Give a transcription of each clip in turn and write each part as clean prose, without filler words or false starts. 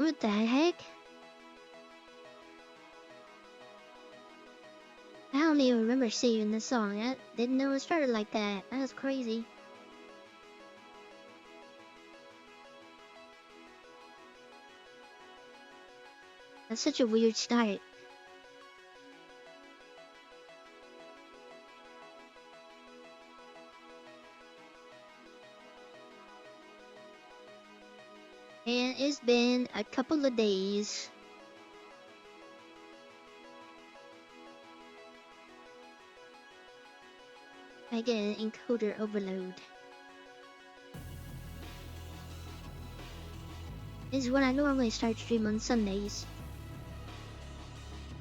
What the heck? I don't even remember singing this song. I didn't know it started like that. That was crazy. That's such a weird start. And it's been a couple of days. I get an encoder overload. This is when I normally start stream on Sundays.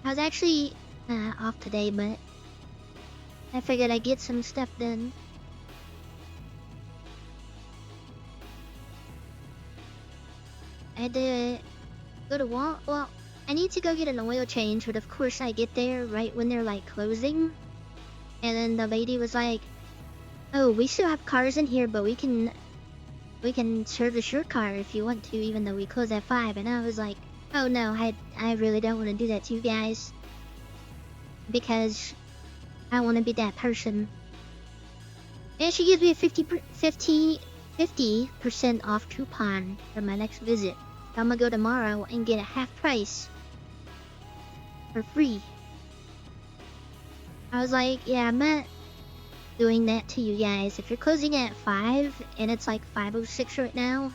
I was actually off today, but I figured I'd get some stuff done. I had to go to Wal. Well, I need to go get an oil change, but of course I get there right when they're like closing. And then the lady was like, "Oh, we still have cars in here, but we can service your car if you want to, even though we close at 5." And I was like, "Oh no, I really don't want to do that to you guys, because I want to be that person." And she gives me a 50% off coupon for my next visit. So I'm gonna go tomorrow and get a half price for free. I was like, yeah, I'm not doing that to you guys. If you're closing at 5 and it's like 5:06 right now,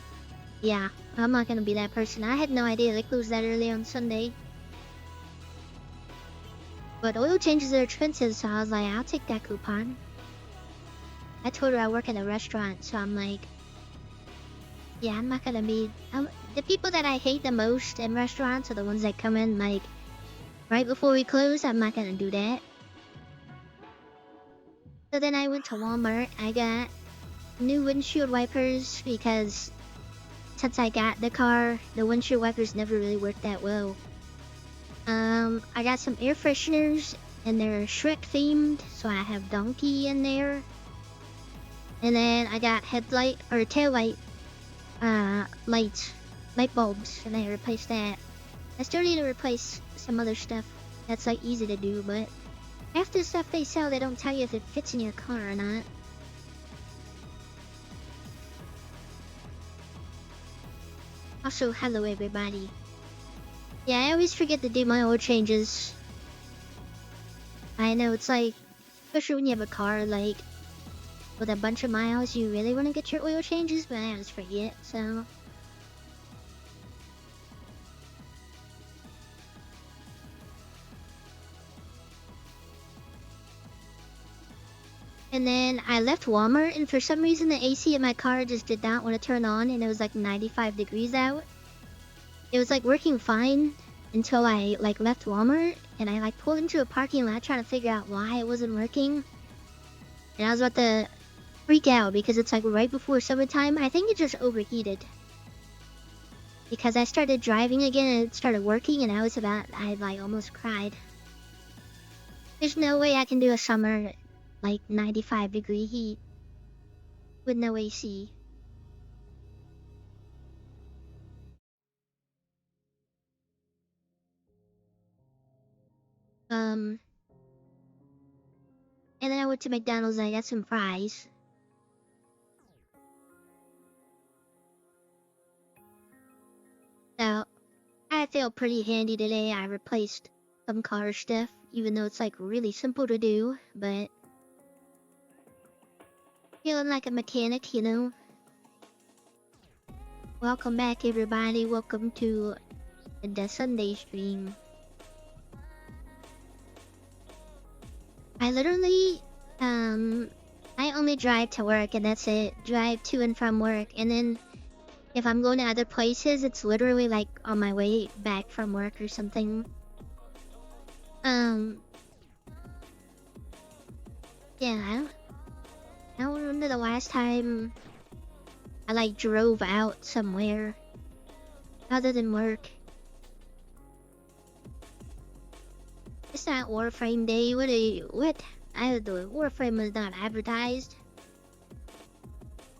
yeah, I'm not gonna be that person. I had no idea they closed that early on Sunday. But oil changes are expensive, so I was like, I'll take that coupon. I told her I work at a restaurant, so I'm like, yeah, I'm not gonna be... the people that I hate the most in restaurants are the ones that come in, like, right before we close. I'm not gonna do that. So then I went to Walmart. I got new windshield wipers because since I got the car, the windshield wipers never really worked that well. I got some air fresheners and they're Shrek themed, so I have Donkey in there. And then I got headlight or tail light light bulbs, and I replaced that. I still need to replace some other stuff that's like easy to do, but half the stuff they sell, they don't tell you if it fits in your car or not. Also, hello everybody. Yeah, I always forget to do my oil changes. I know it's like, especially when you have a car like with a bunch of miles, you really want to get your oil changes, but I always forget, so... And then I left Walmart, and for some reason the AC in my car just did not want to turn on, and it was like 95 degrees out. It was like working fine until I like left Walmart, and I like pulled into a parking lot trying to figure out why it wasn't working. And I was about to freak out because it's like right before summertime. I think it just overheated. Because I started driving again and it started working, and I like almost cried. There's no way I can do a summer like 95-degree heat with no AC. And then I went to McDonald's and I got some fries. So I feel pretty handy today. I replaced some car stuff, even though it's like really simple to do, but feeling like a mechanic, you know. Welcome back everybody, welcome to the Sunday stream. I literally, I only drive to work and that's it. Drive to and from work, and then if I'm going to other places, it's literally like on my way back from work or something. Yeah, I don't remember the last time I like drove out somewhere other than work. It's not Warframe Day. What? The Warframe was not advertised.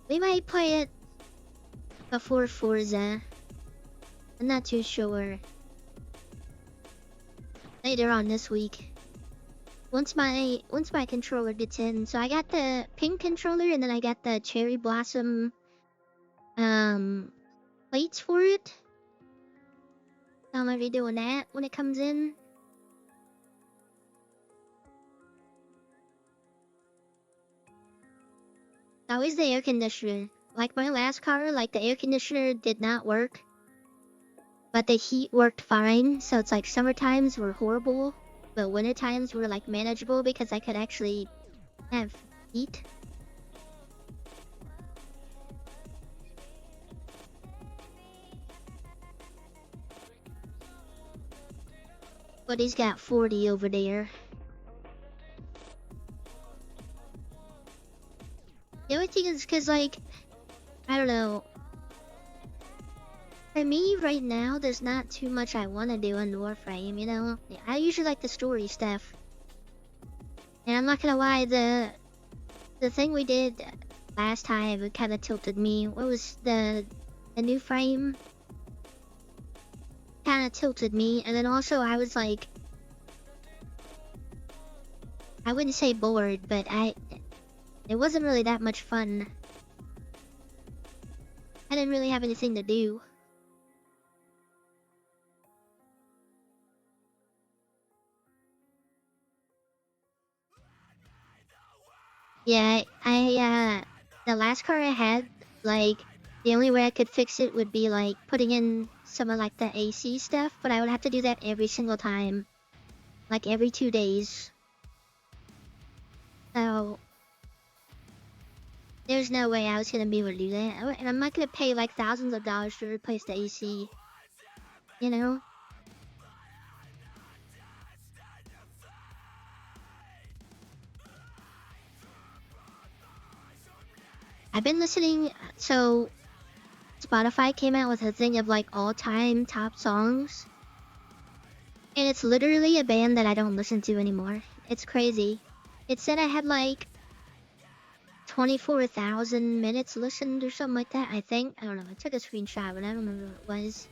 We might play it before Forza. And I'm not too sure. Later on this week. Once my controller gets in. So I got the pink controller and then I got the cherry blossom plates for it. I'm gonna be doing that when it comes in. Always the air conditioner. Like my last car, like the air conditioner did not work. But the heat worked fine, so it's like summer times were horrible, but winter times were like manageable because I could actually have heat. But he's got 40 over there. The only thing is because, like, I don't know. For me, right now, there's not too much I want to do in Warframe, you know? I usually like the story stuff. And I'm not gonna lie, the thing we did last time, it kind of tilted me. What was the new frame? Kind of tilted me, and then also I was like, I wouldn't say bored, but it wasn't really that much fun. I didn't really have anything to do. Yeah, the last car I had, like, the only way I could fix it would be like putting in some of like the AC stuff, but I would have to do that every single time, like every 2 days. So there's no way I was gonna be able to do that, and I'm not gonna pay like thousands of dollars to replace the AC, you know? I've been listening, so Spotify came out with a thing of like all-time top songs, and it's literally a band that I don't listen to anymore. It's crazy. It said I had like 24,000 minutes listened or something like that, I think. I don't know. I took a screenshot, but I don't remember what it was.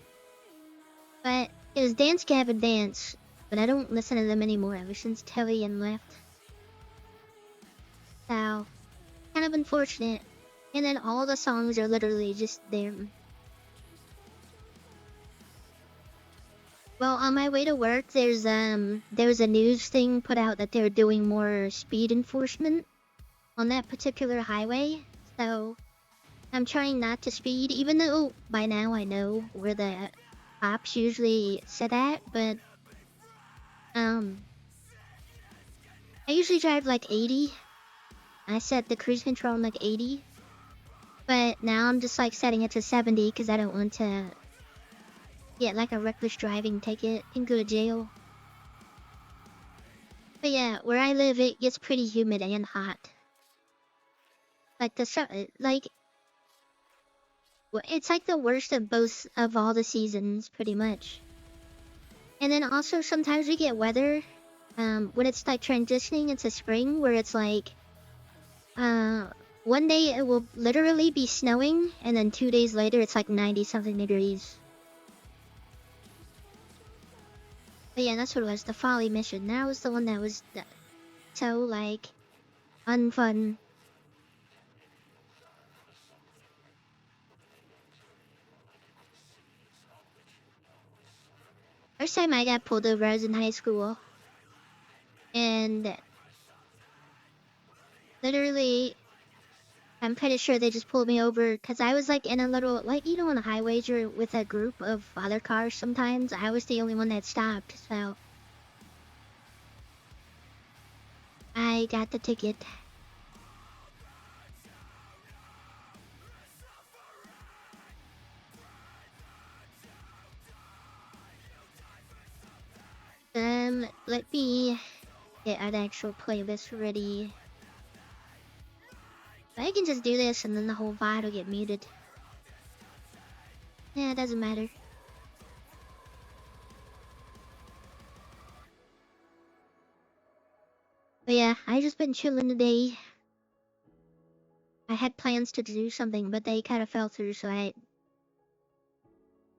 But it was Dance Gavin Dance, but I don't listen to them anymore ever since Telly and left. So, kind of unfortunate. And then all the songs are literally just them. Well, on my way to work, there's a news thing put out that they're doing more speed enforcement on that particular highway. So I'm trying not to speed, even though by now I know where the cops usually sit at. But I usually drive like 80. I set the cruise control on like 80. But now I'm just like setting it to 70 because I don't want to get like a reckless driving ticket and go to jail. But yeah, where I live, it gets pretty humid and hot. Like like it's like the worst of both of all the seasons, pretty much. And then also sometimes we get weather, when it's like transitioning into spring, where it's like, one day it will literally be snowing, and then 2 days later it's like 90 something degrees. But yeah, that's what it was. The Folly mission. That was the one that was so like unfun. First time I got pulled over, I was in high school, and literally, I'm pretty sure they just pulled me over because I was like in a little, like, you know, on the highways you're with a group of other cars sometimes. I was the only one that stopped, so I got the ticket. Let me get an actual playlist ready. I can just do this and then the whole VOD will get muted. Yeah, it doesn't matter. But yeah, I just been chilling today. I had plans to do something, but they kind of fell through, so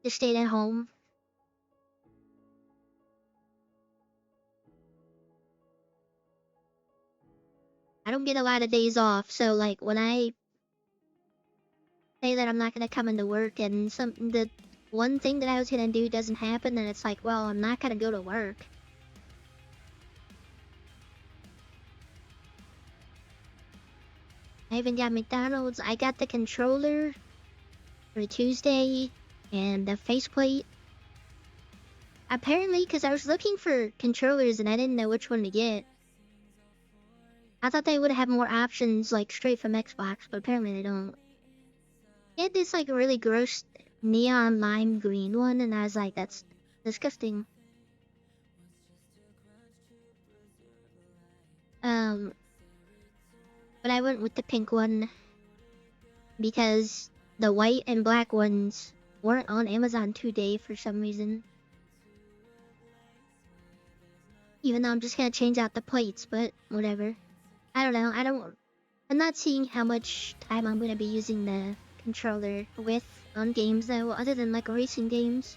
Just stayed at home. I don't get a lot of days off, so like when I say that I'm not gonna come into work and the one thing that I was gonna do doesn't happen, then it's like, well, I'm not gonna go to work. I even got McDonald's. I got the controller for Tuesday and the faceplate. Apparently, because I was looking for controllers and I didn't know which one to get. I thought they would have more options like straight from Xbox, but apparently they don't. They had this like really gross neon lime green one, and I was like, that's disgusting. Um, but I went with the pink one because the white and black ones weren't on Amazon today for some reason. Even though I'm just gonna change out the plates, but whatever. I don't know. I'm not seeing how much time I'm gonna be using the controller with on games though, other than like racing games.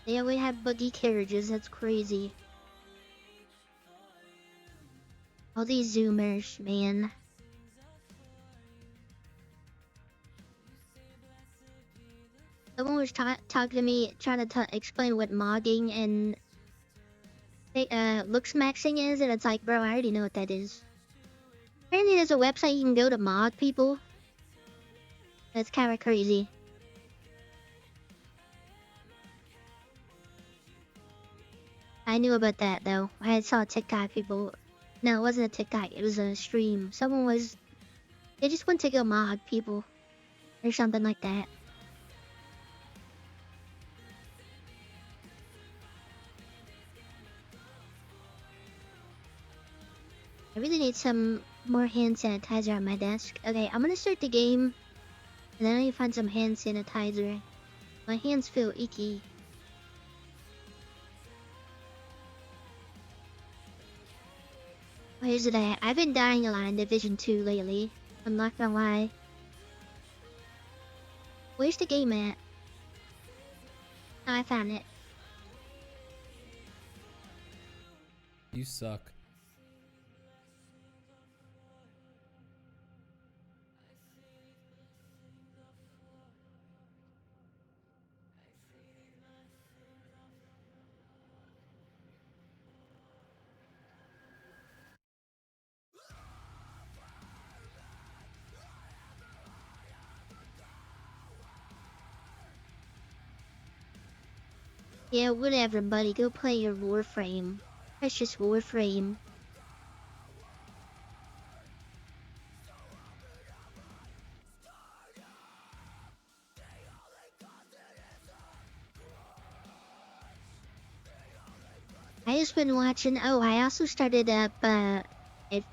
They always have buggy carriages, that's crazy. All these zoomers, man. Someone was talking to me, trying to explain what modding and looks maxing is, and it's like, bro, I already know what that is. Apparently there's a website you can go to mod people. That's kind of crazy. I knew about that though. I saw TikTok people. No, it wasn't a TikTok. It was a stream. They just went to go mod people. Or something like that. I really need some more hand sanitizer on my desk. Okay, I'm gonna start the game. And then I need to find some hand sanitizer. My hands feel icky. Where's it at? I've been dying a lot in Division 2 lately. I'm not gonna lie. Where's the game at? Oh, I found it. You suck. Yeah, whatever, buddy. Go play your Warframe. Precious Warframe. I just been watching. Oh, I also started up. If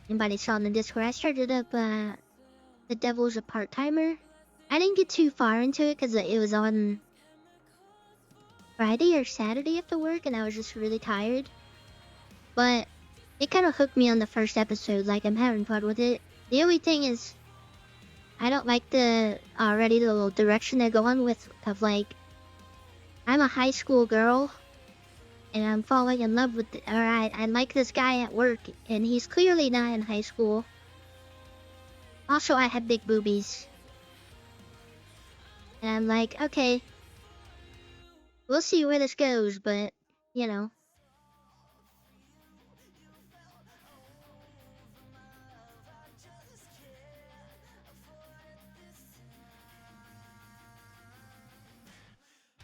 anybody saw in the Discord, I started up. The Devil's a Part Timer. I didn't get too far into it because it was on Friday or Saturday after work, and I was just really tired. But it kind of hooked me on the first episode. Like I'm having fun with it. The only thing is, I don't like the little direction they're going with. Of like, I'm a high school girl and I'm falling in love with, I like this guy at work, and he's clearly not in high school. Also, I have big boobies. And I'm like, okay, we'll see where this goes, but, you know.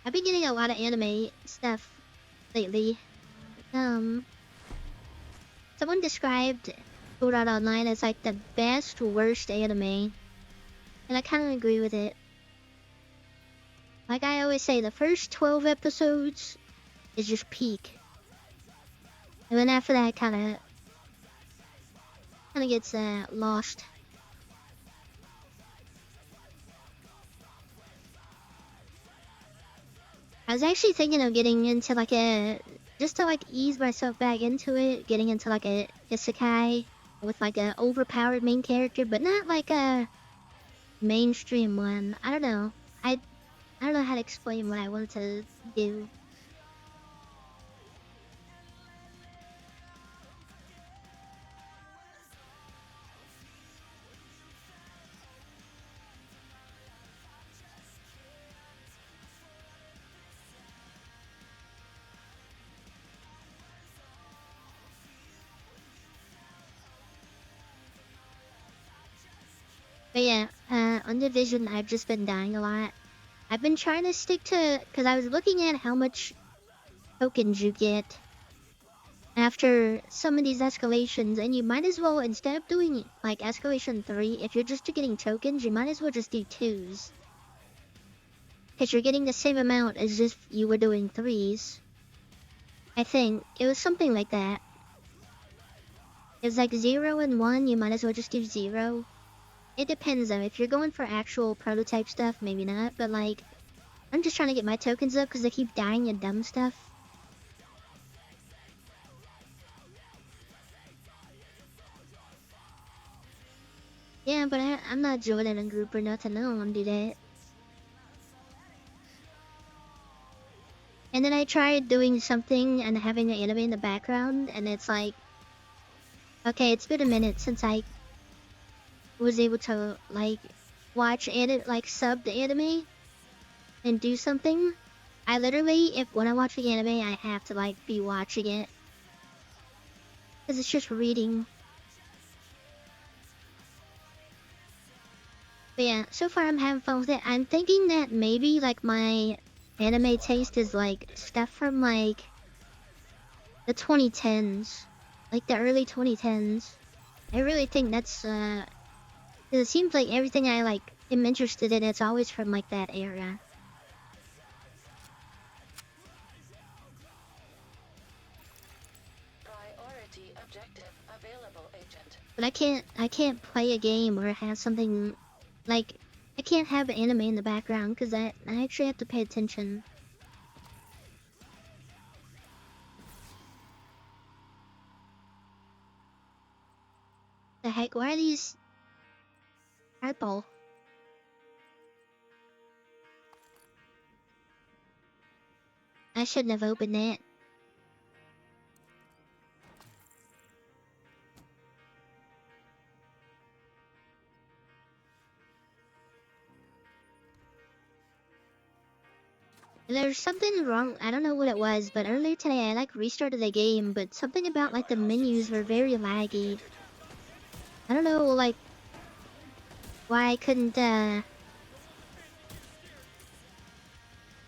I've been getting a lot of anime stuff lately. Someone described Sword Art Online as like the best, worst anime. And I kind of agree with it. Like I always say, the first 12 episodes is just peak. And then after that, kind of gets lost. I was actually thinking of getting into like just to like ease myself back into it, getting into like a isekai. with like a overpowered main character, but not like a mainstream one. I don't know. I don't know how to explain what I want to do. But yeah, on Division, I've just been dying a lot. I've been trying to stick to, because I was looking at how much tokens you get after some of these escalations, and you might as well, instead of doing like escalation 3, if you're just getting tokens, you might as well just do 2s. Because you're getting the same amount as if you were doing 3s. I think it was something like that. It was like 0 and 1, you might as well just do 0. It depends though, if you're going for actual prototype stuff, maybe not, but like, I'm just trying to get my tokens up because I keep dying in dumb stuff. Yeah, but I'm not joining a group or nothing, I don't want to do that. And then I tried doing something and having an anime in the background, and it's like, okay, it's been a minute since I was able to, like, watch and like, sub the anime and do something. I literally, when I watch the anime, I have to, like, be watching it. Because it's just reading. But yeah, so far I'm having fun with it. I'm thinking that maybe, like, my anime taste is, like, stuff from, like, the 2010s. Like, the early 2010s. I really think that's, 'cause it seems like everything I, like, am interested in, it's always from, like, that era. Priority objective available, agent. But I can't play a game or have something, like, I can't have an anime in the background, because I actually have to pay attention. The heck, why are these purple? I shouldn't have opened that. There's something wrong, I don't know what it was, but earlier today I like restarted the game, but something about like the menus were very laggy. I don't know like why I couldn't have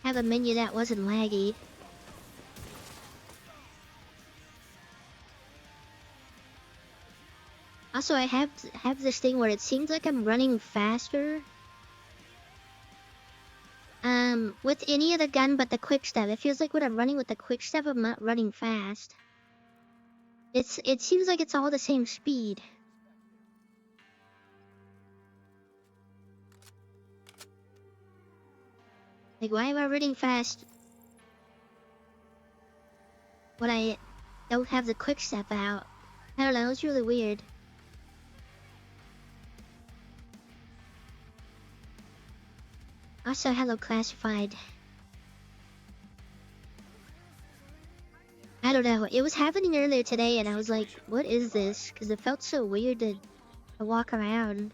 a menu that wasn't laggy. Also, I have this thing where it seems like I'm running faster. With any other gun but the quick step. It feels like when I'm running with the quick step, I'm not running fast. It seems like it's all the same speed. Like, why am I running fast when I don't have the quick step out? I don't know, it's really weird. Also, hello classified. I don't know, it was happening earlier today and I was like, what is this? Because it felt so weird to walk around.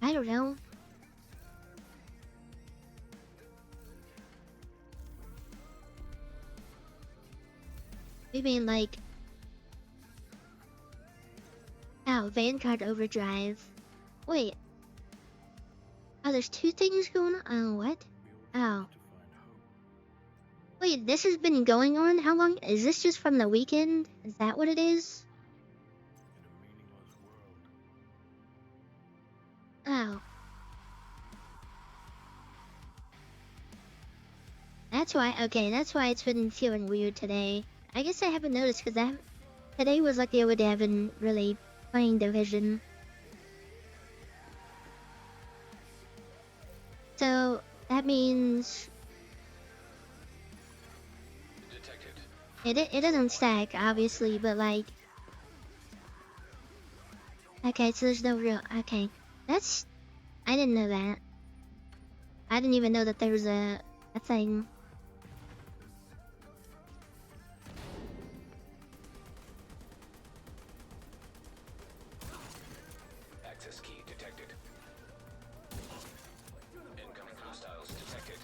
I don't know. I mean, like... Oh, Vanguard Overdrive. Wait. Oh, there's two things going on? Oh, what? Oh. Wait, this has been going on? How long? Is this just from the weekend? Is that what it is? Oh. That's why, okay, that's why it's been feeling weird today. I guess I haven't noticed, because today was like the other day I haven't really playing Division. So that means it doesn't stack obviously, but like okay, so there's no real okay. That's I didn't know that. I didn't even know that there was a thing. Access key detected. Incoming hostiles detected.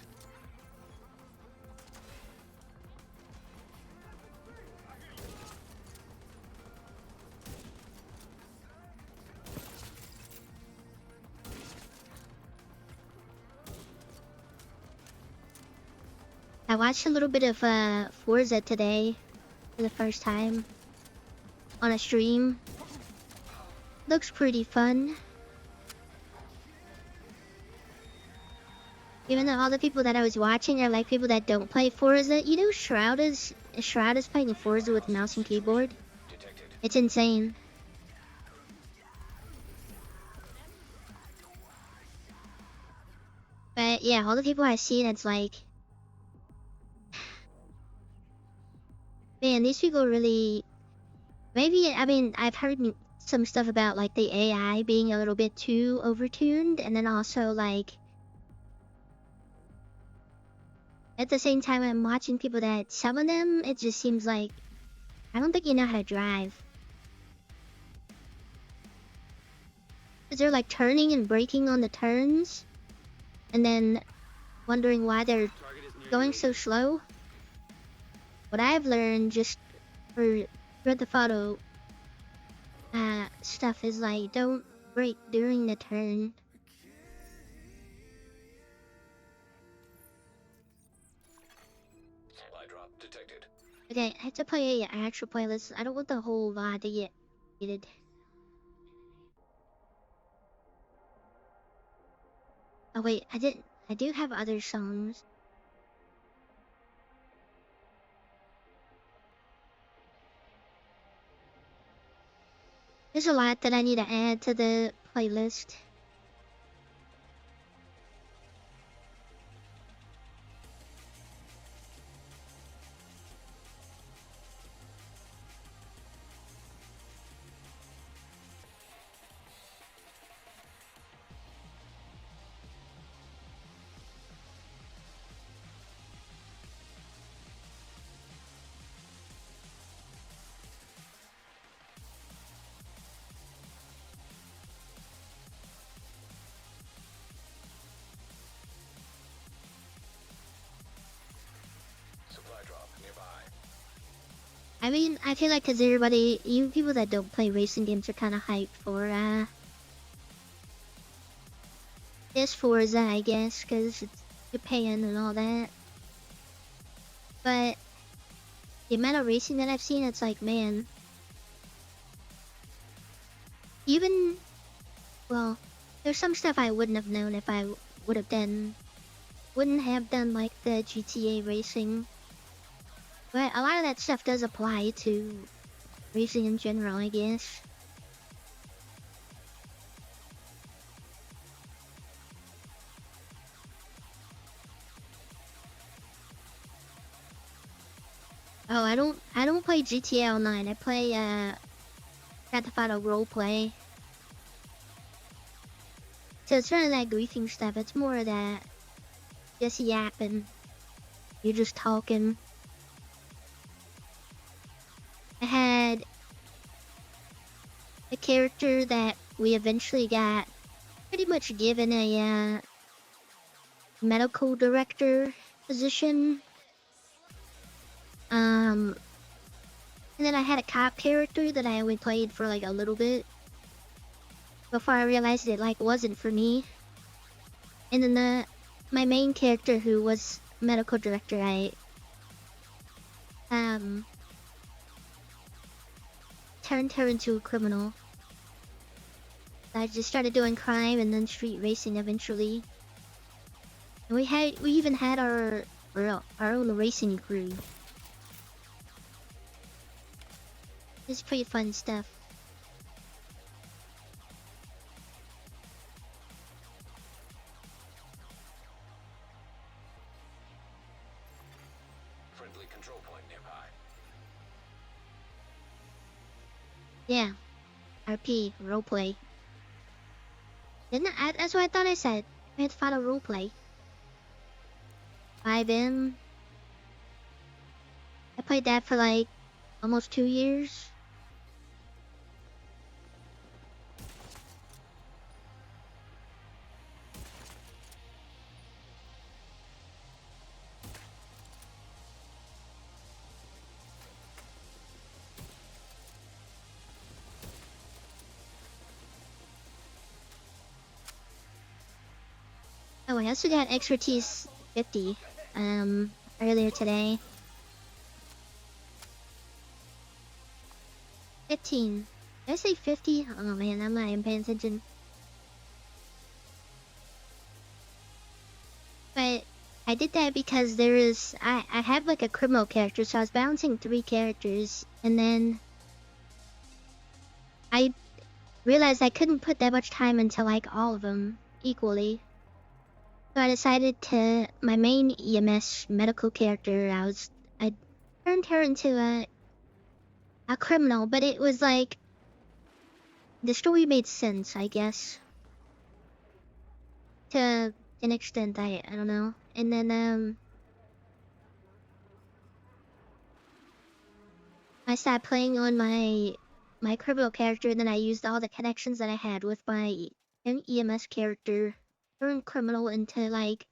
I watched a little bit of Forza today for the first time on a stream. Looks pretty fun. Even though all the people that I was watching are like people that don't play Forza, you know, Shroud is playing Forza with mouse and keyboard. Detected. It's insane. But yeah, all the people I see that's like, man, these people really. Maybe I mean I've heard some stuff about like the AI being a little bit too overtuned, and then also like at the same time I'm watching people that some of them it just seems like I don't think you know how to drive. 'Cause they're like turning and braking on the turns, and then wondering why they're going so slow. What I've learned just for Grand Theft Auto stuff is like don't brake during the turn. Supply drop detected. Okay, I have to play an actual playlist. I don't want the whole VOD to get deleted. Oh wait, I didn't. I do have other songs. There's a lot that I need to add to the playlist. Supply drop nearby. I mean, I feel like 'cause everybody, you people that don't play racing games are kind of hyped for this Forza, I guess, 'cause it's Japan and all that. But the amount of racing that I've seen, it's like, man. Even, well, there's some stuff I wouldn't have known if I wouldn't have done like the GTA racing. But a lot of that stuff does apply to racing in general, I guess. Oh, I don't play GTA Online. I play Grand Theft Auto roleplay. So it's none of that griefing stuff. It's more of that just yapping. You're just talking. I had a character that we eventually got pretty much given a medical director position. And then I had a cop character that I only played for like a little bit before I realized it like wasn't for me. And then my main character who was medical director, I turned her into a criminal. I just started doing crime and then street racing eventually. And we even had our own racing crew. It's pretty fun stuff. Friendly control point nearby. Yeah. RP, roleplay. That's what I thought I said. I had to follow roleplay. 5M. I played that for like almost 2 years. Oh, I also got expertise 50 earlier today. 15. Did I say 50? Oh man, I'm not even paying attention. But I did that because I have like a criminal character, so I was balancing 3 characters, and then I realized I couldn't put that much time into like all of them equally. So I decided to my main EMS medical character. I turned her into a criminal, but it was like the story made sense, I guess, to an extent. I don't know. And then I started playing on my criminal character, and then I used all the connections that I had with my EMS character, turned criminal into like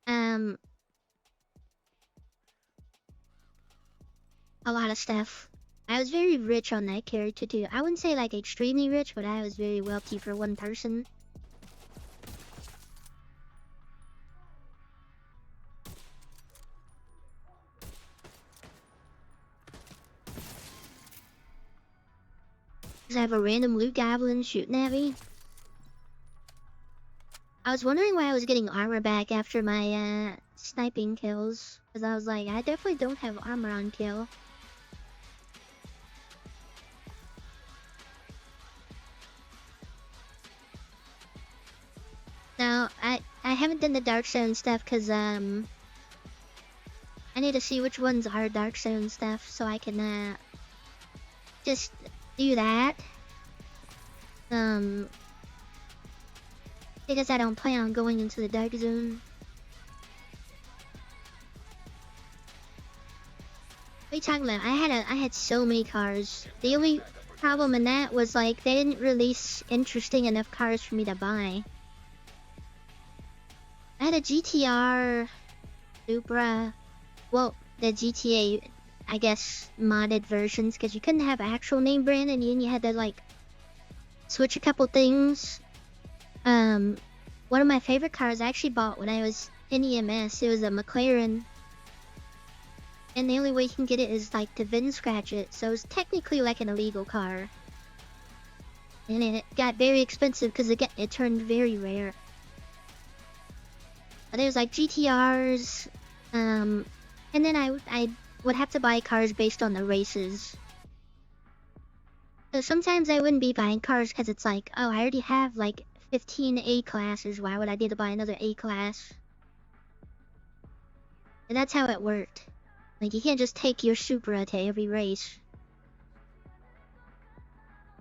um a lot of stuff. I was very rich on that character too. I wouldn't say like extremely rich, but I was very wealthy for one person. Cause I have a random loot goblin shooting at me. I was wondering why I was getting armor back after my sniping kills. Cause I was like, I definitely don't have armor on kill. Now, I haven't done the Dark Zone stuff because, I need to see which ones are Dark Zone stuff so I can, just do that. Because I don't plan on going into the Dark Zone. What are you talking about? I had so many cars. The only problem in that was, like, they didn't release interesting enough cars for me to buy. I had a GTR, Supra, well, the GTA, I guess, modded versions, because you couldn't have actual name brand, and then you had to, like, switch a couple things. One of my favorite cars I actually bought when I was in EMS, it was a McLaren. And the only way you can get it is, like, to VIN scratch it, so it's technically like an illegal car. And it got very expensive because it turned very rare. There's like GTRs, and then I would have to buy cars based on the races. So sometimes I wouldn't be buying cars because it's like, oh, I already have like 15 A classes. Why would I need to buy another A class? And that's how it worked. Like, you can't just take your Supra to every race.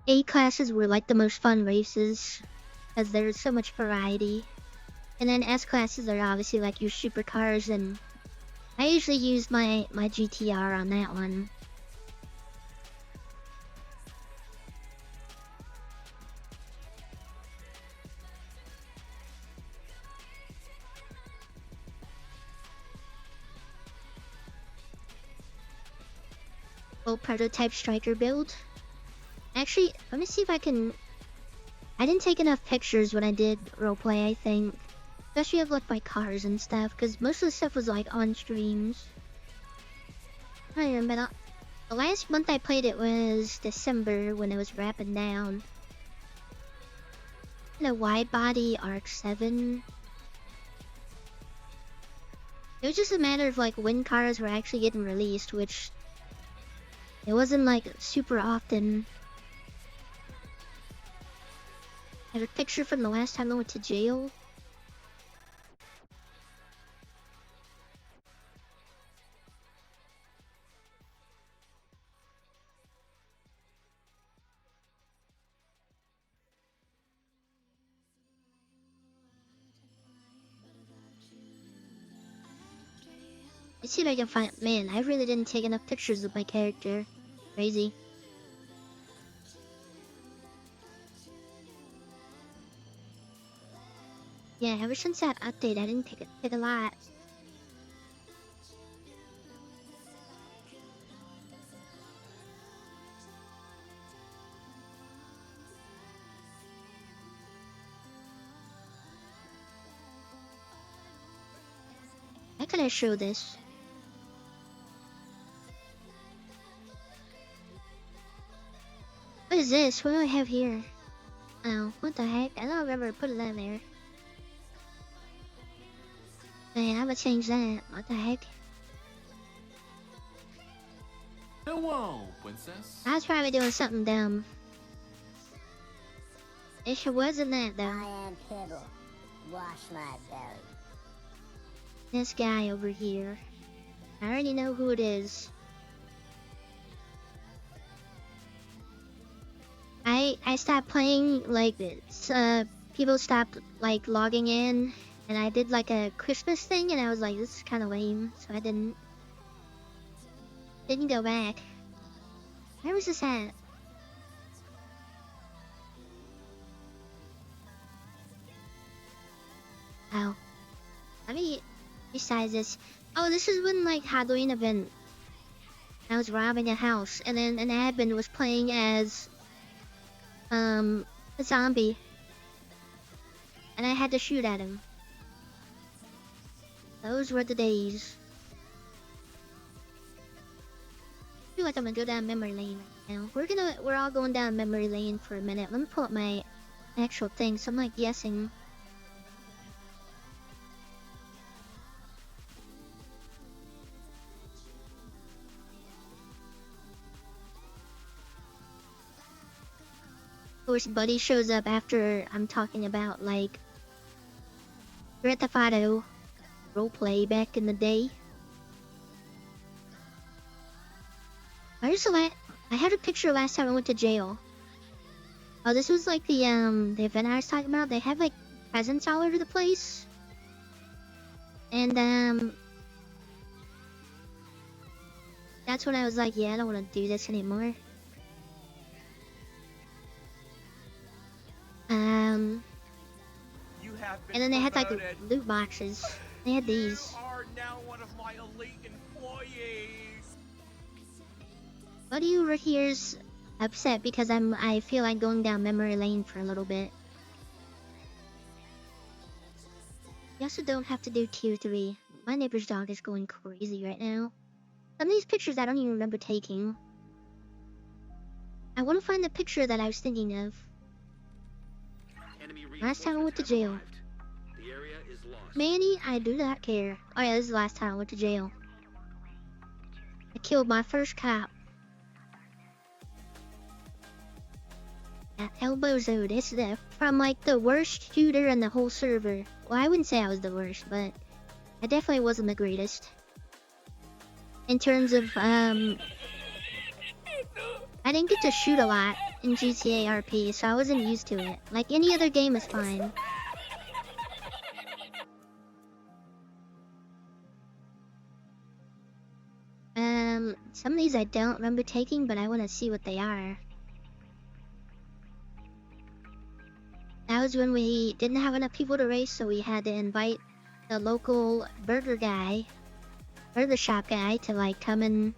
A classes were like the most fun races because there's so much variety. And then S classes are obviously like your supercars, and I usually use my GTR on that one. Full prototype striker build. Actually, let me see if I can. I didn't take enough pictures when I did roleplay, I think. Especially of like my cars and stuff, because most of the stuff was like on streams. I don't remember that. The last month I played it was December when it was wrapping down. And a wide body Arc 7. It was just a matter of like when cars were actually getting released, which it wasn't like super often. I have a picture from the last time I went to jail. Let's see if I can find. Man, I really didn't take enough pictures of my character. Crazy. Yeah, ever since that update, I didn't take a lot. How can I show this? What is this? What do I have here? Oh, what the heck? I don't remember putting that in there. Man, I'm gonna change that. What the heck? Hello, princess. I was probably doing something dumb. It sure wasn't that though. I am Kibble. Wash my belly. This guy over here. I already know who it is. I stopped playing like this. People stopped like logging in, and I did like a Christmas thing, and I was like, this is kind of lame, so I didn't go back. Where was this at? Oh, I mean, besides this, oh, this is when like Halloween event. I was robbing a house, and then an admin was playing as a zombie, and I had to shoot at him. Those were the days. I feel like I'm gonna go down memory lane right now. We're all going down memory lane for a minute. Let me pull up my actual thing. So I'm like guessing. Of course, Buddy shows up after I'm talking about like Grand Theft Auto roleplay back in the day. Where's the I had a picture last time I went to jail. Oh, this was like the event I was talking about. They have like presents all over the place. And that's when I was like, yeah, I don't want to do this anymore. And then they had like loot boxes. They had these. You are now one of my elite employees. Buddy over here's upset because I feel like going down memory lane for a little bit. You also don't have to do tier 3. My neighbor's dog is going crazy right now. Some of these pictures I don't even remember taking. I want to find the picture that I was thinking of. Last time I went to jail. The area is lost. Manny, I do not care. Oh yeah, this is the last time I went to jail. I killed my first cop. At Elbozo, this is from like the worst shooter in the whole server. Well, I wouldn't say I was the worst, but I definitely wasn't the greatest. In terms of, I didn't get to shoot a lot in GTA RP, so I wasn't used to it. Like any other game is fine. Some of these I don't remember taking, but I want to see what they are. That was when we didn't have enough people to race, so we had to invite the local burger shop guy to like come and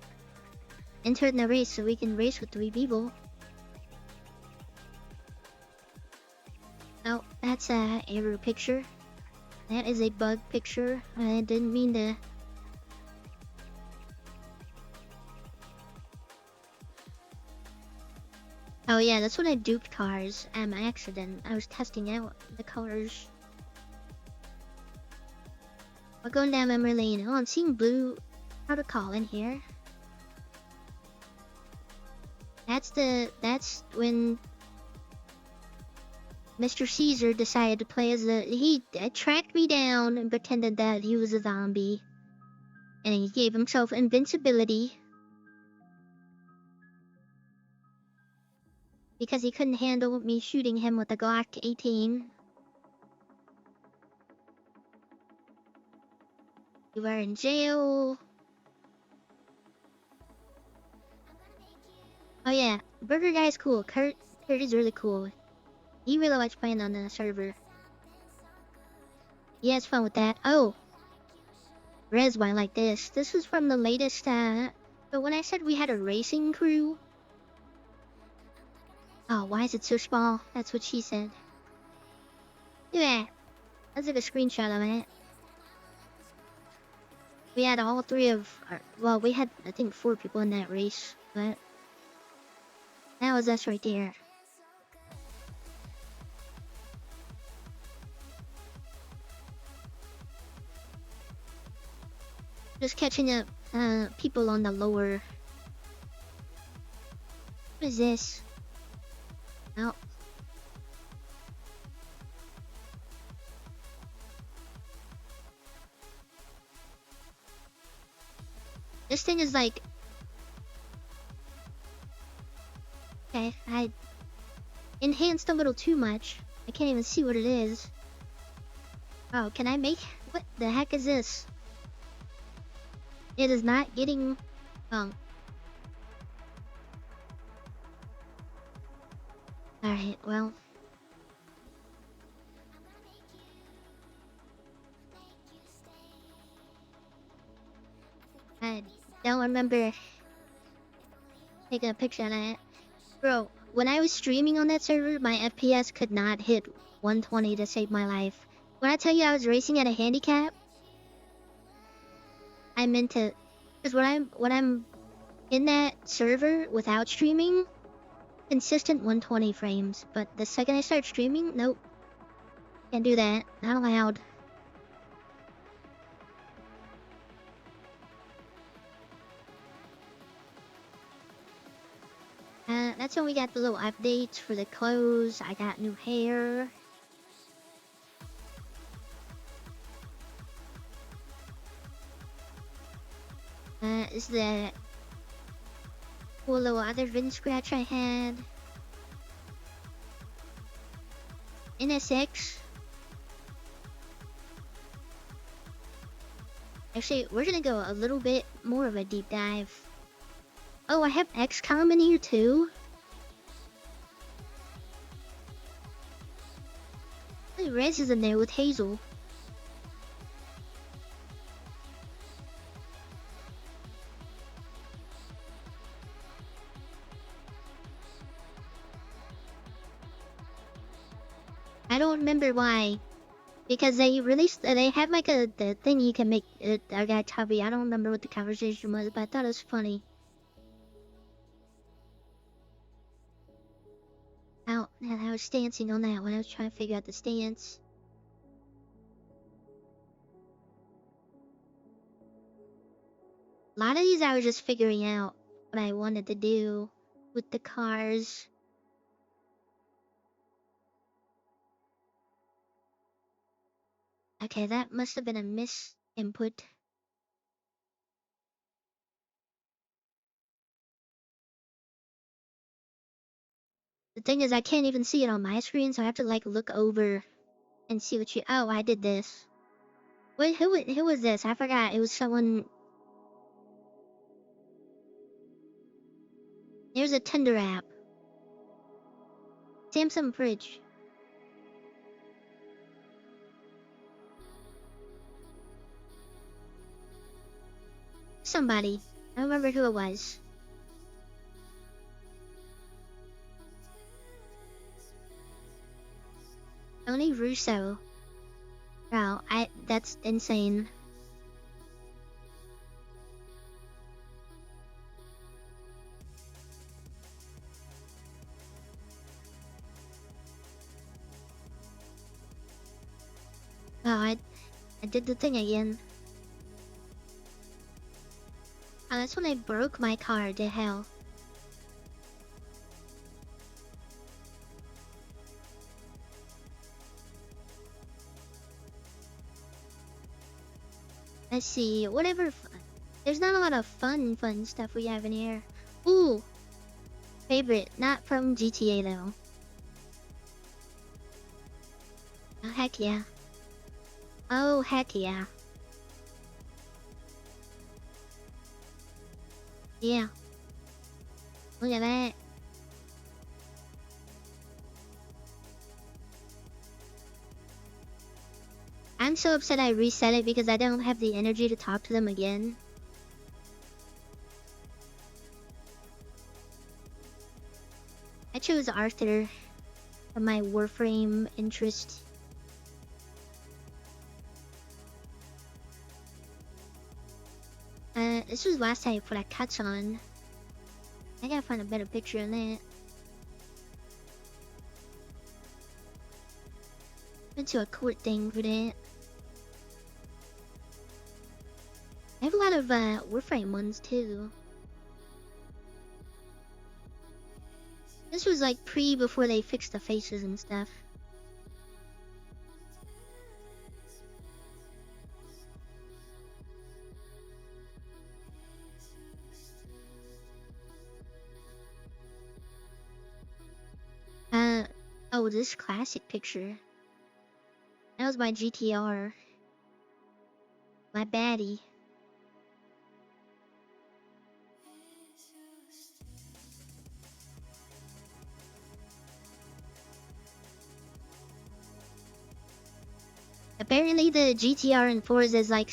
enter in the race so we can race with 3 people. Oh, that's a error picture. That is a bug picture. I didn't mean to. Oh yeah, that's when I duped cars by accident. I was testing out the colors. We're going down memory lane. Oh, I'm seeing blue protocol in here. That's when Mr. Caesar decided to play as he tracked me down and pretended that he was a zombie. And he gave himself invincibility. Because he couldn't handle me shooting him with a Glock 18. You are in jail. Oh yeah, Burger Guy's cool. Kurt is really cool. He really likes playing on the server. He has fun with that. Oh, Res wine like this. This is from the latest, but when I said we had a racing crew. Oh, why is it so small? That's what she said. Yeah, let's take a screenshot of it. We had all three of our, well, we had, I think, 4 people in that race, but that was us right there. Just catching up, people on the lower. What is this? Oh. This thing is like... Okay, I enhanced a little too much. I can't even see what it is. Oh, can I make... What the heck is this? It is not getting... Oh. Alright, well... I don't remember taking a picture of that. Bro, when I was streaming on that server, my FPS could not hit 120 to save my life. When I tell you I was racing at a handicap, I meant to... Because when I'm in that server without streaming, consistent 120 frames. But the second I start streaming, nope. Can't do that. Not allowed. That's when we got the little updates for the clothes. I got new hair. Is the cool little other VIN scratch I had. NSX. Actually, we're gonna go a little bit more of a deep dive. Oh, I have XCOM in here too. Rez is in there with Hazel. I don't remember why. Because they released, they have like the thing you can make a guy tubby. I don't remember what the conversation was, but I thought it was funny. I was stancing on that when I was trying to figure out the stance. A lot of these I was just figuring out what I wanted to do with the cars. Okay, that must have been a misinput. The thing is, I can't even see it on my screen, so I have to like look over and see what you. Oh, I did this. Wait, who was this? I forgot. It was someone. There's a Tinder app. Samsung Fridge. Somebody. I don't remember who it was. Tony Russo. Wow, that's insane. Oh, I did the thing again. Oh, that's when I broke my car to hell. Let's see, whatever. There's not a lot of fun stuff we have in here. Ooh, favorite, not from GTA though. Oh heck yeah. Oh heck yeah. Yeah. Look at that. I'm so upset I reset it because I don't have the energy to talk to them again. I chose Arthur for my Warframe interest. This was last time I put that cuts on. I gotta find a better picture of that. Went to a court thing for that. I have a lot of Warframe ones too. This was like before they fixed the faces and stuff. Oh, this classic picture. That was my GTR. My baddie. Apparently the GTR in Forza is like,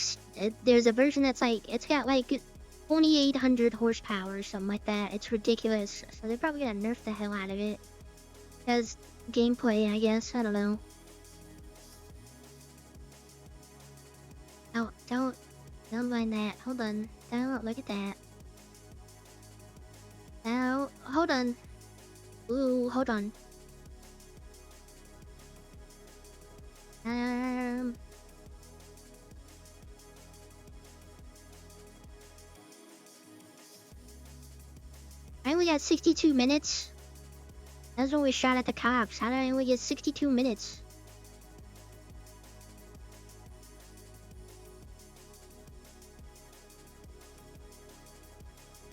there's a version that's like, it's got like 2800 horsepower or something like that. It's ridiculous. So they're probably gonna nerf the hell out of it. Because gameplay, I guess. I don't know. Oh, don't mind that. Hold on. Don't look at that. No, hold on. Ooh, hold on. I only got 62 minutes. That's when we shot at the cops. How did I only get 62 minutes?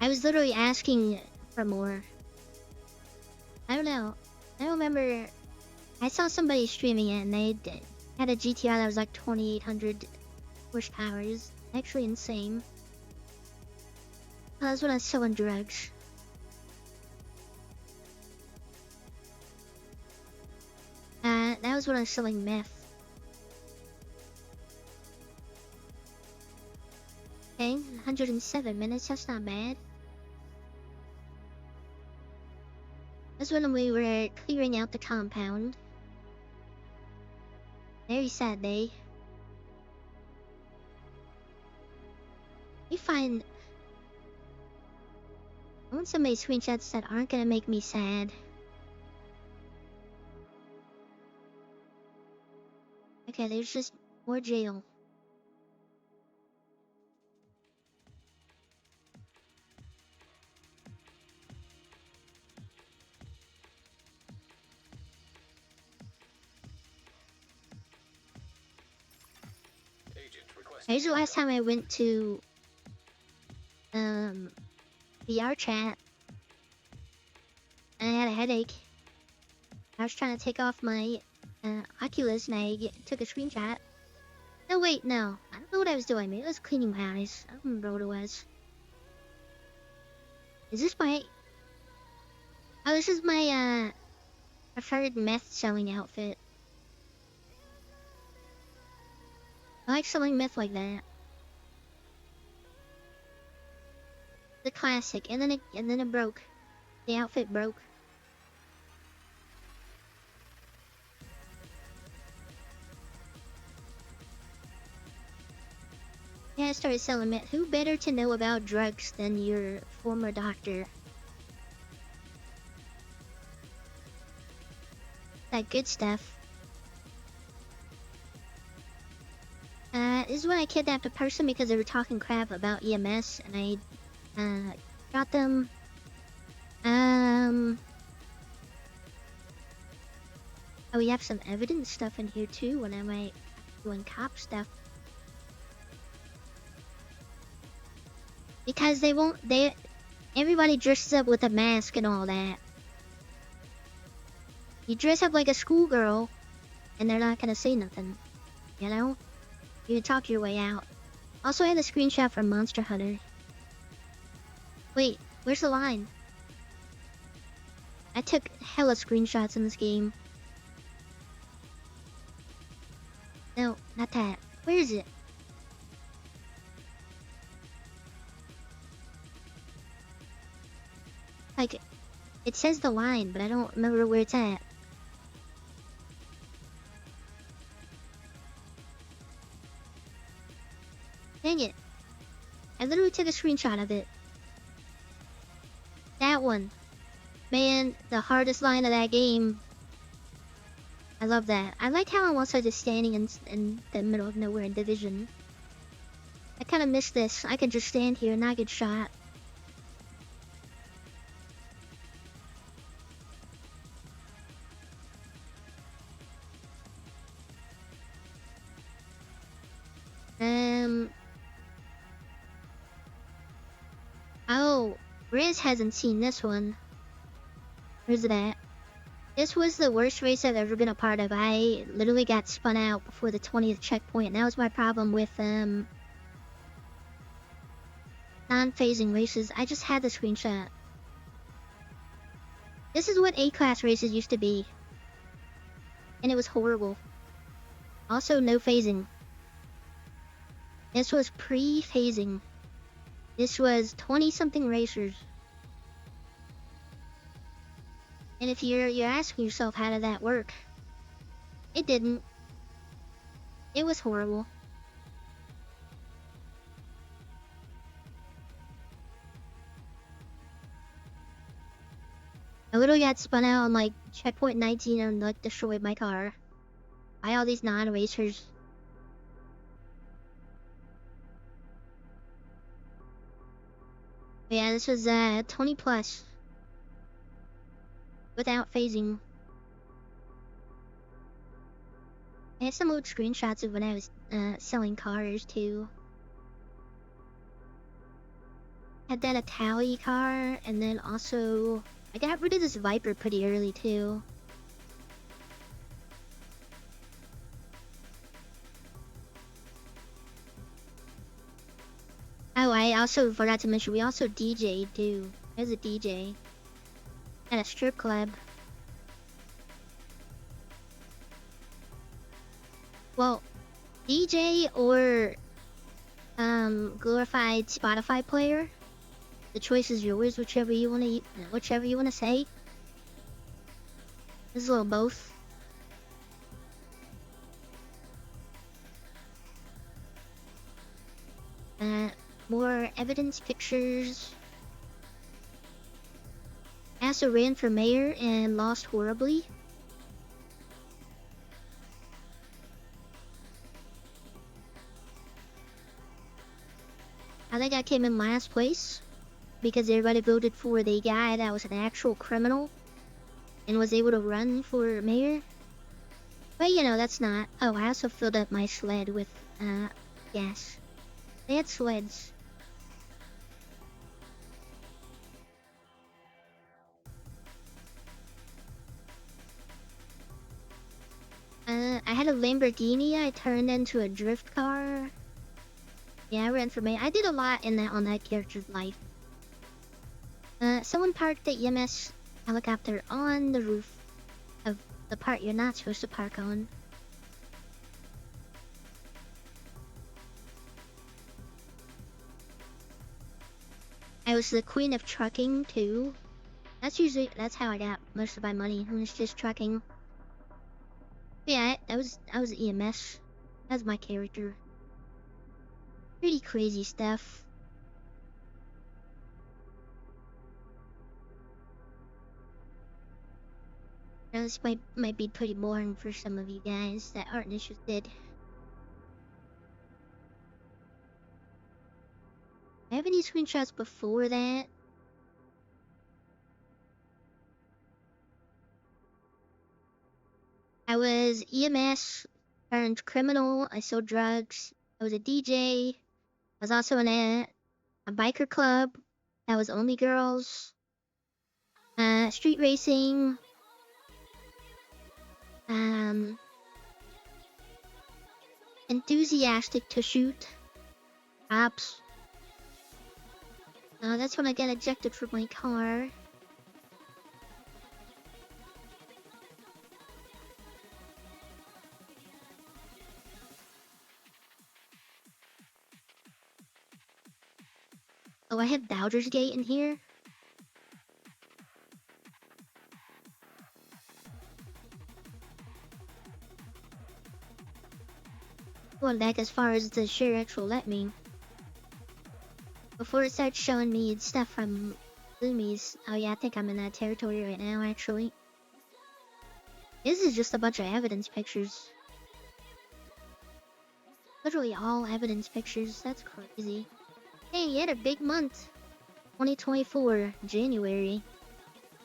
I was literally asking for more. I don't know. I don't remember. I saw somebody streaming it and they had a GTR that was like 2800 horsepower. It's actually insane. Oh, that's when I was selling drugs. That was when I was selling meth. Okay, 107 minutes, that's not bad. That's when we were clearing out the compound. Very sad day. I want somebody screenshots that aren't gonna make me sad. Okay, there's just more jail. Here's the last time I went to VR chat. I had a headache. I was trying to take off my Oculus and I took a screenshot. No, wait, no. I don't know what I was doing. Maybe I was cleaning my eyes. I don't remember what it was. Is this my... Oh, this is my preferred meth selling outfit. I like selling meth like that. The classic, and then it broke. The outfit broke. Yeah, I started selling meth. Who better to know about drugs than your former doctor? That good stuff. This is when I kidnapped a person because they were talking crap about EMS, and I got them. Oh, we have some evidence stuff in here too when I'm doing cop stuff. Because everybody dresses up with a mask and all that. You dress up like a schoolgirl, and they're not gonna say nothing. You know? You can talk your way out. Also, I had a screenshot from Monster Hunter. Wait, where's the line? I took hella screenshots in this game. No, not that. Where is it? Like, it says the line, but I don't remember where it's at. Dang it. I literally took a screenshot of it. That one. Man, the hardest line of that game. I love that. I like how I'm also just standing in the middle of nowhere in Division. I kind of miss this. I can just stand here and not get shot. Oh, Riz hasn't seen this one. Where's it at? This was the worst race I've ever been a part of. I literally got spun out before the 20th checkpoint, and that was my problem with non-phasing races. I just had the screenshot. This is what A-class races used to be. And it was horrible. Also, no phasing. This was pre-phasing. This was 20-something racers. And if you're asking yourself how did that work, it didn't. It was horrible. I literally got spun out on like checkpoint 19 and like destroyed my car by all these non-racers. But yeah, this was 20 plus. Without phasing. I have some old screenshots of when I was selling cars too. Had that Itali car, and then also I got rid of this Viper pretty early too. Oh, I also forgot to mention we also DJ'd too. I was a DJ at a strip club. Well, DJ or glorified Spotify player. The choice is yours, whichever you wanna say. There's a little both. More evidence pictures. I also ran for mayor and lost horribly. I think I came in last place because everybody voted for the guy that was an actual criminal and was able to run for mayor. But you know, that's not. Oh, I also filled up my sled with gas. They had sleds. I had a Lamborghini I turned into a drift car. Yeah, I ran for mayor. I did a lot in that on that character's life. Someone parked the EMS helicopter on the roof of the part you're not supposed to park on. I was the queen of trucking too. That's how I got most of my money. It was just trucking. Yeah, I was EMS. That's my character. Pretty crazy stuff. Now this might be pretty boring for some of you guys that aren't interested. I have any screenshots before that? I was EMS turned criminal. I sold drugs. I was a DJ. I was also in a biker club that was only girls. Street racing. Enthusiastic to shoot. Cops. That's when I got ejected from my car. Oh, I have Baldur's Gate in here. Going back as far as the share actual let me. Before it starts showing me stuff from Loomies. Oh yeah, I think I'm in that territory right now actually. This is just a bunch of evidence pictures. Literally all evidence pictures. That's crazy. Hey, you had a big month. 2024, January.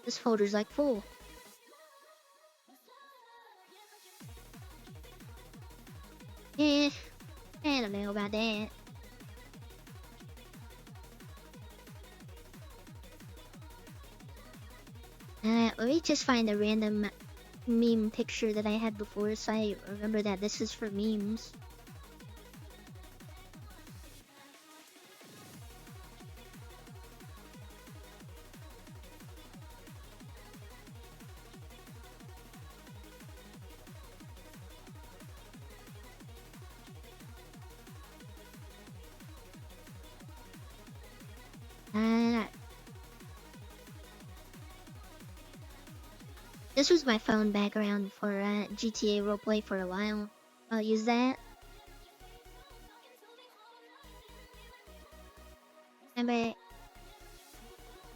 This folder's like full. Eh, I don't know about that. Let me just find a random meme picture that I had before so I remember that this is for memes. This was my phone background for GTA roleplay for a while. I'll use that. I bet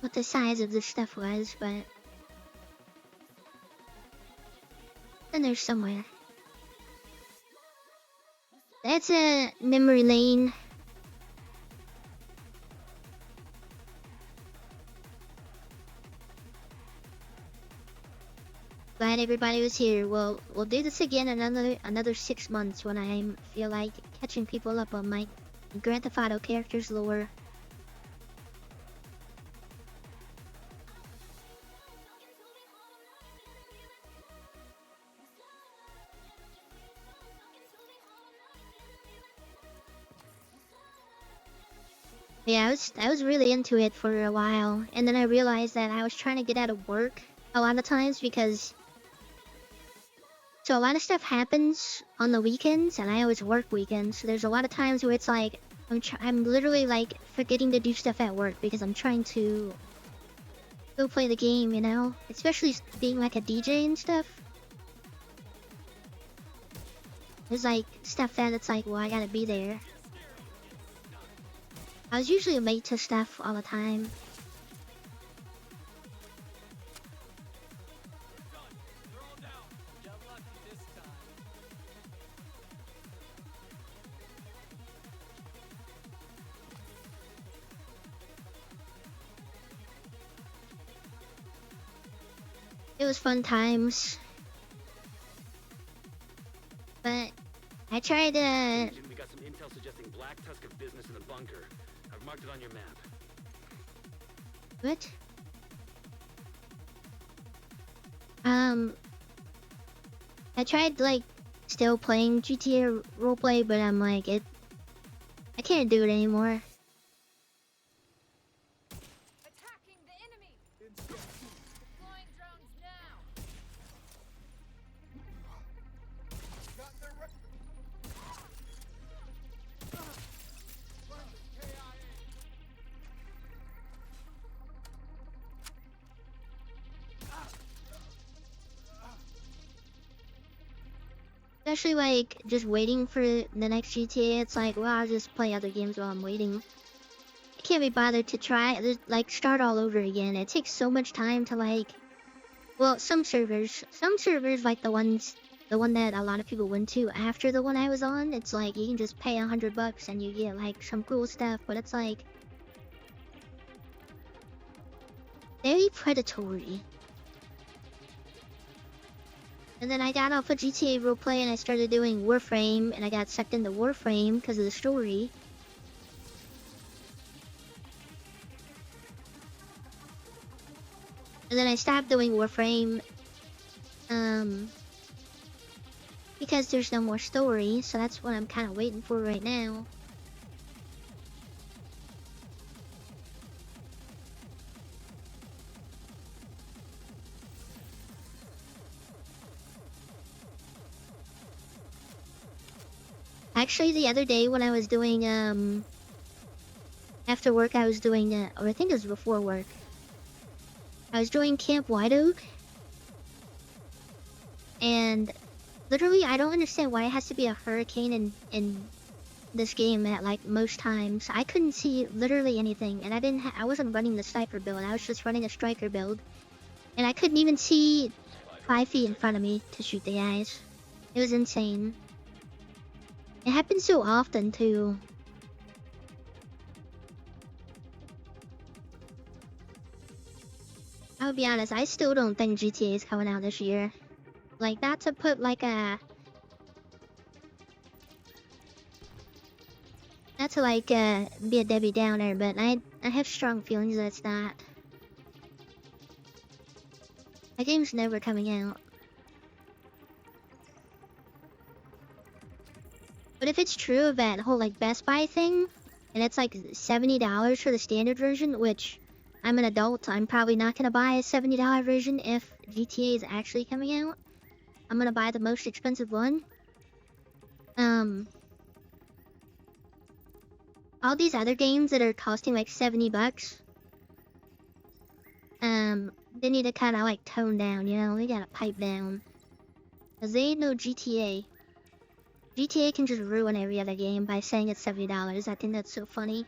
what the size of the stuff was, but then there's somewhere. That's a memory lane. Glad everybody was here. We'll do this again another 6 months when I feel like catching people up on my Grand Theft Auto characters lore. Yeah, I was really into it for a while, and then I realized that I was trying to get out of work a lot of times because so a lot of stuff happens on the weekends, and I always work weekends. So there's a lot of times where it's like I'm literally like forgetting to do stuff at work because I'm trying to go play the game, you know? Especially being like a DJ and stuff. There's like stuff that it's like, well, I gotta be there. I was usually late to stuff all the time. It was fun times. But I tried to... Agent, we got some intel suggesting Black Tusk of business in the bunker. I've marked it on your map. What? I tried like still playing GTA roleplay, but I'm like I can't do it anymore. Attacking the enemy! Deploying drones now! Especially like just waiting for the next GTA. It's like, well, I'll just play other games while I'm waiting. I can't be bothered to like start all over again. It takes so much time to like, well, some servers like the one that a lot of people went to after the one I was on. It's like you can just pay $100 and you get like some cool stuff, but it's like very predatory. And then I got off of GTA roleplay and I started doing Warframe, and I got sucked into Warframe because of the story. And then I stopped doing Warframe, because there's no more story, so that's what I'm kind of waiting for right now. Actually, the other day when I was doing After work, I was doing, or I think it was before work. I was doing Camp White Oak, and literally, I don't understand why it has to be a hurricane in this game at like most times. I couldn't see literally anything, and I wasn't running the sniper build. I was just running a striker build, and I couldn't even see 5 feet in front of me to shoot the guys. It was insane. It happens so often too. I'll be honest, I still don't think GTA is coming out this year. Like, not to put like a... Not to like be a Debbie Downer, but I have strong feelings that it's not. That game's never coming out. But if it's true of that whole like Best Buy thing, and it's like $70 for the standard version, which I'm an adult, I'm probably not gonna buy a $70 version if GTA is actually coming out. I'm gonna buy the most expensive one. All these other games that are costing like 70 bucks, they need to kind of like tone down, you know? They gotta pipe down. Cause they ain't no GTA. GTA can just ruin every other game by saying it's $70. I think that's so funny.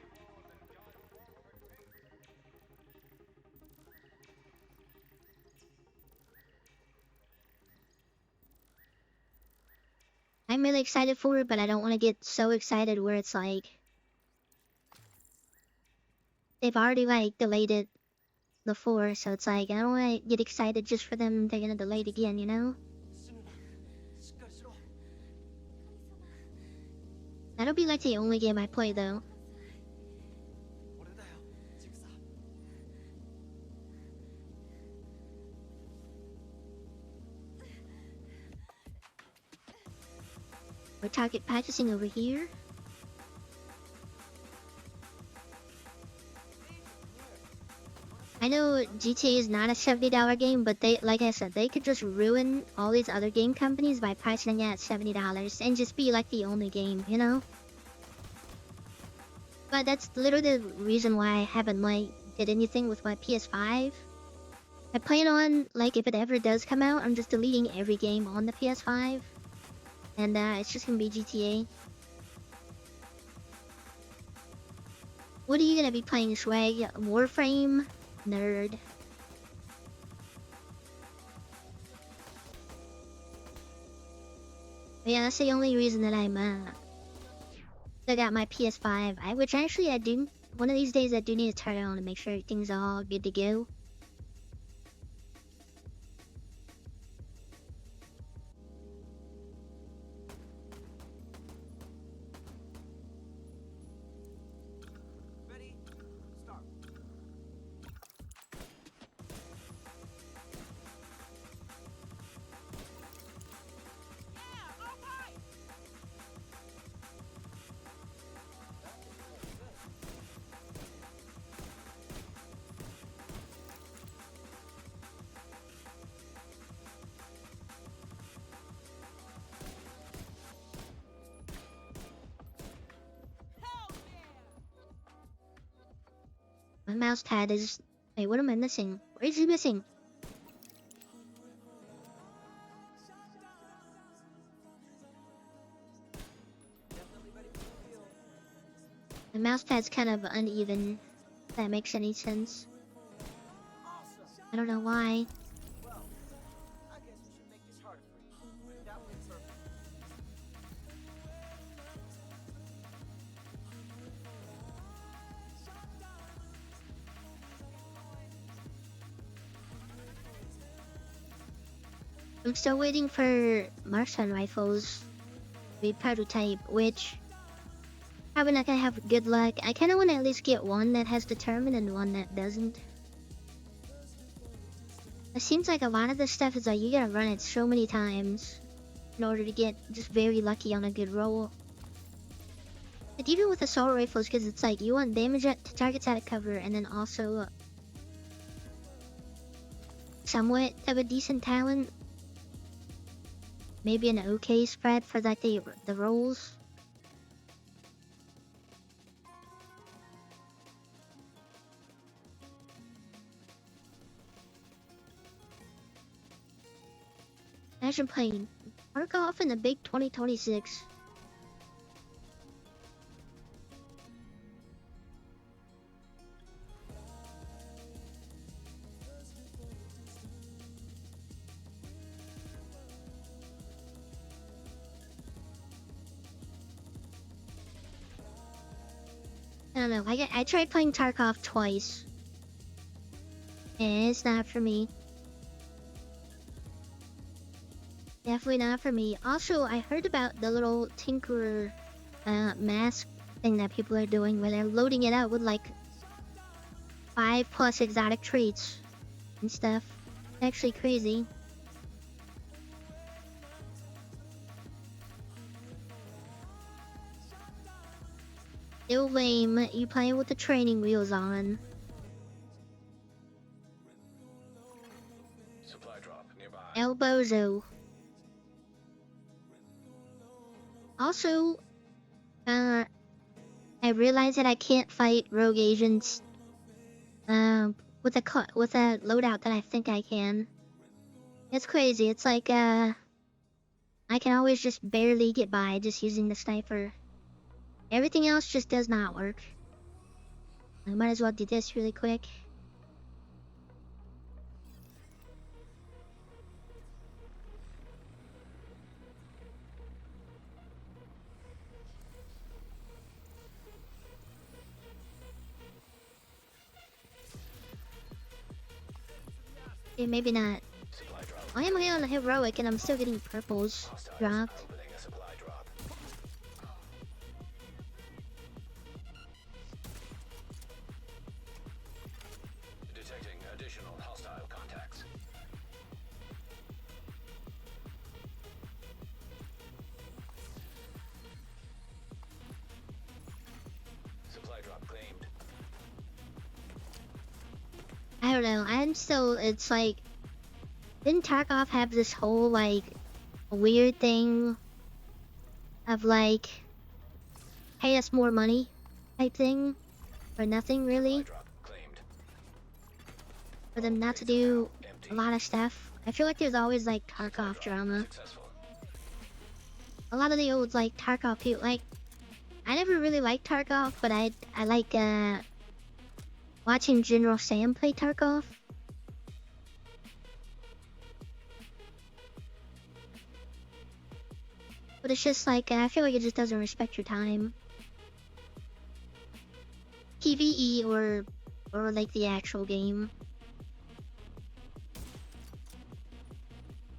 I'm really excited for it, but I don't want to get so excited where it's like... They've already like delayed it before, so it's like I don't want to get excited just for them. They're gonna delay it again, you know? That'll be like the only game I play though. We're target practicing over here. I know GTA is not a $70 game, but they, like I said, they could just ruin all these other game companies by pricing it at $70 and just be like the only game, you know? But that's literally the reason why I haven't like did anything with my PS5. I plan on, like, if it ever does come out, I'm just deleting every game on the PS5. And it's just gonna be GTA. What are you gonna be playing, Swag? Warframe? Nerd. But yeah, that's the only reason that I'm I got my PS5. Which actually I do. One of these days I do need to turn it on to make sure everything's all good to go. My mouse pad is... Wait, what am I missing? Where is he missing? My mouse pad's kind of uneven, if that makes any sense. I don't know why. I'm still waiting for marksman rifles to be prototype, which probably not gonna have good luck. I kinda wanna at least get one that has determined and one that doesn't. It seems like a lot of this stuff is like you gotta run it so many times in order to get just very lucky on a good roll. But even with assault rifles, because it's like you want damage to targets out of cover and then also somewhat of a decent talent. Maybe an okay spread for like the rolls. Imagine playing Tarkov in the big 2026. I don't know. I tried playing Tarkov twice. And it's not for me. Definitely not for me. Also, I heard about the little Tinkerer mask thing that people are doing where they're loading it out with like 5+ exotic traits and stuff. It's actually crazy. Still lame. You playing with the training wheels on. Supply drop nearby. El Bozo. Also, I realized that I can't fight rogue agents with a loadout that I think I can. It's crazy. It's like I can always just barely get by just using the sniper. Everything else just does not work. I might as well do this really quick. Okay, maybe not. Supply drop. Why am I on a heroic and I'm still getting purples dropped? Opening a supply drop. Detecting additional hostile contacts. Supply drop claimed. I don't know. I'm still. It's like. Didn't Tarkov have this whole like weird thing of like pay us more money type thing for nothing really? Supply drop claimed. For them not to do a lot of stuff. I feel like there's always like Tarkov drama. Successful. A lot of the old like Tarkov people like I never really liked Tarkov, but I like watching General Sam play Tarkov. But it's just like I feel like it just doesn't respect your time. PvE or like the actual game.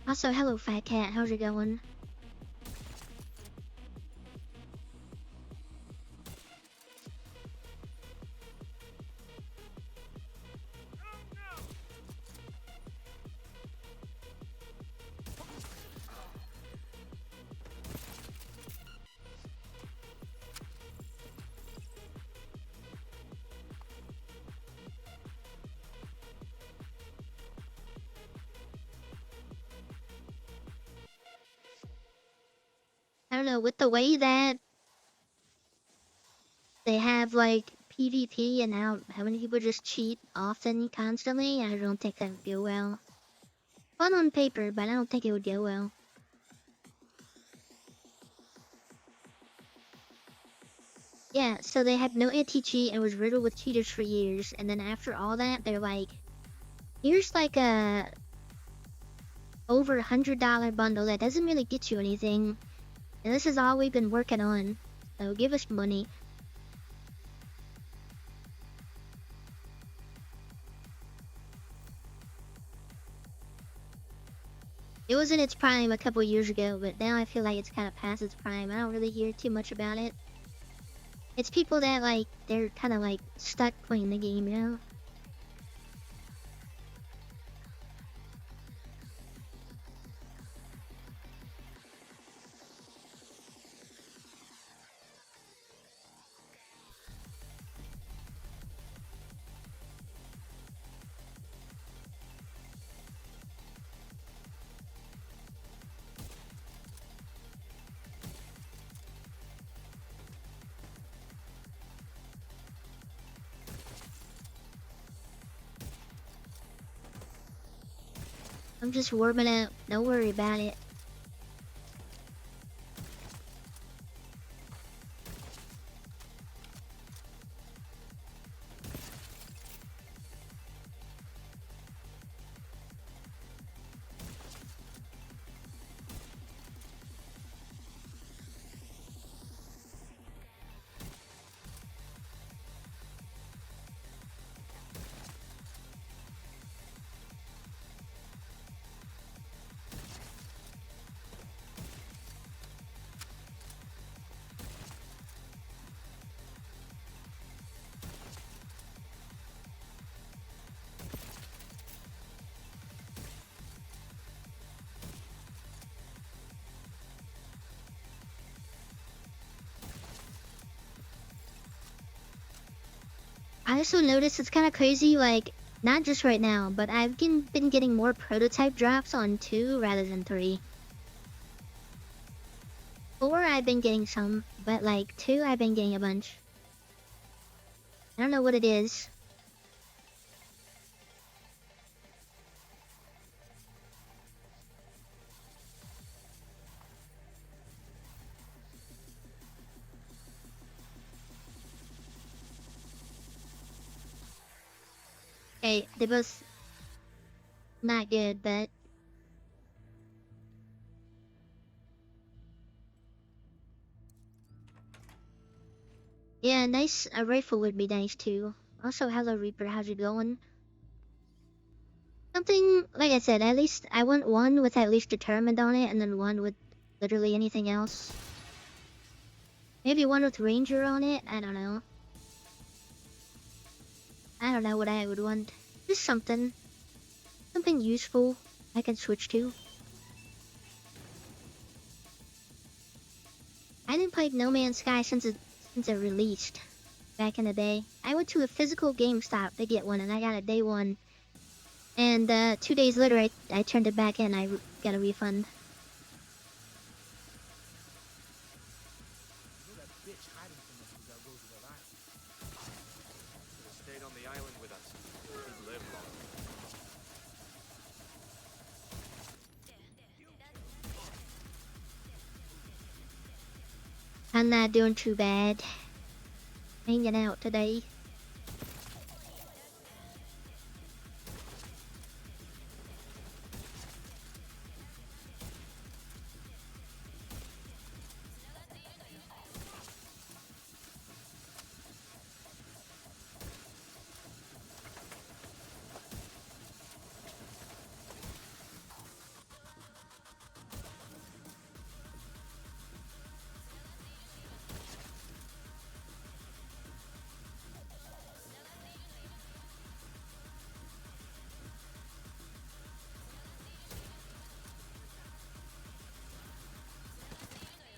Also, hello Fat Cat, how's it going? I don't know, with the way that they have like PvP and how many people just cheat often constantly, I don't think that would go well. Fun on paper, but I don't think it would go well. Yeah, so they had no anti-cheat and was riddled with cheaters for years, and then after all that, they're like, here's like a over $100 bundle that doesn't really get you anything, and this is all we've been working on, so give us money. It was in its prime a couple years ago, but now I feel like it's kind of past its prime. I don't really hear too much about it. It's people that like, they're kind of like stuck playing the game, you know? I'm just warming up. Don't worry about it. I also noticed it's kind of crazy, like, not just right now, but I've been getting more prototype drops on 2 rather than 3. 4 I've been getting some, but like 2 I've been getting a bunch. I don't know what it is. Okay, they both not good, but yeah, nice. A rifle would be nice too. Also, hello Reaper, how's it going? Something like I said, at least I want one with at least determined on it, and then one with literally anything else. Maybe one with ranger on it. I don't know. I don't know what I would want. Just something useful I can switch to. I didn't play No Man's Sky since it released back in the day. I went to a physical GameStop to get one, and I got a day one. And 2 days later, I turned it back in. I got a refund. You know that bitch hiding from us was our Roosevelt Island. Should have stayed on the island with us. We'd live long. I'm not doing too bad. Hanging out today.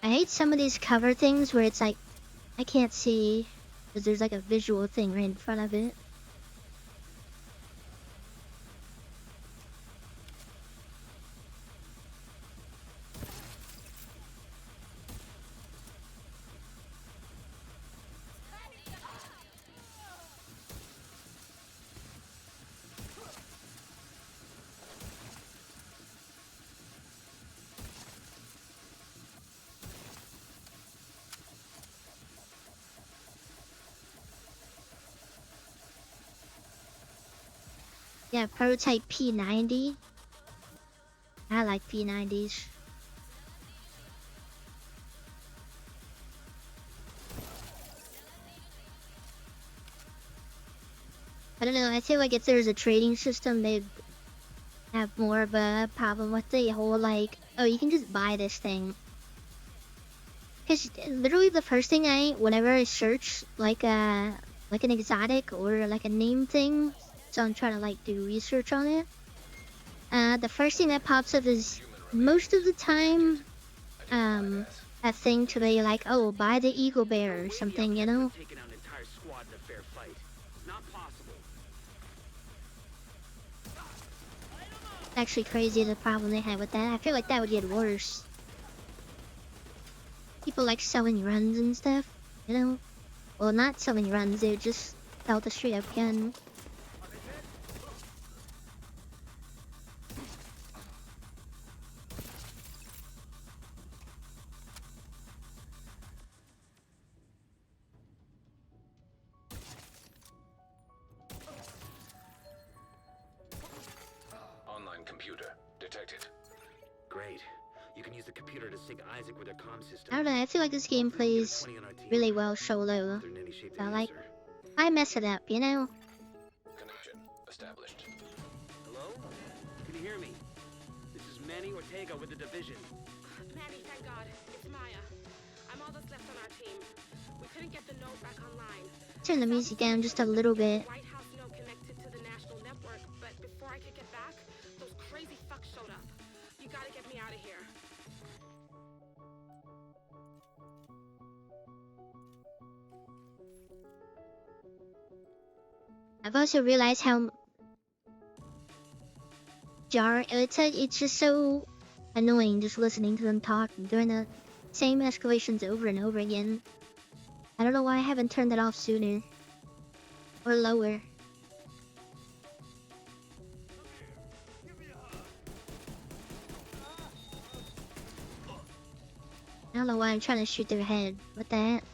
I hate some of these cover things where it's like, I can't see, because there's like a visual thing right in front of it. Yeah, prototype P90. I like P90s. I don't know, I feel like if there's a trading system, they'd have more of a problem with the whole like, oh, you can just buy this thing. Because literally the first thing whenever I search like an exotic or like a name thing, so I'm trying to like do research on it, the first thing that pops up is most of the time, a thing to be like, oh, buy the eagle bear or something, you know? Taking out an entire squad in a fair fight. It's not possible. It's actually crazy the problem they have with that. I feel like that would get worse. People like selling runs and stuff, you know? Well, not selling runs, they would just sell the straight up gun. Online computer detected. Great. You can use the computer to sync Isaac with their comm system. I don't know, I feel like this game plays 20 on our team. really well solo. They're in any shape So to like, answer. I mess it up, you know? Connection established. Hello? Can you hear me? This is Manny Ortega with the division. Manny, thank God. It's Maya. I'm all that's left on our team. We couldn't get the node back online. Turn the music down just a little bit. White House node connected to the national network, but before I could get back, those crazy fucks showed up. You gotta get me out of here. I've also realized how it's just so annoying just listening to them talk doing the same escalations over and over again. I don't know why I haven't turned it off sooner. Or lower. I don't know why I'm trying to shoot their head. What the heck?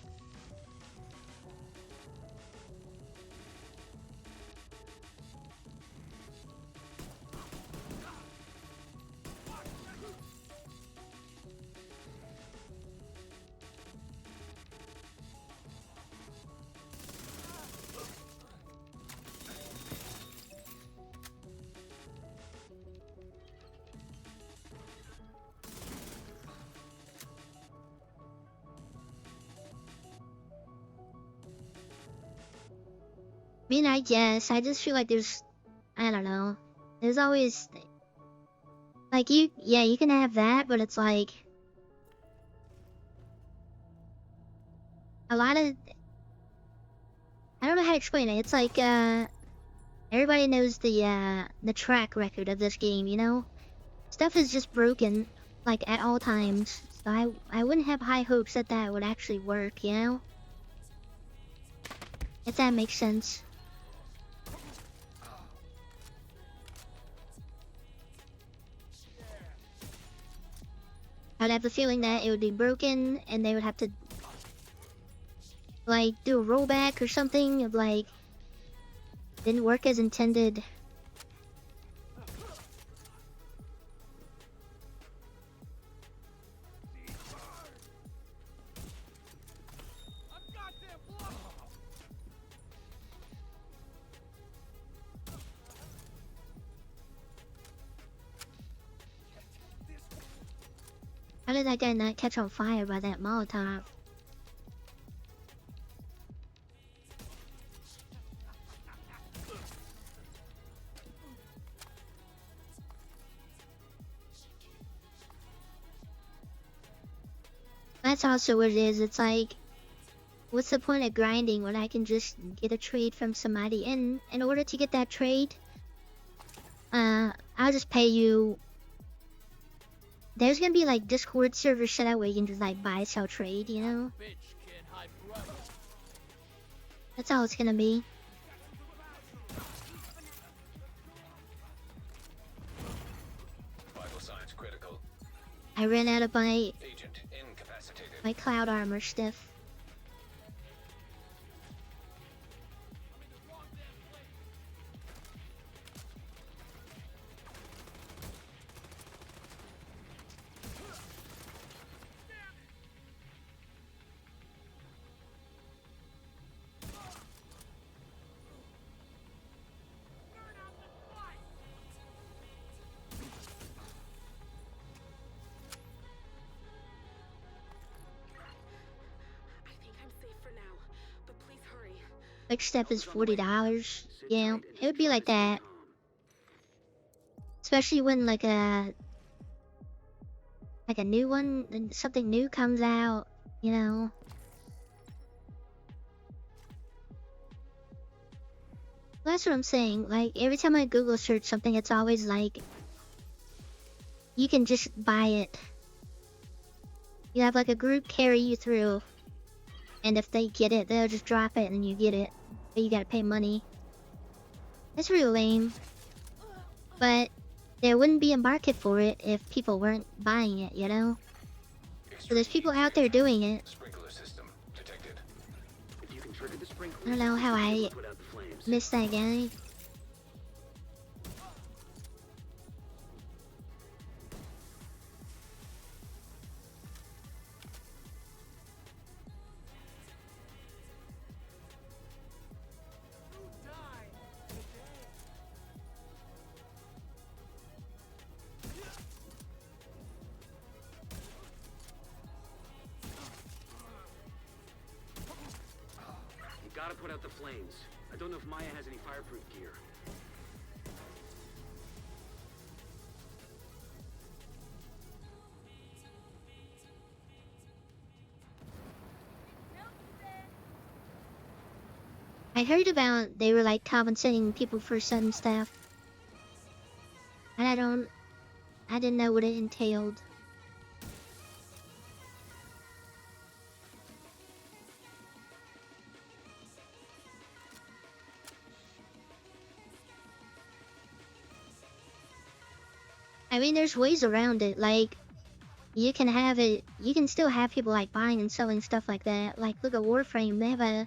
I mean, I guess. I just feel like I don't know. There's always, like, yeah, you can have that, but it's like, a lot of, I don't know how to explain it. It's like, everybody knows the track record of this game, you know? Stuff is just broken, like, at all times. So I wouldn't have high hopes that that would actually work, you know? If that makes sense. I'd have the feeling that it would be broken and they would have to like do a rollback or something of like didn't work as intended. How did that guy not catch on fire by that Molotov? That's also what it is. It's like, what's the point of grinding when I can just get a trade from somebody? And in order to get that trade, I'll just pay you. There's gonna be like Discord servers set up where you can just like buy, sell, trade, you know? That's all it's gonna be. Vital signs critical. I ran out of my Agent incapacitated. cloud armor stuff. Like stuff is $40. Yeah, it would be like that. Especially when like a new one, something new comes out, you know. That's what I'm saying. Like every time I Google search something, it's always like you can just buy it. You have like a group carry you through, and if they get it, they'll just drop it and you get it. But you gotta pay money. That's really lame. But there wouldn't be a market for it if people weren't buying it, you know? So there's people out there doing it. Sprinkler system detected. If you can trigger the sprinkler, I don't know how I put out the flames. missed that guy. You gotta put out the flames. I don't know if Maya has any fireproof gear. I heard about they were like compensating people for sudden stuff, and I didn't know what it entailed. I mean, there's ways around it. Like, you can have it. You can still have people like buying and selling stuff like that. Like, look at Warframe. They have a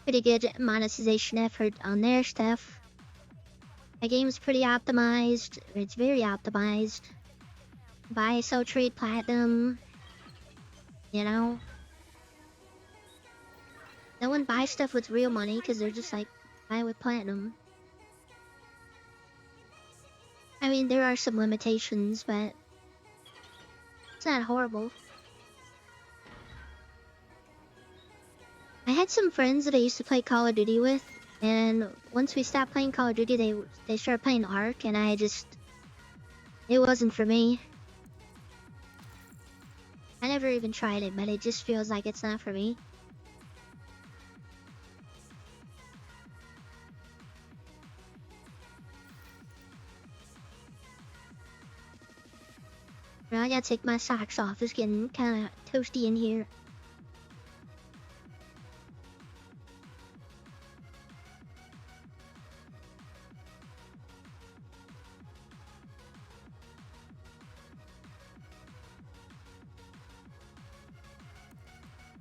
pretty good monetization effort on their stuff. The game's pretty optimized. It's very optimized. Buy, sell, trade, platinum. You know, no one buys stuff with real money because they're just like buy with platinum. I mean, there are some limitations, but it's not horrible. I had some friends that I used to play Call of Duty with, and once we stopped playing Call of Duty, they started playing Ark, and it wasn't for me. I never even tried it, but it just feels like it's not for me. Now I gotta take my socks off. It's getting kind of toasty in here.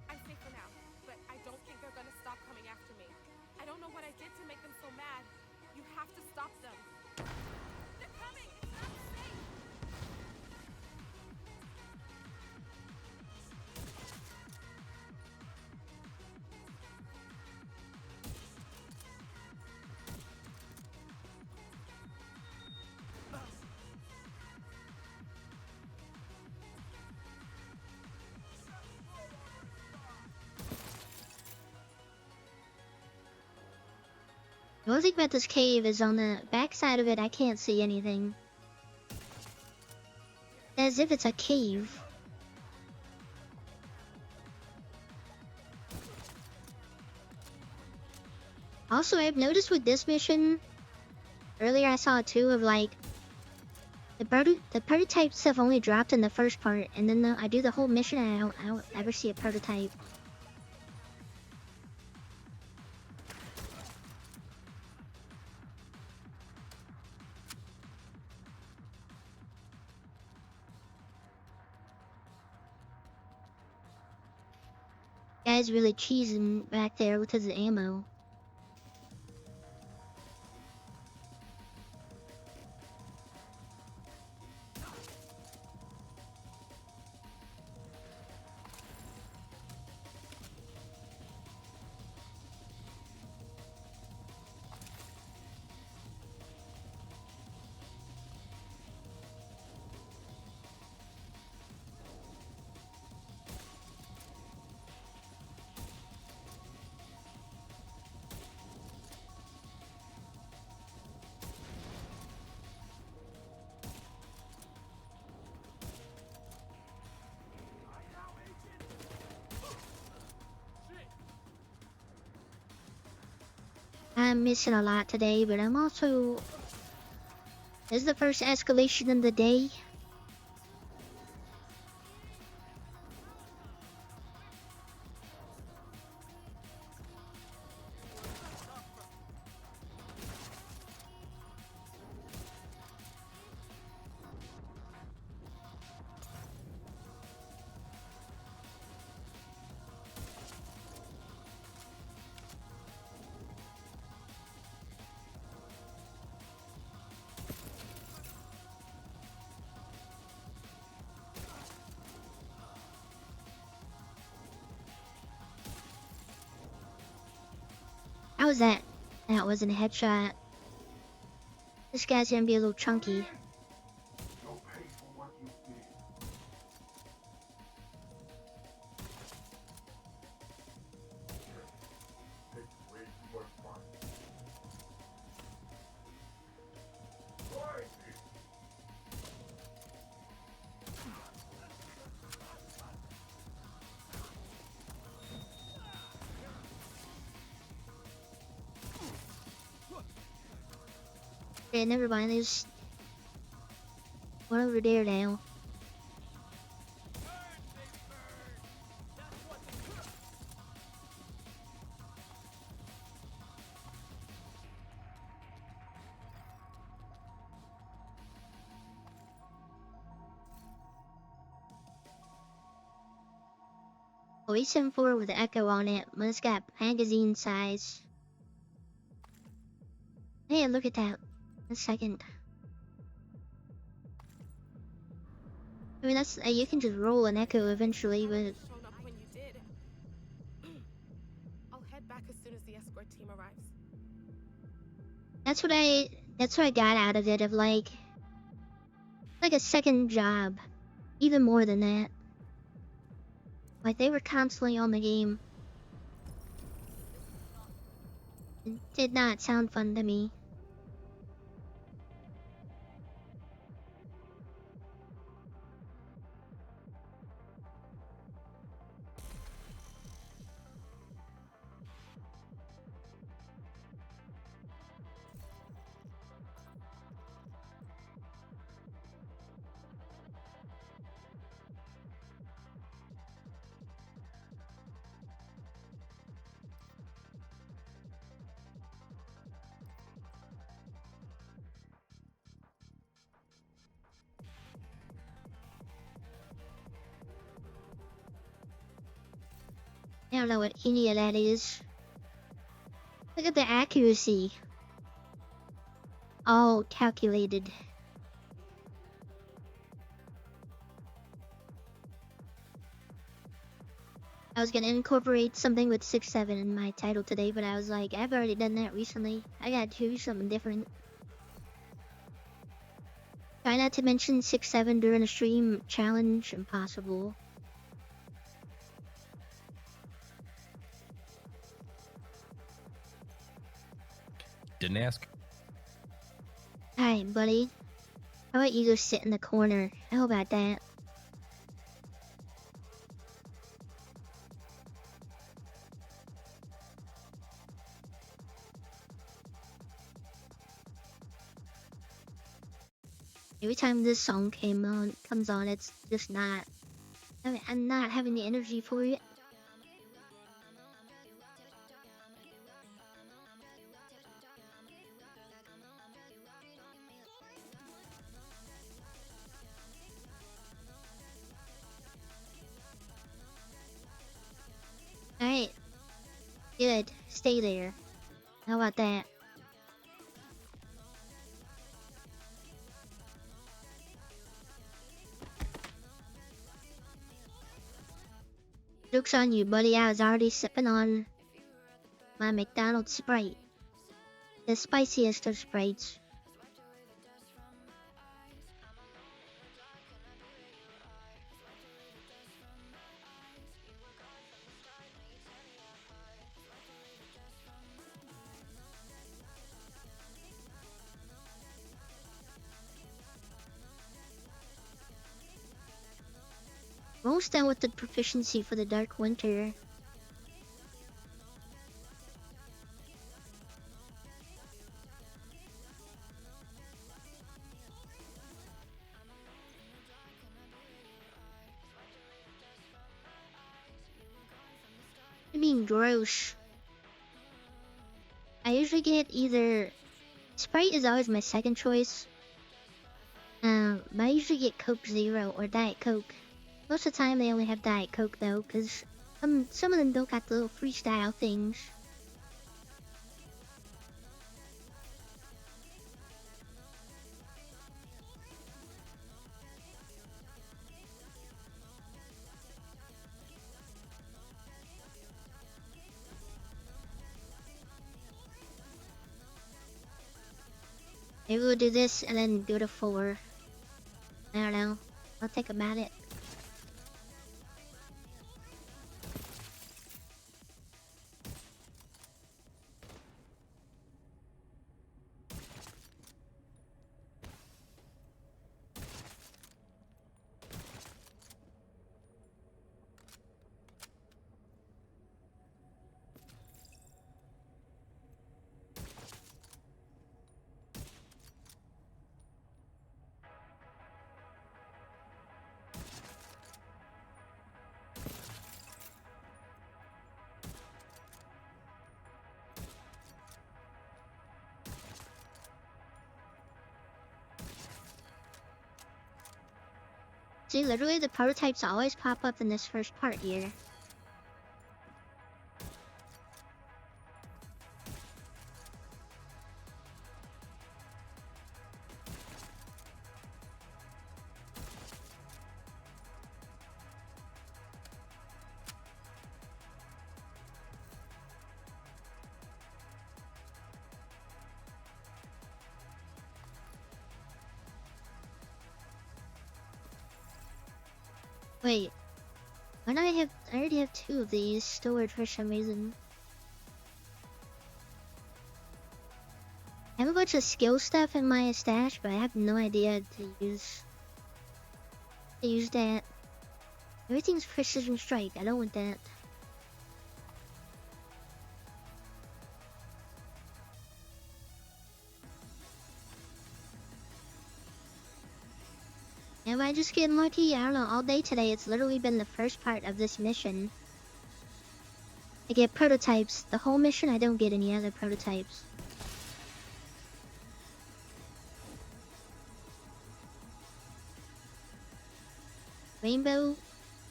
I'm safe for now, but I don't think they're gonna stop coming after me. I don't know what I did to make them so mad. You have to stop them. They're coming! It's not safe! The one thing about this cave is on the back side of it, I can't see anything. As if it's a cave. Also, I've noticed with this mission, earlier I saw two of like, the prototype stuff only dropped in the first part, and then I do the whole mission and I don't ever see a prototype. Guy's really cheesing back there with his ammo. I'm missing a lot today, but I'm also... This is the first escalation of the day. How was that? That wasn't a headshot. This guy's gonna be a little chunky. Okay, never mind. There's one over there now. Oh, 874 with the echo on it. But it's got magazine size. Hey, look at that. A second. I mean, that's you can just roll an echo eventually, but Shown up when you did. I'll head back as soon as the escort team arrives. that's what I got out of it. Of like a second job, even more than that. Like they were constantly on the game. It did not sound fun to me. I don't know what any of that is. Look at the accuracy. All calculated. I was gonna incorporate something with 6-7 in my title today, but I was like, I've already done that recently. I gotta do something different. Try not to mention 6-7 during a stream. Challenge impossible. Didn't ask. Hi, buddy. How about you go sit in the corner? How about that? Every time this song comes on, it's just not. I'm not having the energy for it. Alright. Good. Stay there. How about that? Joke's on you, buddy. I was already sipping on my McDonald's Sprite. The spiciest of Sprites. Almost done with the proficiency for the Dark Winter. I mean, gross. I usually get either Sprite is always my second choice. But I usually get Coke Zero or Diet Coke. Most of the time they only have Diet Coke though, cause some of them don't got the little freestyle things. Maybe we'll do this and then go to 4. I don't know. I'll think about it. See, literally the prototypes always pop up in this first part here. Wait, why do I already have 2 of these stored for some reason. I have a bunch of skill stuff in my stash, but I have no idea to use that. Everything's precision strike. I don't want that. Am I just getting lucky? I don't know. All day today, it's literally been the first part of this mission. I get prototypes. The whole mission, I don't get any other prototypes. Rainbow?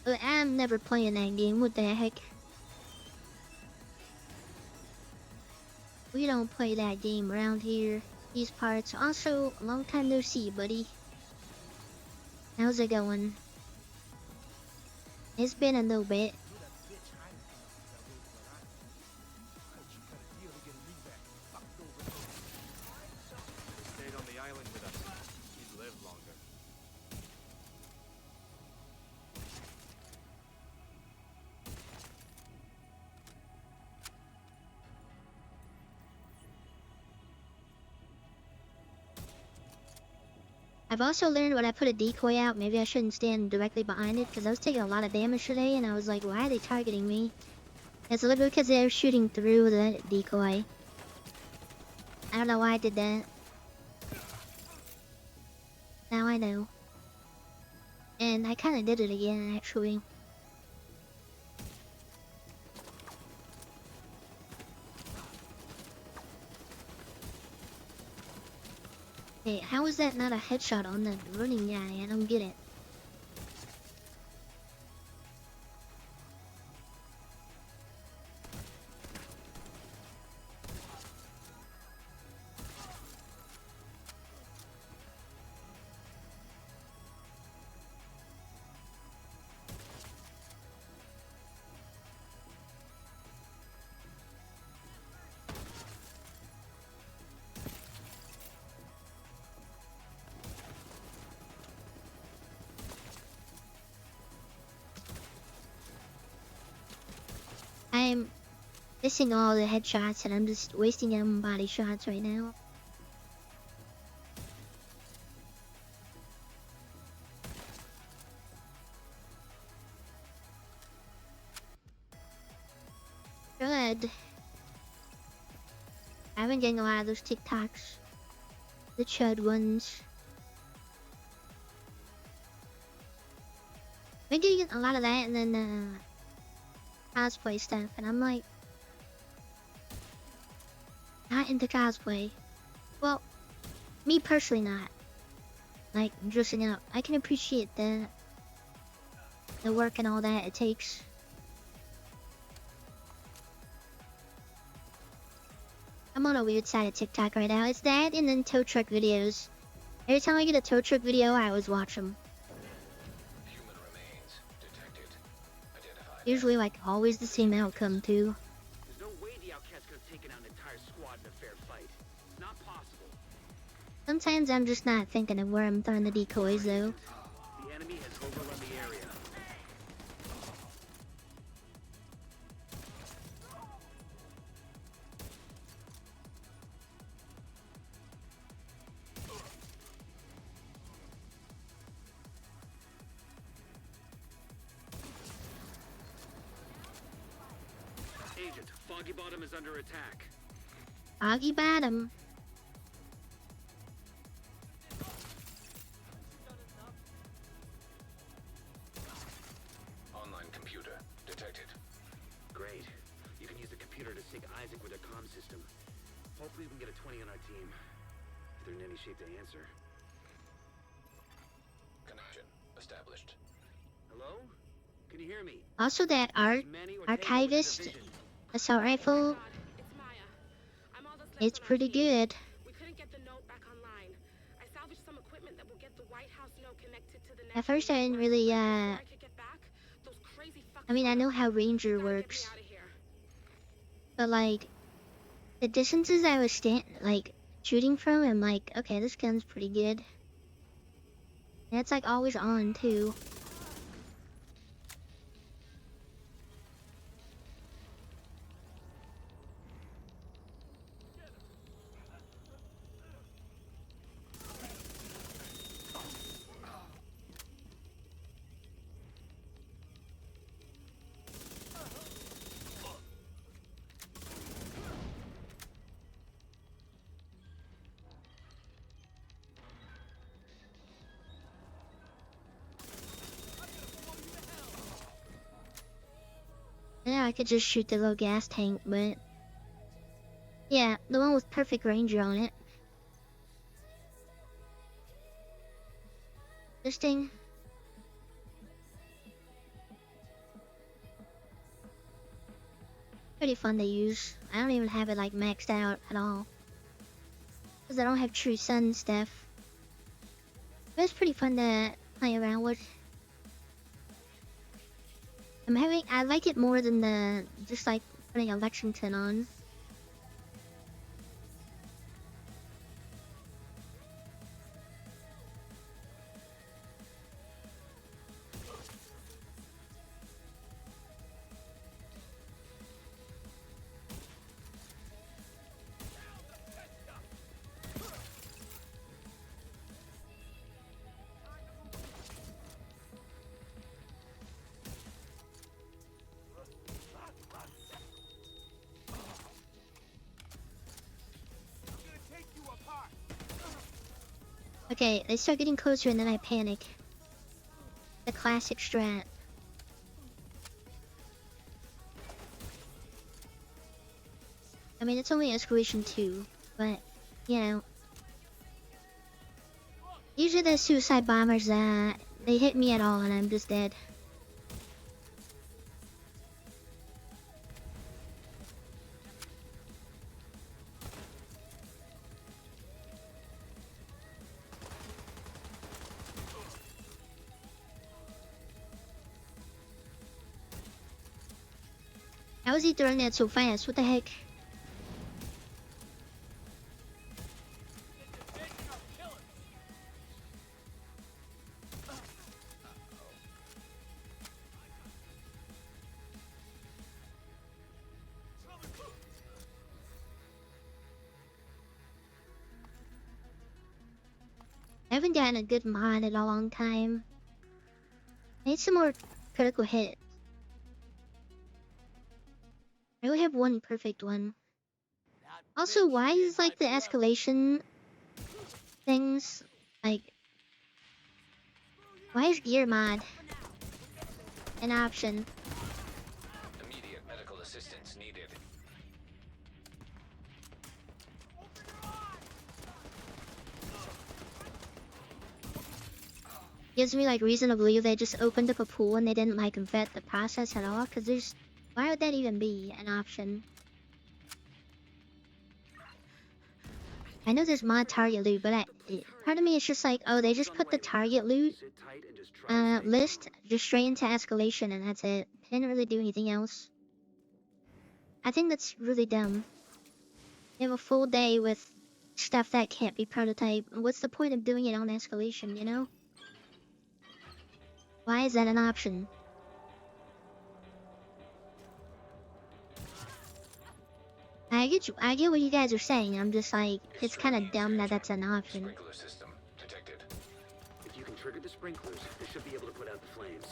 Oh, I'm never playing that game. What the heck? We don't play that game around here. These parts. Also, long time no see, buddy. How's it going? It's been a little bit. Stayed on the island with us. He'd live longer. I've also learned when I put a decoy out, maybe I shouldn't stand directly behind it, because I was taking a lot of damage today, and I was like, why are they targeting me? It's literally because they're shooting through the decoy. I don't know why I did that. Now I know. And I kind of did it again, actually. Hey, how is that not a headshot on the running guy? I don't get it. I'm missing all the headshots and I'm just wasting them on body shots right now. Good. I've been getting a lot of those TikToks. The chud ones. I've been getting a lot of that and then cosplay stuff, and I'm like, not into cosplay. Well, me personally not. Like, dressing up. I can appreciate the work and all that it takes. I'm on a weird side of TikTok right now. It's that and then tow truck videos. Every time I get a tow truck video, I always watch them. Human remains detected. Identified. Usually, like, always the same outcome, too. There's no way the outcast could have taken out an entire squad in a fair fight. It's not possible. Sometimes I'm just not thinking of where I'm throwing the decoys, though. The enemy has overrun the area. Agent, Foggy Bottom is under attack. Foggy Bottom. Online computer detected. Great. You can use the computer to sync Isaac with their comm system. Hopefully we can get a 20 on our team. If they're in any shape to answer. Connection established. Hello? Can you hear me? Also, that This is Manny Ortega with the archivist division. assault Oh my rifle, God, it's Maya. I'm all that's left it's on our pretty team. good. We couldn't get the node back online. I salvaged some equipment that will get the White House node connected to the At national first, I didn't network, really, but before I could get back, those crazy fucks I mean, I showed know up. how You Ranger gotta get me works, out of here. but like, the distances I was shooting from, I'm like, okay, this gun's pretty good. And it's like always on too. Yeah, I could just shoot the little gas tank, but yeah, the one with perfect range on it. This thing, pretty fun to use. I don't even have it like maxed out at all, cause I don't have true sun stuff. But it's pretty fun to play around with. I like it more than the just like putting a Lexington on. Okay, they start getting closer and then I panic. The classic strat. I mean, it's only escalation 2, but, you know. Usually the suicide bombers, they hit me at all and I'm just dead. How is he throwing that so fast? What the heck? I haven't gotten a good mod in a long time. I need some more critical hit. I only have one perfect one. Also, why is like the escalation things like why is gear mod an option? Immediate medical assistance needed. Gives me like reason to believe they just opened up a pool and they didn't like vet the process at all. Cause there's why would that even be an option? I know there's mod target loot, but part of me is just like, oh, they just put the target loot Sit tight and just try to stay list calm. just straight into escalation and that's it. They didn't really do anything else. I think that's really dumb. You have a full day with stuff that can't be prototype. What's the point of doing it on escalation, you know? Why is that an option? I get what you guys are saying. I'm just like, it's kind of dumb that that's an option. Sprinkler system detected. If you can trigger the sprinklers, they should be able to put out the flames.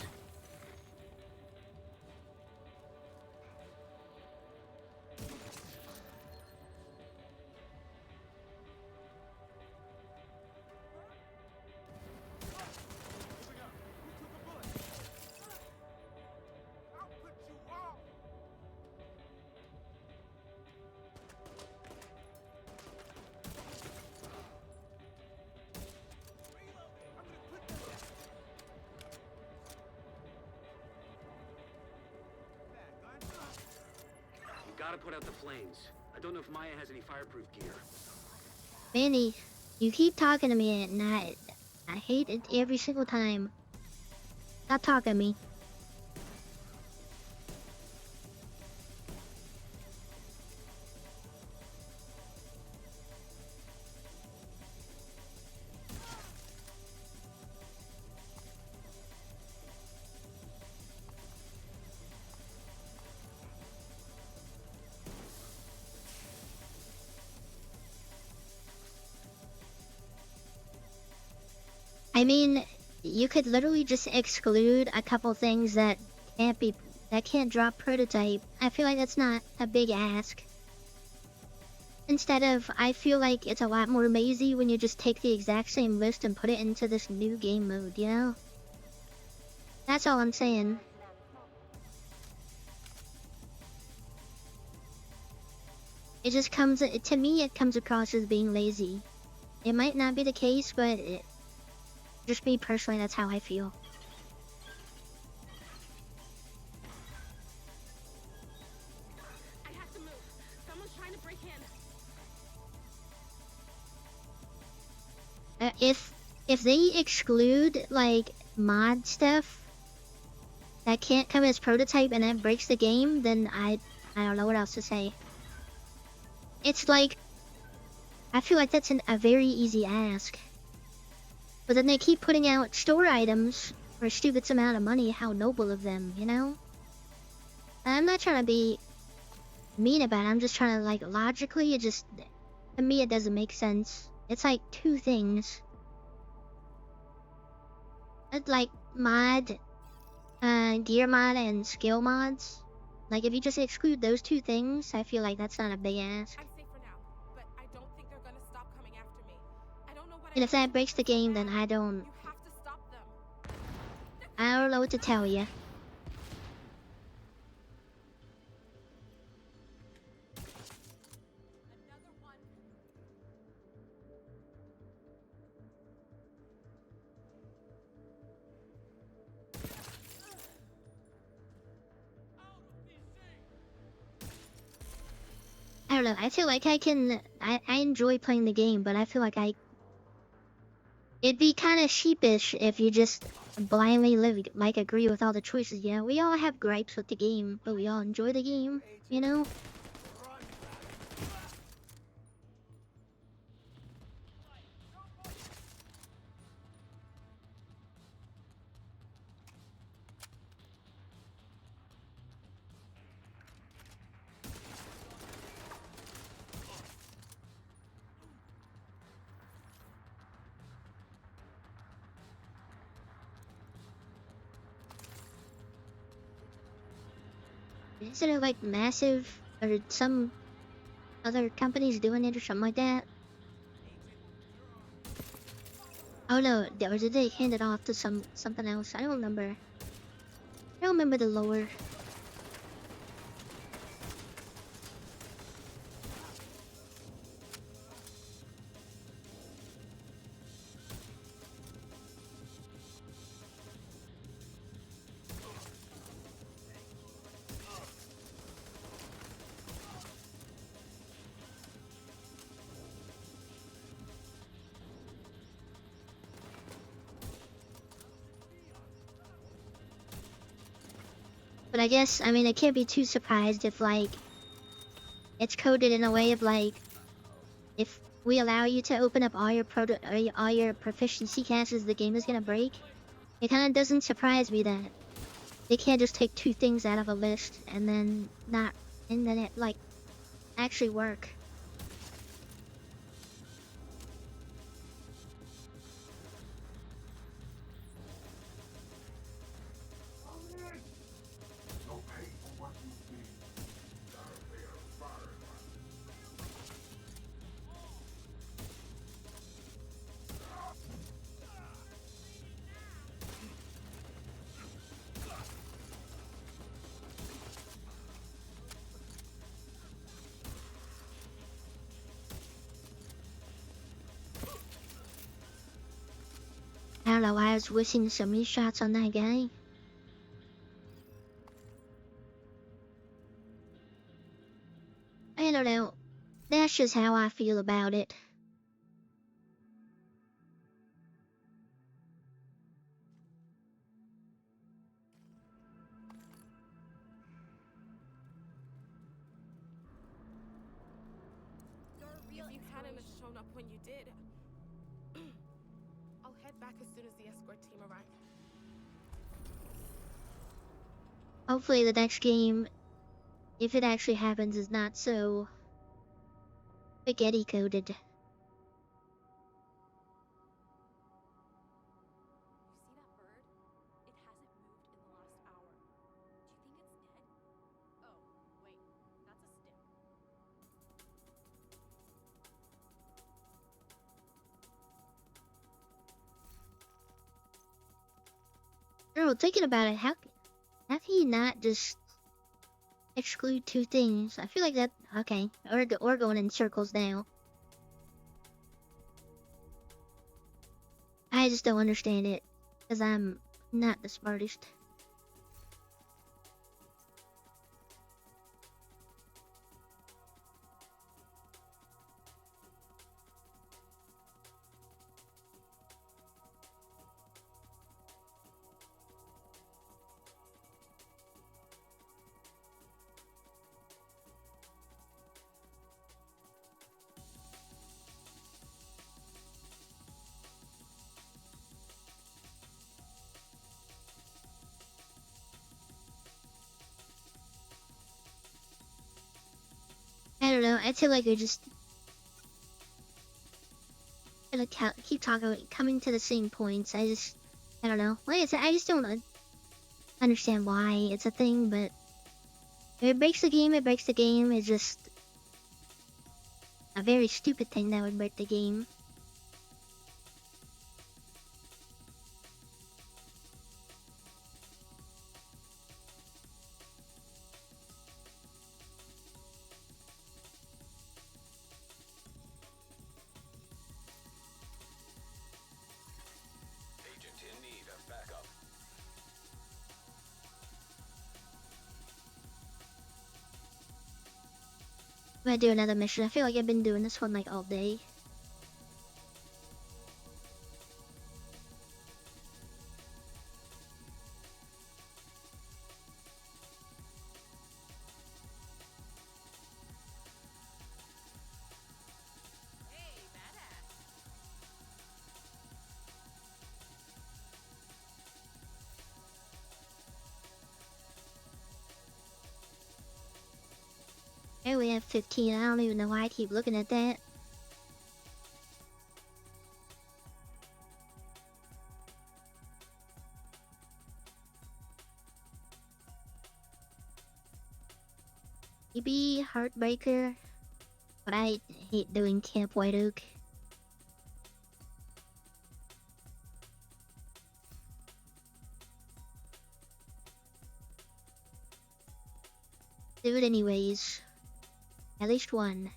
Gotta put out the flames. I don't know if Maya has any fireproof gear. Manny, you keep talking to me at night. I hate it every single time. Stop talking to me. I mean, you could literally just exclude a couple things that can't drop prototype. I feel like that's not a big ask. Instead of, I feel like it's a lot more mazy when you just take the exact same list and put it into this new game mode, you know? That's all I'm saying. It just comes, to me, it comes across as being lazy. It might not be the case, but just me personally, that's how I feel. I have to move. Someone's trying to break in. If they exclude like mod stuff that can't come as prototype and that breaks the game, then I don't know what else to say. It's like, I feel like that's a very easy ask. But then they keep putting out store items for a stupid amount of money. How noble of them, you know? I'm not trying to be mean about it. I'm just trying to, like, logically, to me, it doesn't make sense. It's like two things. It's like gear mod and skill mods. Like, if you just exclude those two things, I feel like that's not a big ask. I'm safe for now, but I don't think they're gonna stop coming after me. I don't know what And I if that breaks the game, then I don't You have to stop them. know what to tell you. Another one. I don't know. I feel like I enjoy playing the game, but I feel like it'd be kind of sheepish if you just blindly agree with all the choices. Yeah, we all have gripes with the game, but we all enjoy the game, you know? Isn't it like massive, or some other companies doing it or something like that? Oh no, or did they hand it off to something else? I don't remember. I don't remember the lore. But I guess, I mean, I can't be too surprised if, like, it's coded in a way of, like, if we allow you to open up all your proficiency caches, the game is gonna break. It kind of doesn't surprise me that they can't just take two things out of a list and then it, like, actually work. I don't know why I was wishing so many shots on that guy. I don't know. That's just how I feel about it. If you hadn't have shown up when you did, I'll head back as soon as the escort team arrives. Hopefully the next game, if it actually happens, is not so spaghetti coded. You see that bird? It hasn't moved in the last hour. Do you think it's dead? Oh, wait. That's a stick. Girl, thinking about it, how can you not just exclude two things? I feel like that. Okay, we're going in circles now. I just don't understand it, because I'm not the smartest. I don't know. I feel like keep talking, coming to the same points. I don't know. Like I said, I just don't understand why it's a thing. But if it breaks the game, it breaks the game. It's just a very stupid thing that would break the game. Agent in need of backup. I'm gonna do another mission. I feel like I've been doing this one like all day. Hey, badass. Hey, we have 15. I don't even know why I keep looking at that. Maybe Heartbreaker, but I hate doing Camp White Oak. Do it anyways. At least one.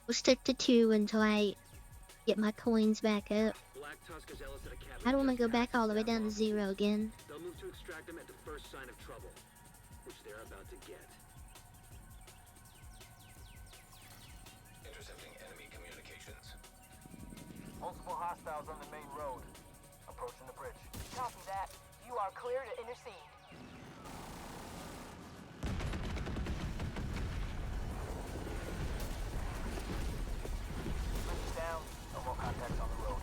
We'll stick to 2 until I get my coins back up. Black Tuskers Ellis at a cabin I don't want to just go back past all the way down to South 0 again. They'll move to extract them at the first sign of trouble, which they're about to get. Intercepting enemy communications. Multiple hostiles on the main road. Approaching the bridge. Copy that. You are clear to intercede. Bridge is down. No more contacts on the road.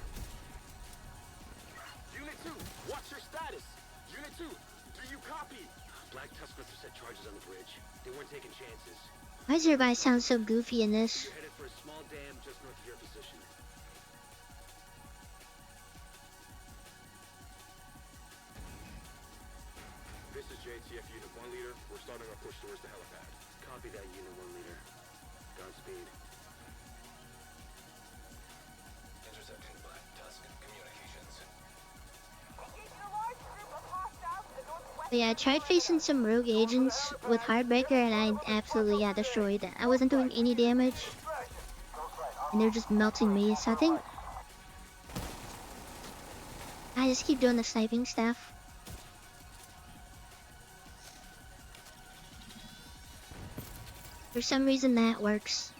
Unit 2, what's your status? Unit 2, do you copy? Black Tuskers have set charges on the bridge. They weren't taking chances. Why does everybody sound so goofy in this? You're headed for a small dam just north of your position. JTF Unit 1 Leader. We're starting our push towards the helipad. Copy that, Unit 1 Leader. Godspeed. Intercepting Black Tusk communications. Engaging a large group of hostiles in the northwest. But yeah, I tried facing some rogue agents with Heartbreaker and I absolutely destroyed it. I wasn't doing any damage. And they're just melting me, so I think I just keep doing the sniping stuff. For some reason that works.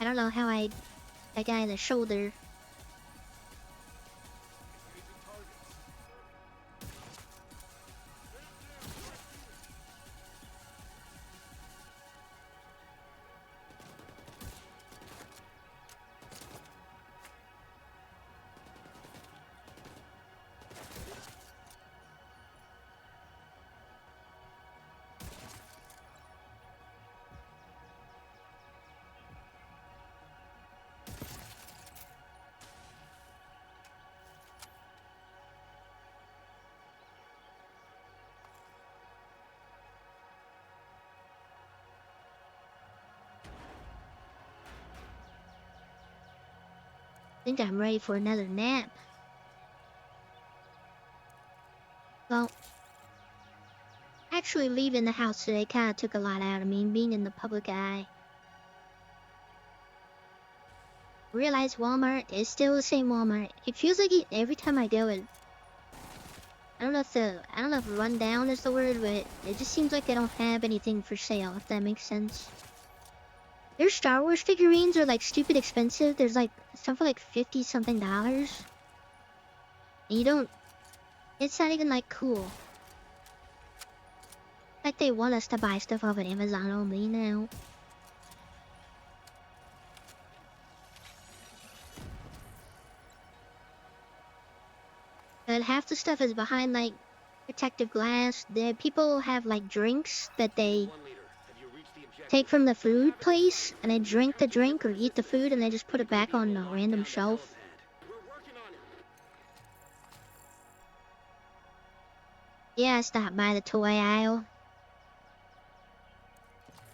I don't know how that guy in the shoulder. I think I'm ready for another nap. Well, actually leaving the house today kind of took a lot out of me, being in the public eye. Realize Walmart is still the same Walmart. It feels like it every time I go in. I don't know if run down is the word, but it just seems like they don't have anything for sale, if that makes sense. Their Star Wars figurines are like stupid expensive. There's like some for like $50 something. And you don't, it's not even like cool. Like they want us to buy stuff off of Amazon only now. But half the stuff is behind like protective glass. The people have like drinks that they 1 Leader, have you reached the objective? take from the food place, and they drink the drink or eat the food, and they just put it back on a random shelf. We're working on it. Yeah, I stopped by the toy aisle.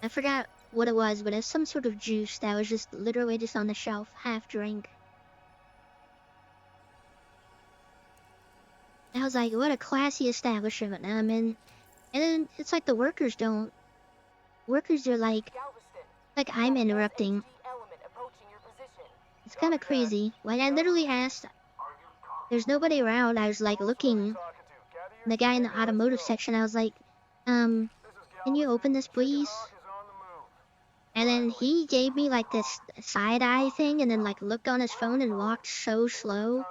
I forgot what it was, but it's some sort of juice that was just literally just on the shelf, half drink. I was like, what a classy establishment I'm in. And then it's like the workers don't. Workers are like I'm interrupting. Element approaching your position. It's kind of crazy. Like I literally asked, there's nobody around. I was like looking. The guy in the automotive section, I was like, can you open this please? And then he gave me like this side eye thing and then like looked on his phone and walked so slow.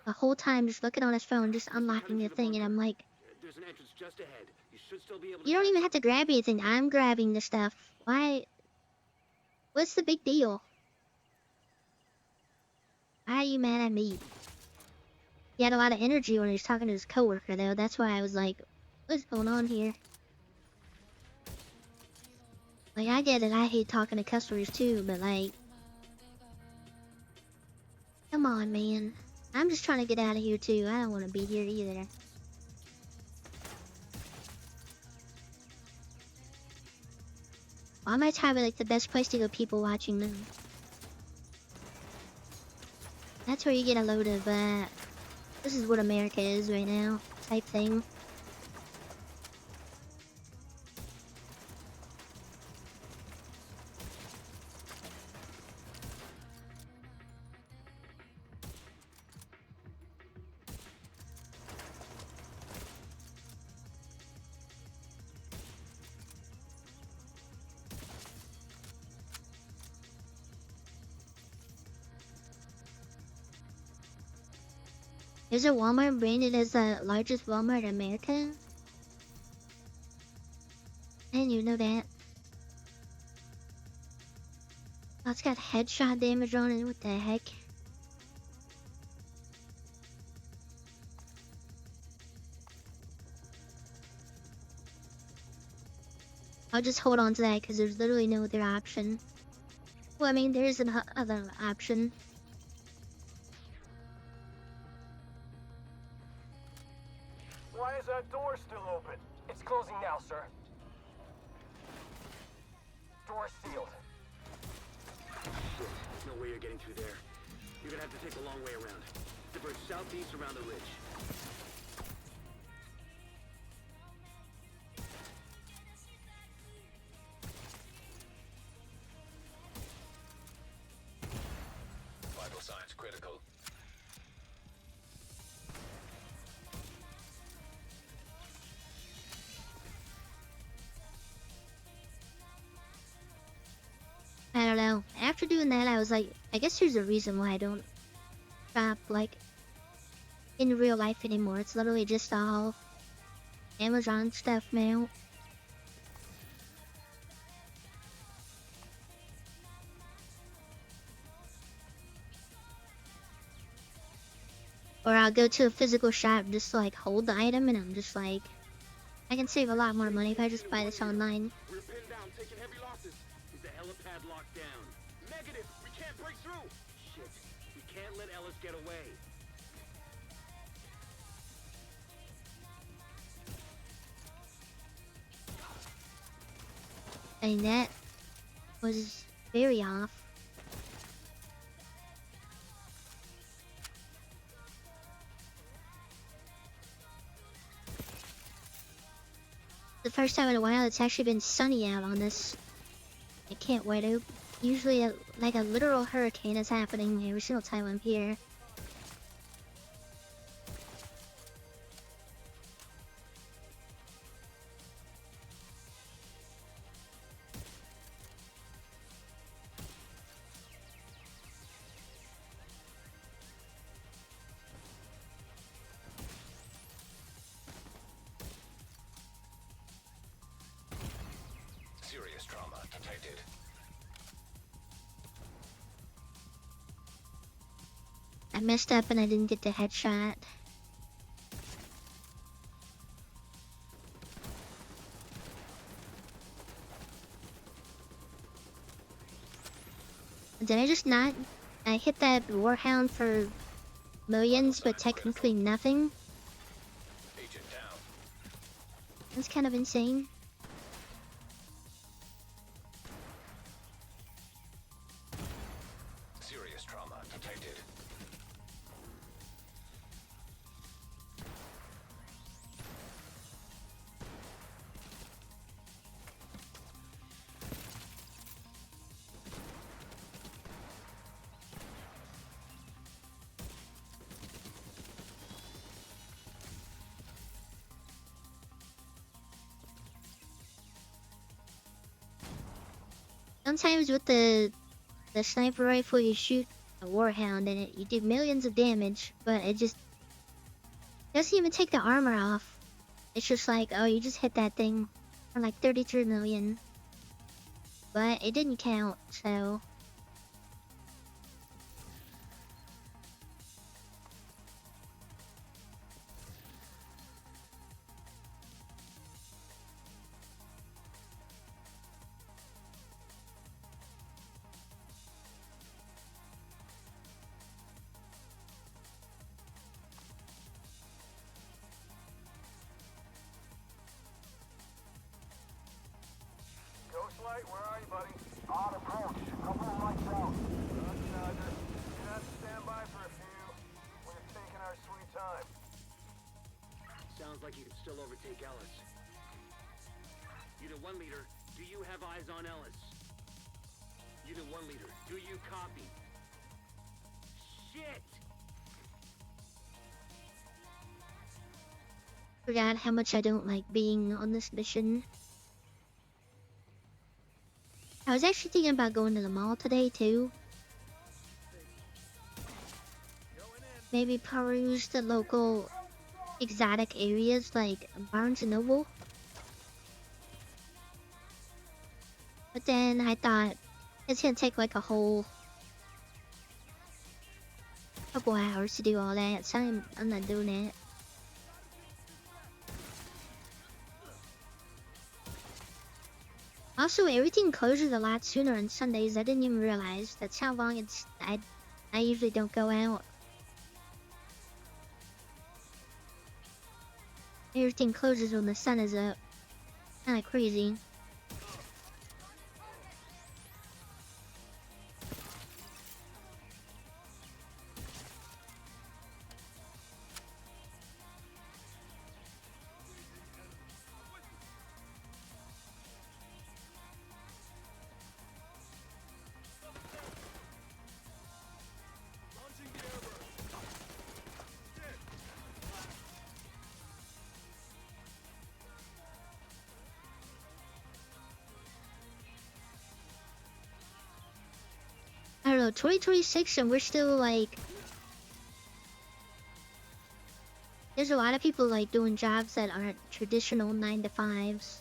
The whole time just looking on his phone, just unlocking the thing, and I'm like, There's an entrance just ahead. You should still be able to. you don't even have to grab anything. I'm grabbing the stuff. Why? What's the big deal? Why are you mad at me? He had a lot of energy when he was talking to his coworker, though. That's why I was like, what's going on here? Like, I get it. I hate talking to customers, too, but like, come on, man. I'm just trying to get out of here, too. I don't want to be here either. Why am I having like the best place to go people watching them? That's where you get a load of, this is what America is right now, type thing. There's a Walmart branded as the largest Walmart in America. I didn't even know that. Oh, it's got headshot damage on it. What the heck? I'll just hold on to that because there's literally no other option. Well, I mean, there's an other option. Why is that door still open? It's closing now, sir. Door sealed. Shit, there's no way you're getting through there. You're gonna have to take a long way around. Diverge southeast around the ridge. Vital signs critical. I don't know. After doing that, I was like, I guess there's a reason why I don't shop, like, in real life anymore. It's literally just all Amazon stuff now. Or I'll go to a physical shop just to, like, hold the item, and I'm just like, I can save a lot more money if I just buy this online. We're pinned down, taking heavy losses. Is the helipad locked down? Negative! We can't break through! Shit. We can't let Ellis get away. I mean, that was very off. The first time in a while it's actually been sunny out on this. I can't wait out. Usually like a literal hurricane is happening every single time I'm here. Serious trauma detected. I messed up and I didn't get the headshot. Did I just not? I hit that warhound for millions, but technically nothing? Agent down. That's kind of insane. Serious trauma detected. Sometimes with the sniper rifle you shoot a warhound and you do millions of damage, but it just doesn't even take the armor off. It's just like, oh, you just hit that thing for like 33 million. But it didn't count, so... Ghostlight, where are you, buddy? On approach. Couple of lights out. Roger, Roger. You're gonna have to stand by for a few. We're taking our sweet time. Sounds like you can still overtake Ellis. Unit 1 leader, do you have eyes on Ellis? Unit 1 leader, do you copy? Shit! Forgot how much I don't like being on this mission. I was actually thinking about going to the mall today too. Maybe peruse the local exotic areas like Barnes and Noble. But then I thought it's gonna take like a whole couple hours to do all that, so I'm not doing that. Also, everything closes a lot sooner on Sundays. I didn't even realize that's how long it's. I usually don't go out. Everything closes when the sun is up. Kinda crazy. I don't know, 2026 and we're still like... There's a lot of people like doing jobs that aren't traditional 9 to 5s.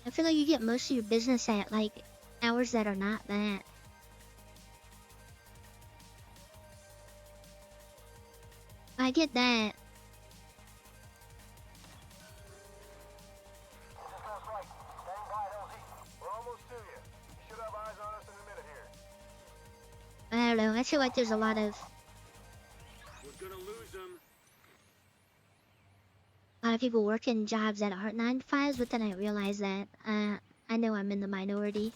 I feel like you get most of your business at like hours that are not that. I get that. Ghostlight, stand by, LZ. We're almost to you. You should have eyes on us in a minute here. I don't know, I feel like there's a lot of... We're gonna lose them. A lot of people working jobs that aren't 9 to 5s, but then I realize that I know I'm in the minority.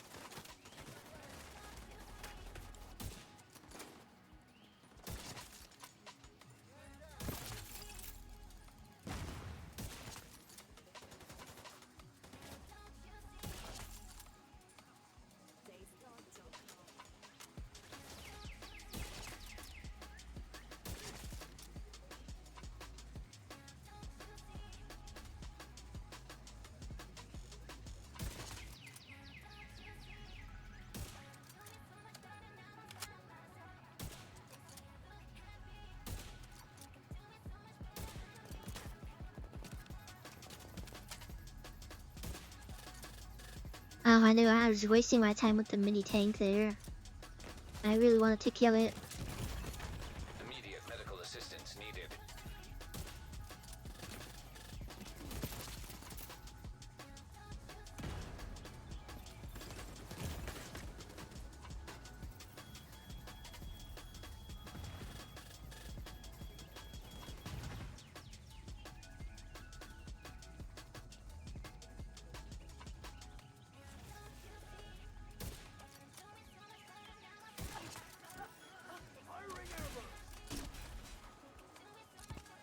Oh, I knew I was wasting my time with the mini tank there. I really wanted to kill it. Immediate medical assistance needed.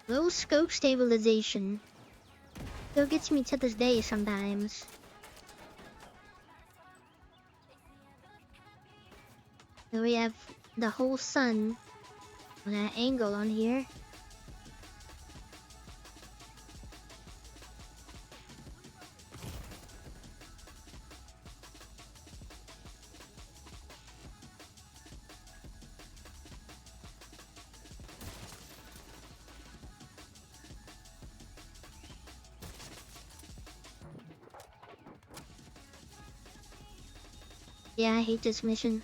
Low scope stabilization. Still gets me to this day sometimes. So we have the whole sun on that angle on here. Yeah, I hate this mission.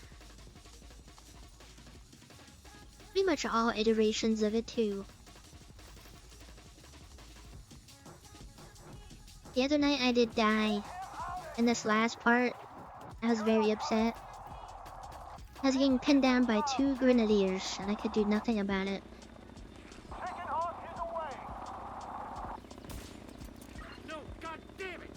Pretty much all iterations of it too. The other night I did die. In this last part, I was very upset. I was getting pinned down by 2 grenadiers, and I could do nothing about it. Chicken Hawk is away. No, god damn it!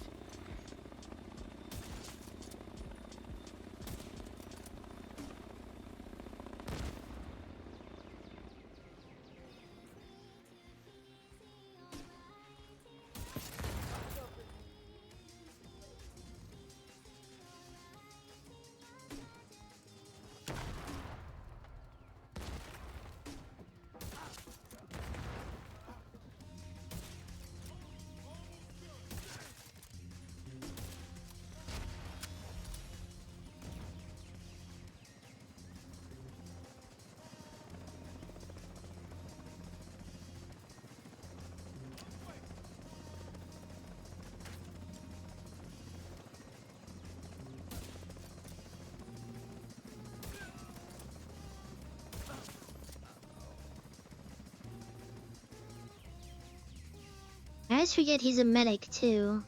always forget he's a medic too.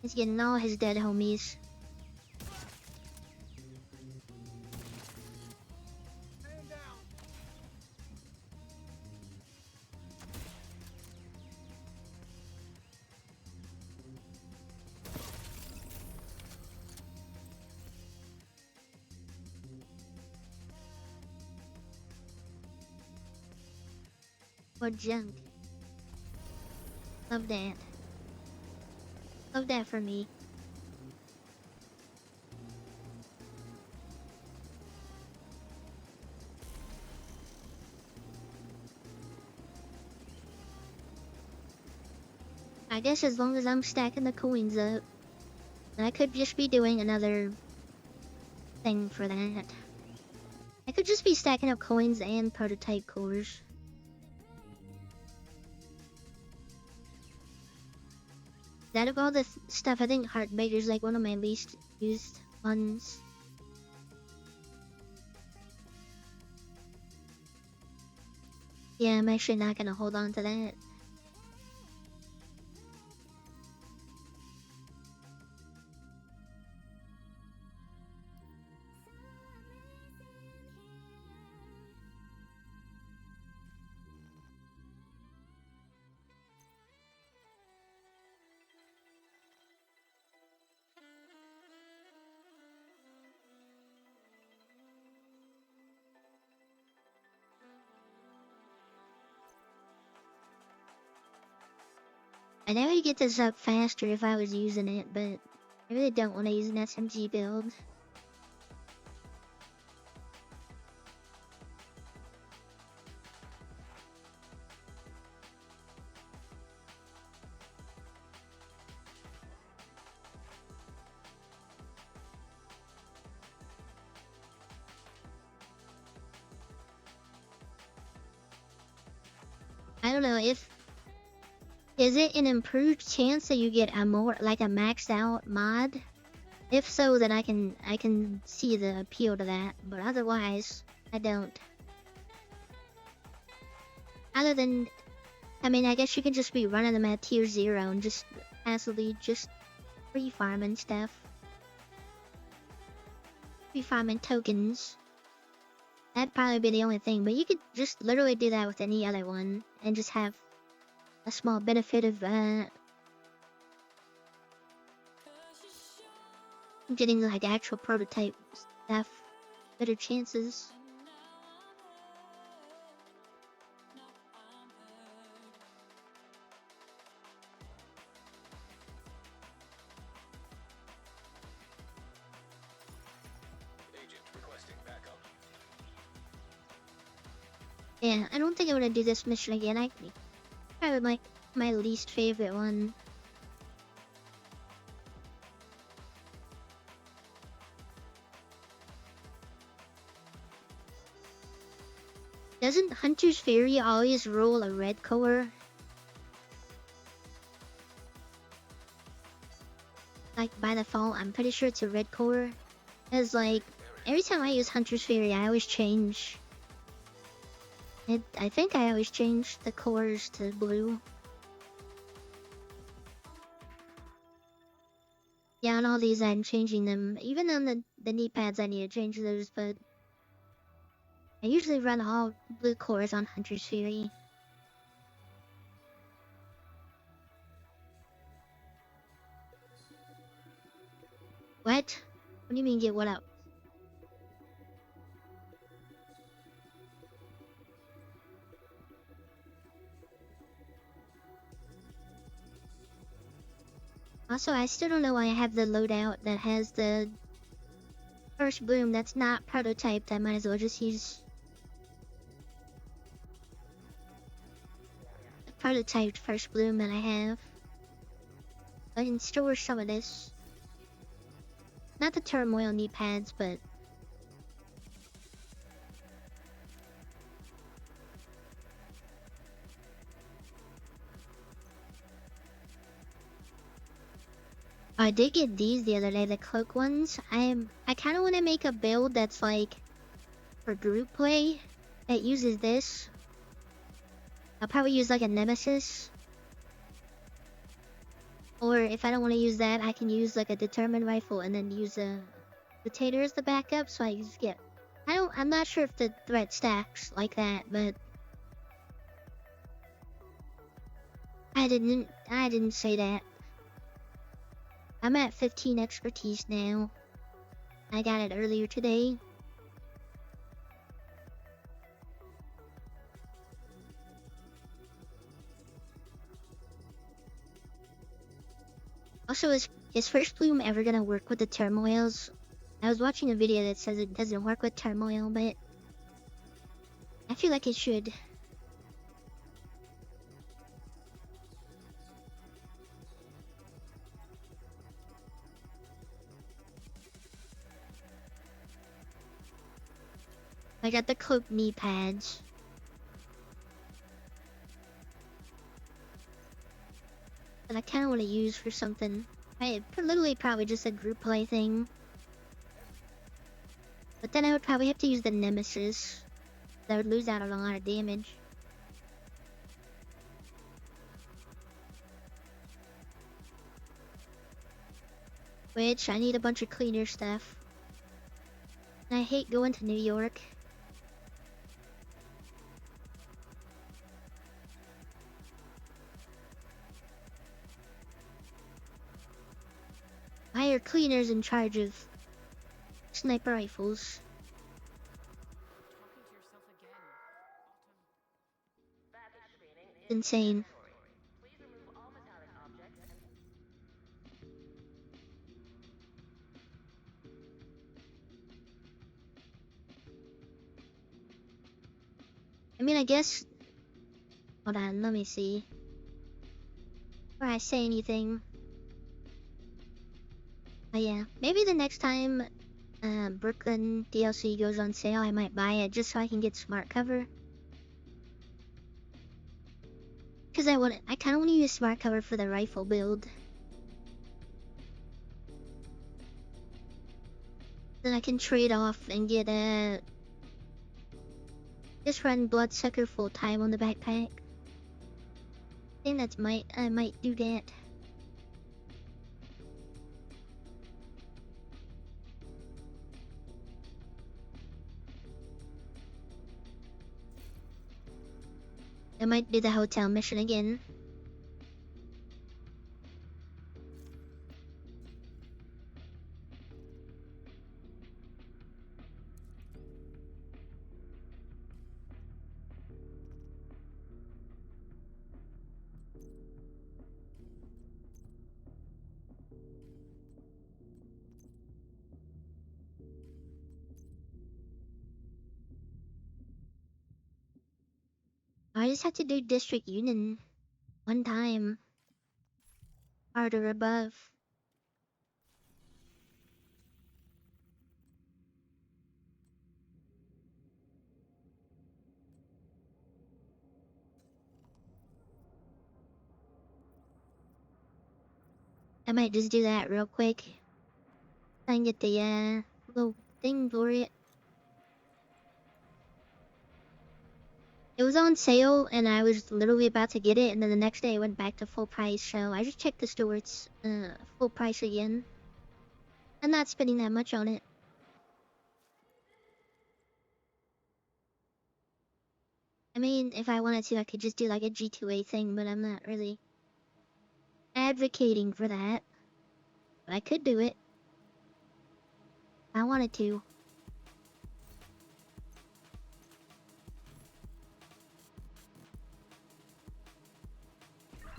He's getting all his dead homies. Man down. What junk. Love that. Love that for me. I guess as long as I'm stacking the coins up, I could just be doing another thing for that. I could just be stacking up coins and prototype cores. Out of all the stuff, I think Heartbeat is like one of my least used ones. Yeah, I'm actually not gonna hold on to that. I know I'd get this up faster if I was using it, but I really don't want to use an SMG build. I don't know if is it an improved chance that you get a more like a maxed out mod? If so, then I can see the appeal to that, but otherwise I don't. Other than, I mean, I guess you can just be running them at tier 0 and just passively just free farming stuff. Free farming tokens. That'd probably be the only thing, but you could just literally do that with any other one and just have a small benefit of getting like actual prototype stuff, better chances. Agent requesting backup. Yeah, I don't think I want to do this mission again. I probably like my least favorite one. Doesn't Hunter's Fury always roll a red core? Like by default, I'm pretty sure it's a red core. Cause like every time I use Hunter's Fury, I always change. I think I always change the cores to blue. Yeah, on all these I'm changing them. Even on the knee pads I need to change those, but I usually run all blue cores on Hunter's Fury. What? What do you mean get what up? Also, I still don't know why I have the loadout that has the first bloom that's not prototyped. I might as well just use the prototyped first bloom that I have. I can store some of this. Not the turmoil knee pads, but I did get these the other day, the cloak ones. I kind of want to make a build that's like for group play that uses this. I'll probably use like a nemesis. Or if I don't want to use that, I can use like a determined rifle and then use a potato as the backup, so I just get. I'm not sure if the threat stacks like that, but I didn't say that. I'm at 15 expertise now. I got it earlier today. Also, is First Bloom ever gonna work with the turmoils? I was watching a video that says it doesn't work with turmoil, but I feel like it should. I got the cloak knee pads. That I kind of want to use for something. Literally probably just a group play thing. But then I would probably have to use the nemesis. I would lose out on a lot of damage. Which, I need a bunch of cleaner stuff. And I hate going to New York. Why are cleaners in charge of sniper rifles? Insane. I mean, I guess. Hold on, let me see. Before I say anything. Oh yeah, maybe the next time Brooklyn DLC goes on sale, I might buy it just so I can get smart cover. Cause I kind of want to use smart cover for the rifle build. Then I can trade off and get a. Just run Bloodsucker full time on the backpack. I think I might do that. I might do the hotel mission again. I just have to do District Union one time. Harder above. I might just do that real quick. Try and get the little thing for it. It was on sale and I was literally about to get it, and then the next day it went back to full price, so I just checked the store's full price again. I'm not spending that much on it. I mean, if I wanted to, I could just do like a G2A thing, but I'm not really advocating for that. But I could do it. I wanted to.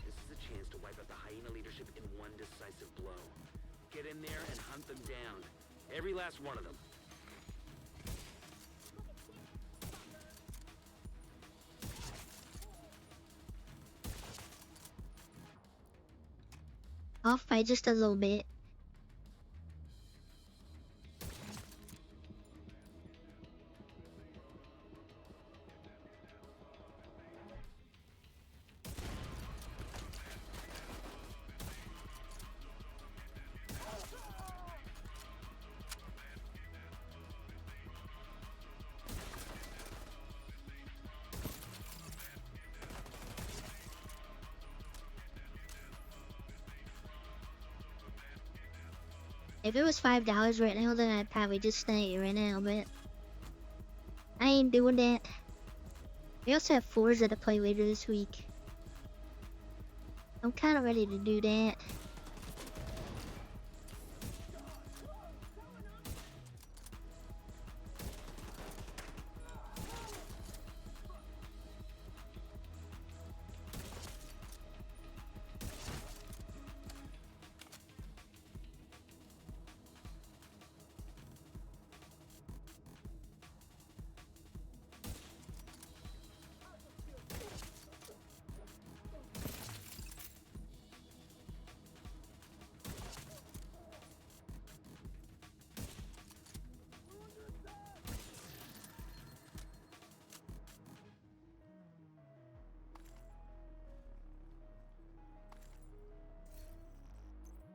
This is a chance to wipe out the hyena leadership in one decisive blow. Get in there and hunt them down. Every last one of them. Off by just a little bit. If it was $5 right now, then I'd probably just stay right now, but I ain't doing that. We also have Forza to play later this week. I'm kind of ready to do that.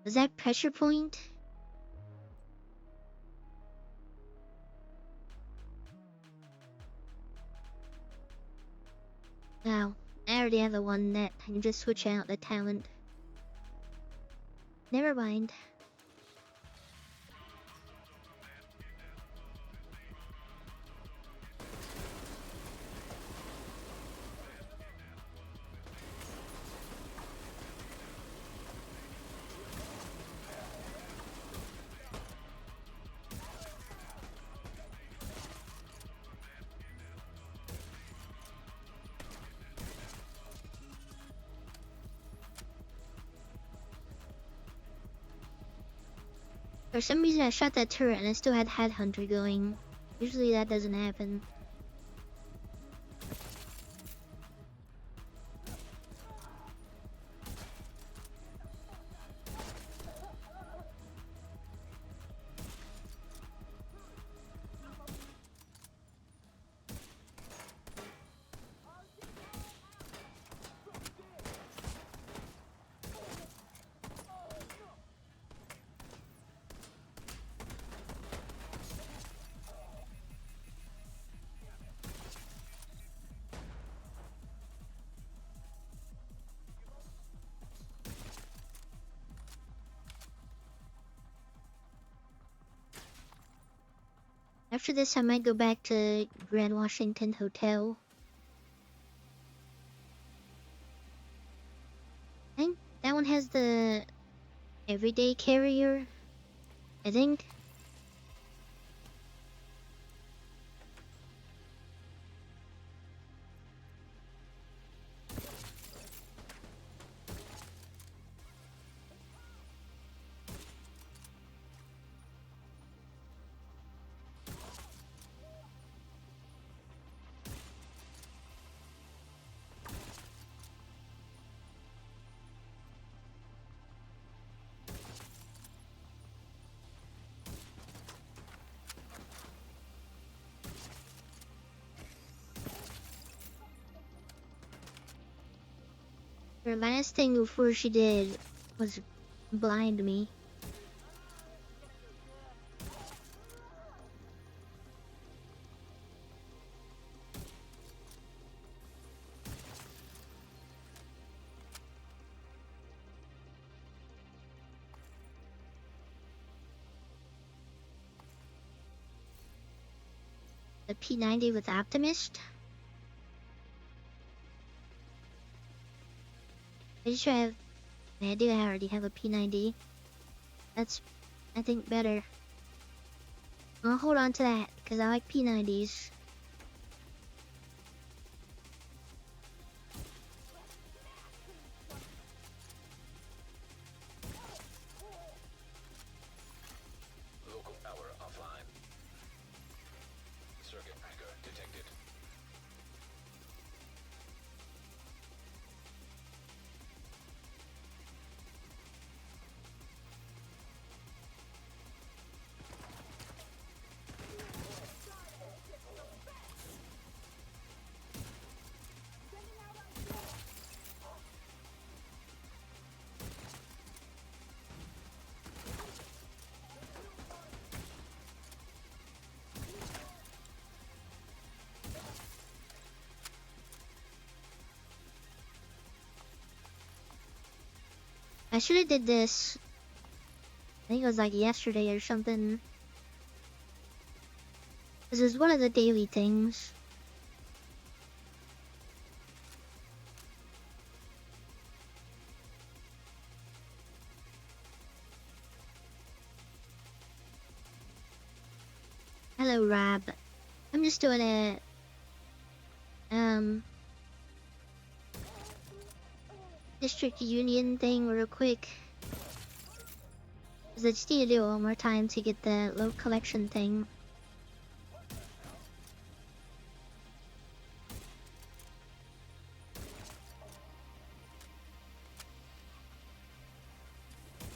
Was that pressure point? No, I already have the one that I can just switch out the talent. Never mind. For some reason I shot that turret and I still had Headhunter going. Usually that doesn't happen. After this I might go back to Grand Washington Hotel. I think that one has the everyday carrier, I think. Her last thing before she did was blind me. The P90 with Optimist. I should have. I do already have a P90. That's, I think, better. I'll hold on to that because I like P90s. Local power offline. Circuit breaker detected. I should have did this I think it was like yesterday or something. This is one of the daily things. Hello, Rob. I'm just doing a district union thing real quick. 'Cause I just need to do it one more time to get the load collection thing.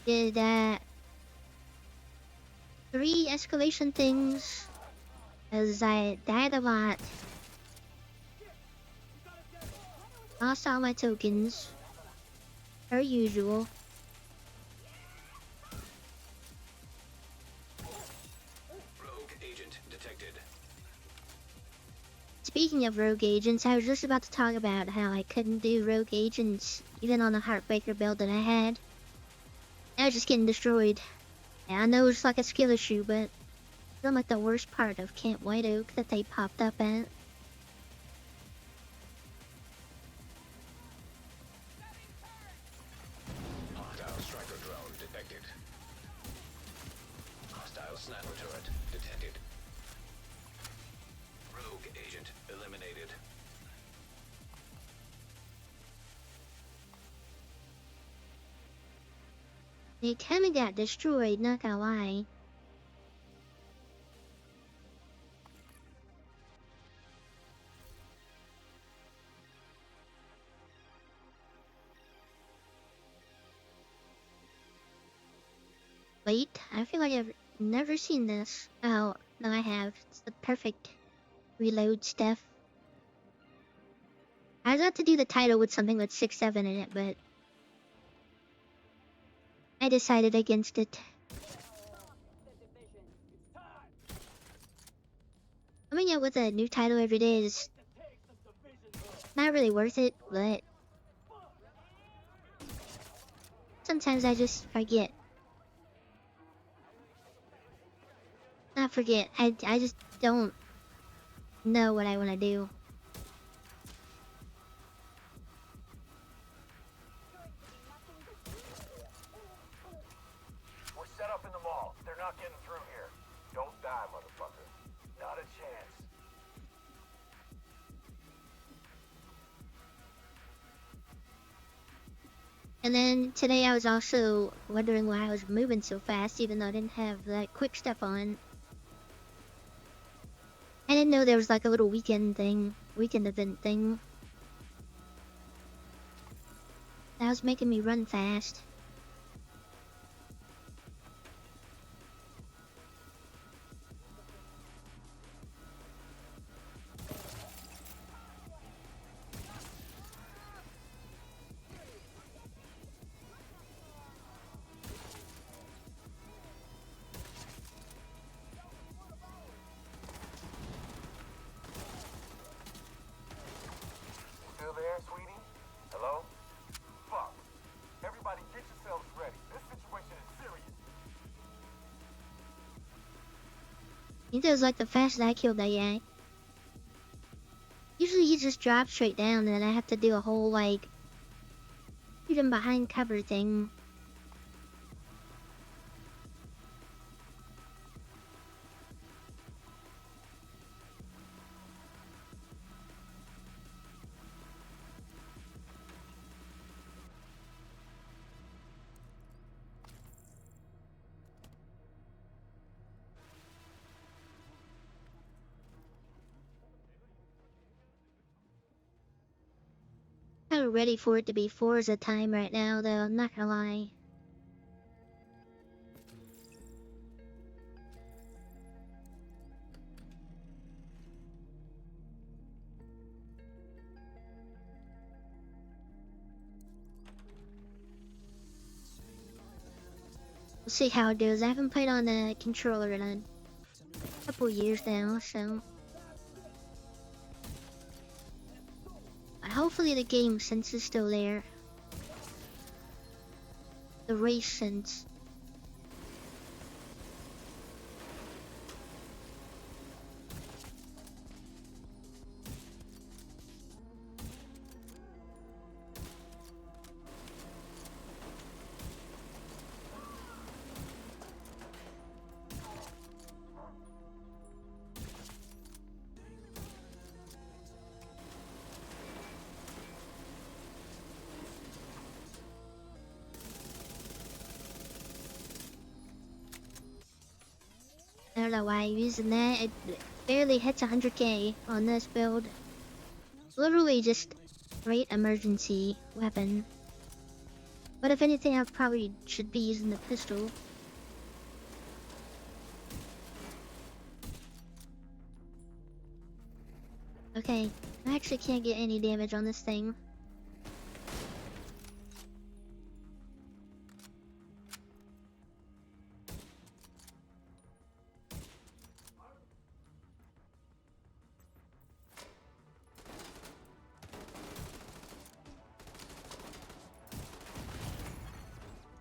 Did 3 escalation things as I died a lot. Lost all my tokens, per usual. Rogue agent detected. Speaking of rogue agents, I was just about to talk about how I couldn't do rogue agents even on the Heartbreaker build that I had. I was just getting destroyed. Yeah, I know it's like a skill issue, but I'm like the worst part of Camp White Oak that they popped up at. Hostile striker drone detected. Hostile sniper turret detected. Rogue agent eliminated. They kinda got destroyed, not gonna lie. Wait, I feel like I've never seen this. Oh, no I have. It's the perfect reload stuff. I was about to do the title with something with 6-7 in it, but I decided against it. Coming out with a new title every day is not really worth it, but sometimes I just forget. Not forget, I just don't know what I want to do. We're set up in the mall. They're not getting through here. Don't die, motherfucker. Not a chance. And then today I was also wondering why I was moving so fast even though I didn't have that quick step on. I didn't know there was like a little weekend event thing. That was making me run fast. Still there, sweetie? Hello? Fuck. Everybody get yourselves ready. This situation is serious. I think that was like the fastest I killed that guy. Usually he just drops straight down and then I have to do a whole like shoot him behind cover thing. I'm ready for it to be Forza time right now though, I'm not gonna lie. We'll see how it goes. I haven't played on the controller in a couple years now, so. But hopefully the game sense is still there. The race sense. I don't know why I'm using that. It barely hits 100k on this build. Literally just great emergency weapon. But if anything, I probably should be using the pistol. Okay, I actually can't get any damage on this thing.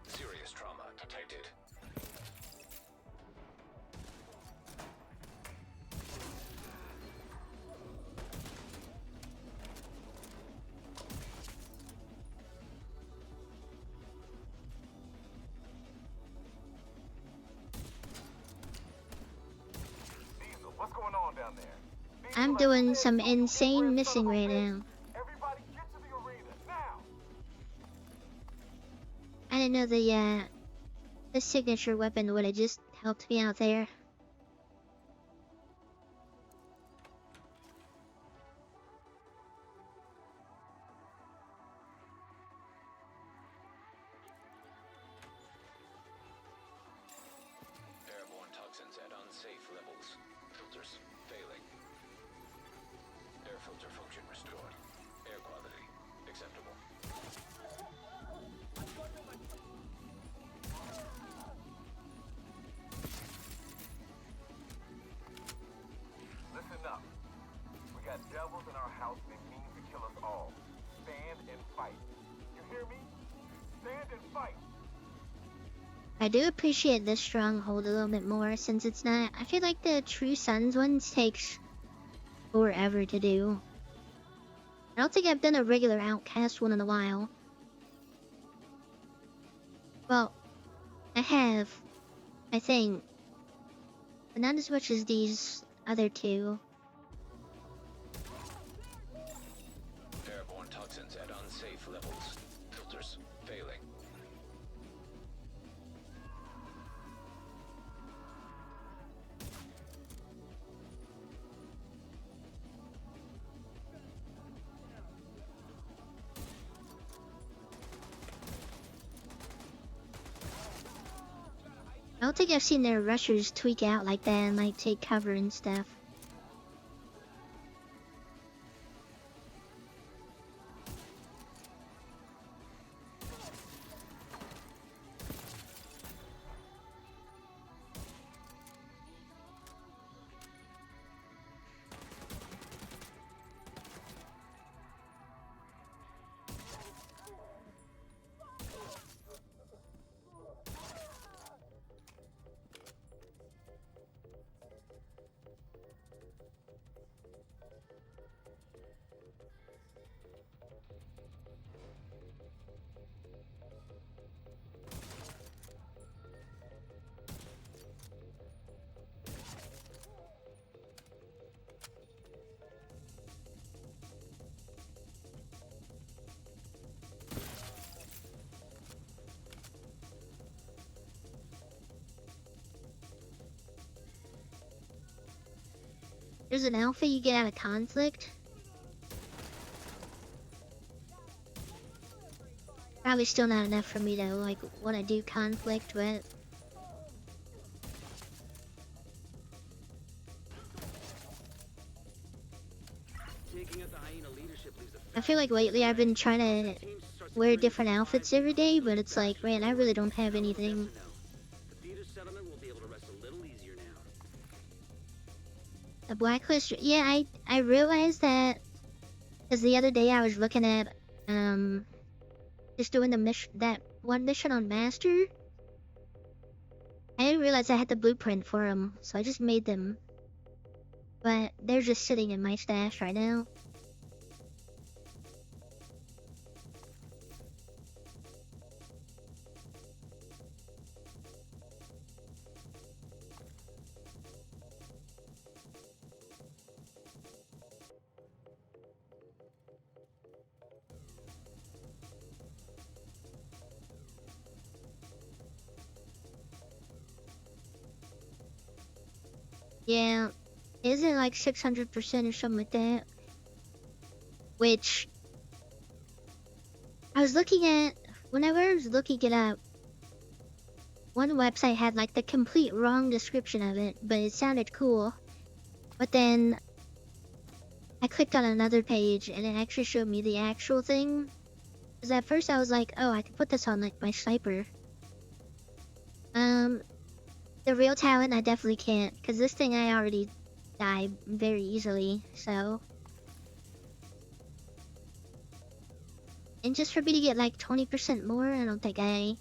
Serious trauma detected. Diesel, what's going on down there? Diesel, I'm I doing said some you insane ignorant missing son of a right bitch. now. Everybody get to the arena, now! I didn't know the signature weapon would have just helped me out there. Airborne toxins at unsafe levels. Filters failing. Air filter function restored. Air quality acceptable. Listen up. We got devils in our house and they mean to kill us all. Stand and fight. You hear me? Stand and fight! I do appreciate this stronghold a little bit more since it's not. I feel like the True Sons ones takes forever to do. I don't think I've done a regular Outcast one in a while. Well, I have, I think, but not as much as these other two. Airborne toxins at unsafe levels. Filters failing. I don't think I've seen their rushers tweak out like that and like take cover and stuff. There's an alpha you get out of conflict. Probably still not enough for me to like want to do conflict with. Taking out the hyena leadership leaves a I feel like lately I've been trying to wear different outfits every day, but it's like, man, I really don't have anything. The theater settlement will be able to rest a little easier now. A blacklist, yeah, I realized that because the other day I was looking at just doing the mission, that one mission on Master. I didn't realize I had the blueprint for them, so I just made them. But they're just sitting in my stash right now. Yeah, isn't like 600% or something like that. Which I was looking at whenever I was looking it up. One website had like the complete wrong description of it, but it sounded cool. But then I clicked on another page and it actually showed me the actual thing. Because at first I was like, oh, I could put this on like my sniper. The real talent I definitely can't, because this thing I already die very easily, so. And just for me to get like 20% more, I don't think I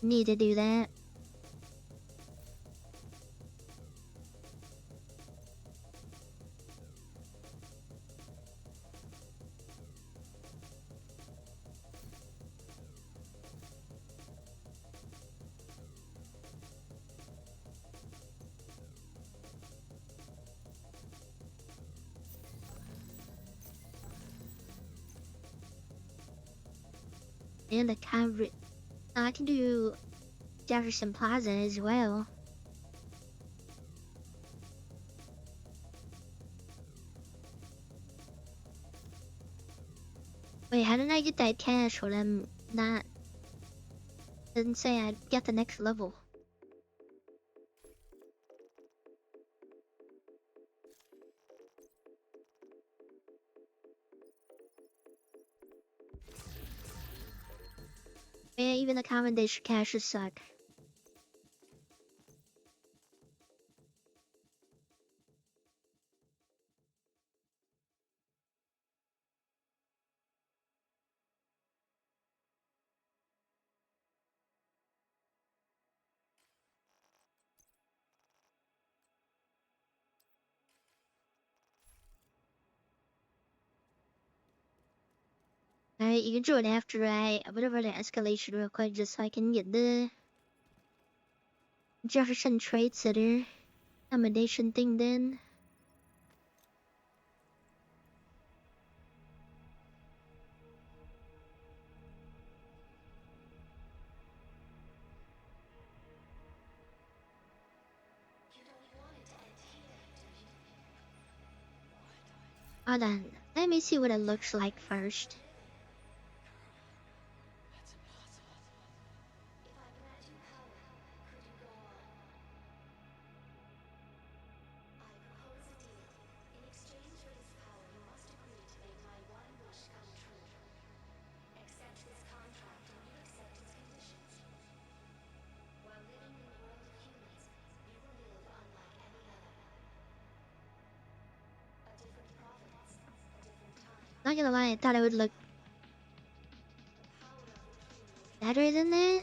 need to do that. And the coverage. I can do Jefferson Plaza as well. Wait, how did I get that cash when I'm not? Didn't say I'd get the next level. Yeah, even the commendation caches suck. Alright, you can join after I whatever the escalation real quick just so I can get the Jefferson Trade Center accommodation thing done. Hold on, let me see what it looks like first. Not gonna lie, I thought it would look better than that.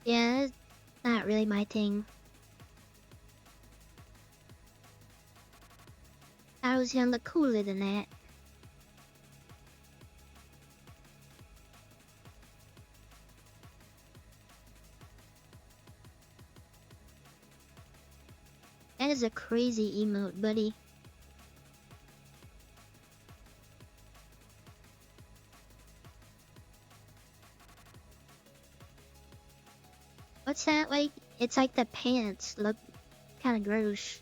Yeah, it's not really my thing. I was gonna look cooler than that. That is a crazy emote, buddy. What's that like? It's like the pants look kind of gross.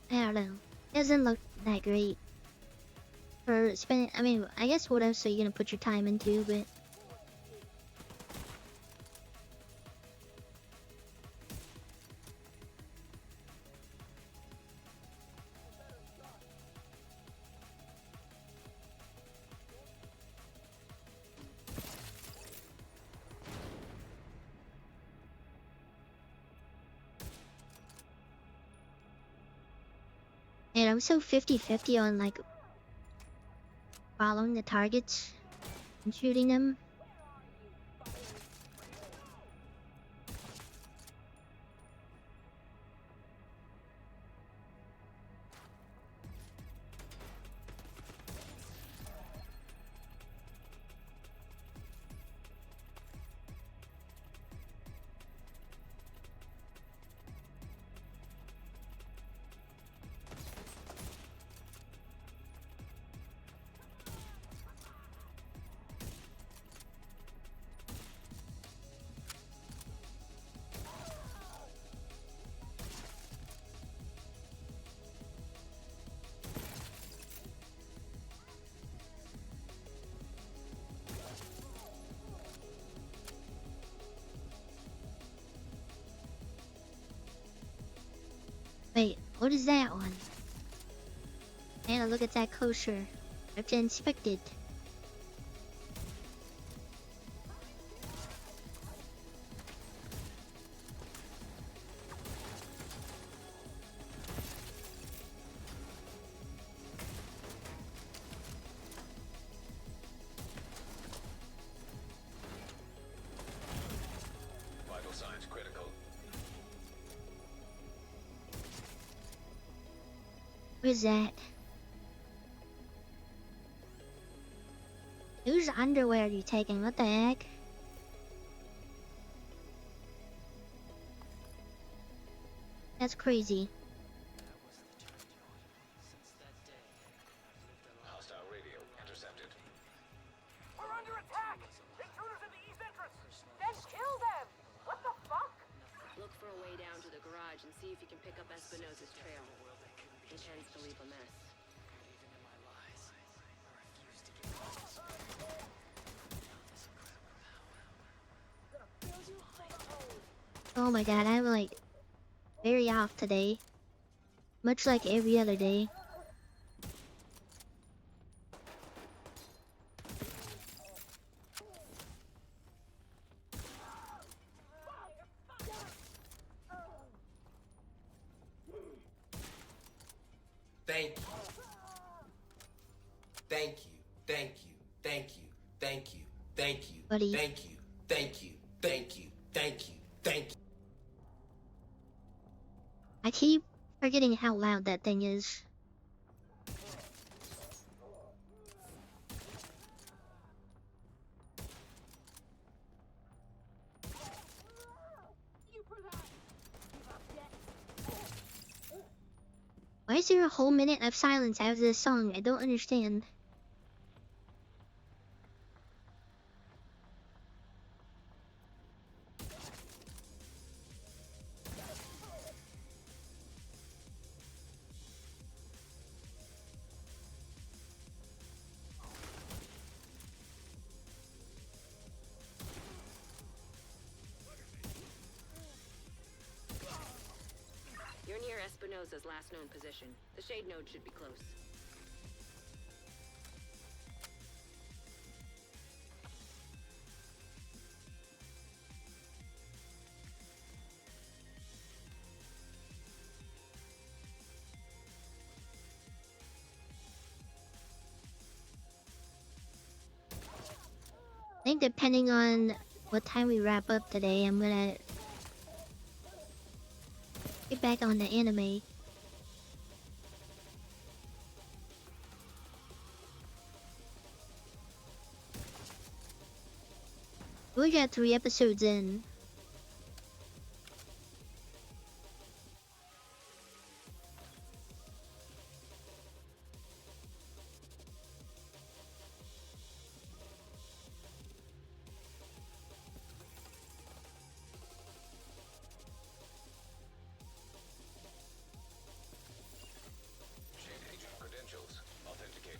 I don't know. Doesn't look that great. For spending, I mean, I guess what else are you gonna put your time into, but. And I'm so 50-50 on like following the targets and shooting them. What is that one? And look at that closer. I have to inspect it. Vital signs critical. What is that? Whose underwear are you taking? What the heck? That's crazy. Hostile radio intercepted. We're under attack! Intruders in the east entrance! Then kill them! What the fuck? Look for a way down to the garage and see if you can pick up Espinosa's trail. He tends to leave a mess. Oh my god, I'm like very off today. Much like every other day. Thank you. Thank you. Thank you. Thank you. Thank you. Thank you. Buddy. Thank you. Thank you. Thank you. Thank you. Thank you. I keep forgetting how loud that thing is. Why is there a whole minute of silence after this song? I don't understand. You're near Espinosa's last known position. The shade node should be close. I think depending on what time we wrap up today, I'm gonna get back on the anime. We got 3 episodes in. Shade agent credentials authenticated.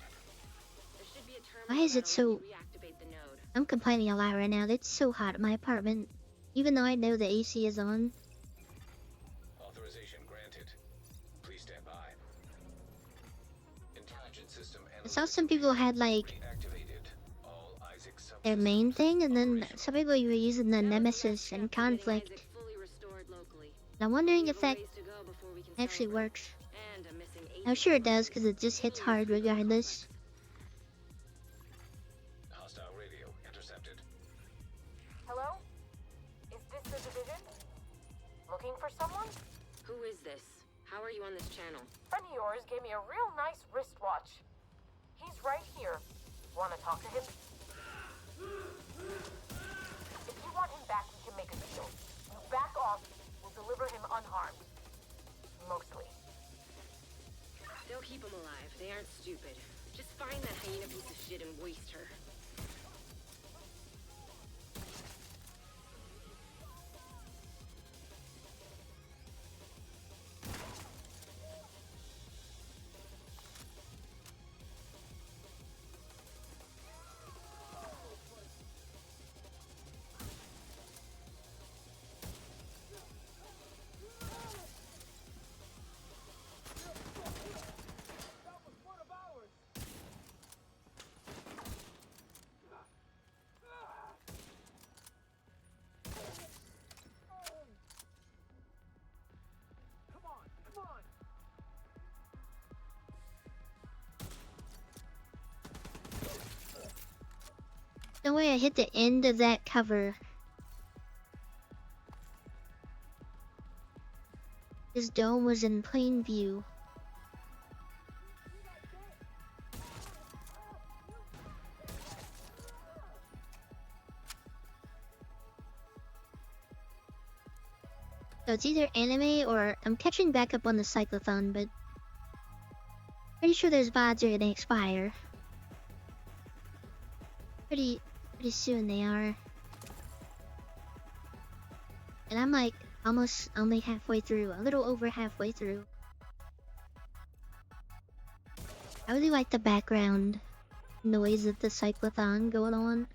There should be a terminal Why is it that'll let so- you reactivate the node. I'm complaining a lot right now. It's so hot in my apartment. Even though I know the AC is on. Authorization granted. Please stand by. Intelligence system I saw some people had like reactivated. All Isaac their subsystems main thing, and then some people were using the That was Nemesis the and next step to getting Conflict. Isaac fully restored locally. And I'm wondering We if have a that ways to go before we can actually celebrate. works. And a missing I'm agent sure it does, remains. because it just hits Continues hard through the regardless. complex. hostile radio intercepted. Hello? Is this the division? Looking for someone? Who is this? How are you on this channel? Friend of yours gave me a real nice wristwatch. He's right here. Wanna talk to him? If you want him back, we can make a deal. You back off, we'll deliver him unharmed. Mostly. They'll keep him alive. They aren't stupid. Just find that hyena piece of shit and waste her. No way, I hit the end of that cover. This dome was in plain view. So it's either anime or I'm catching back up on the cyclothon, but pretty sure those VODs are gonna expire. Pretty soon they are. And I'm like almost only halfway through, a little over halfway through. I really like the background noise of the cyclothon going on.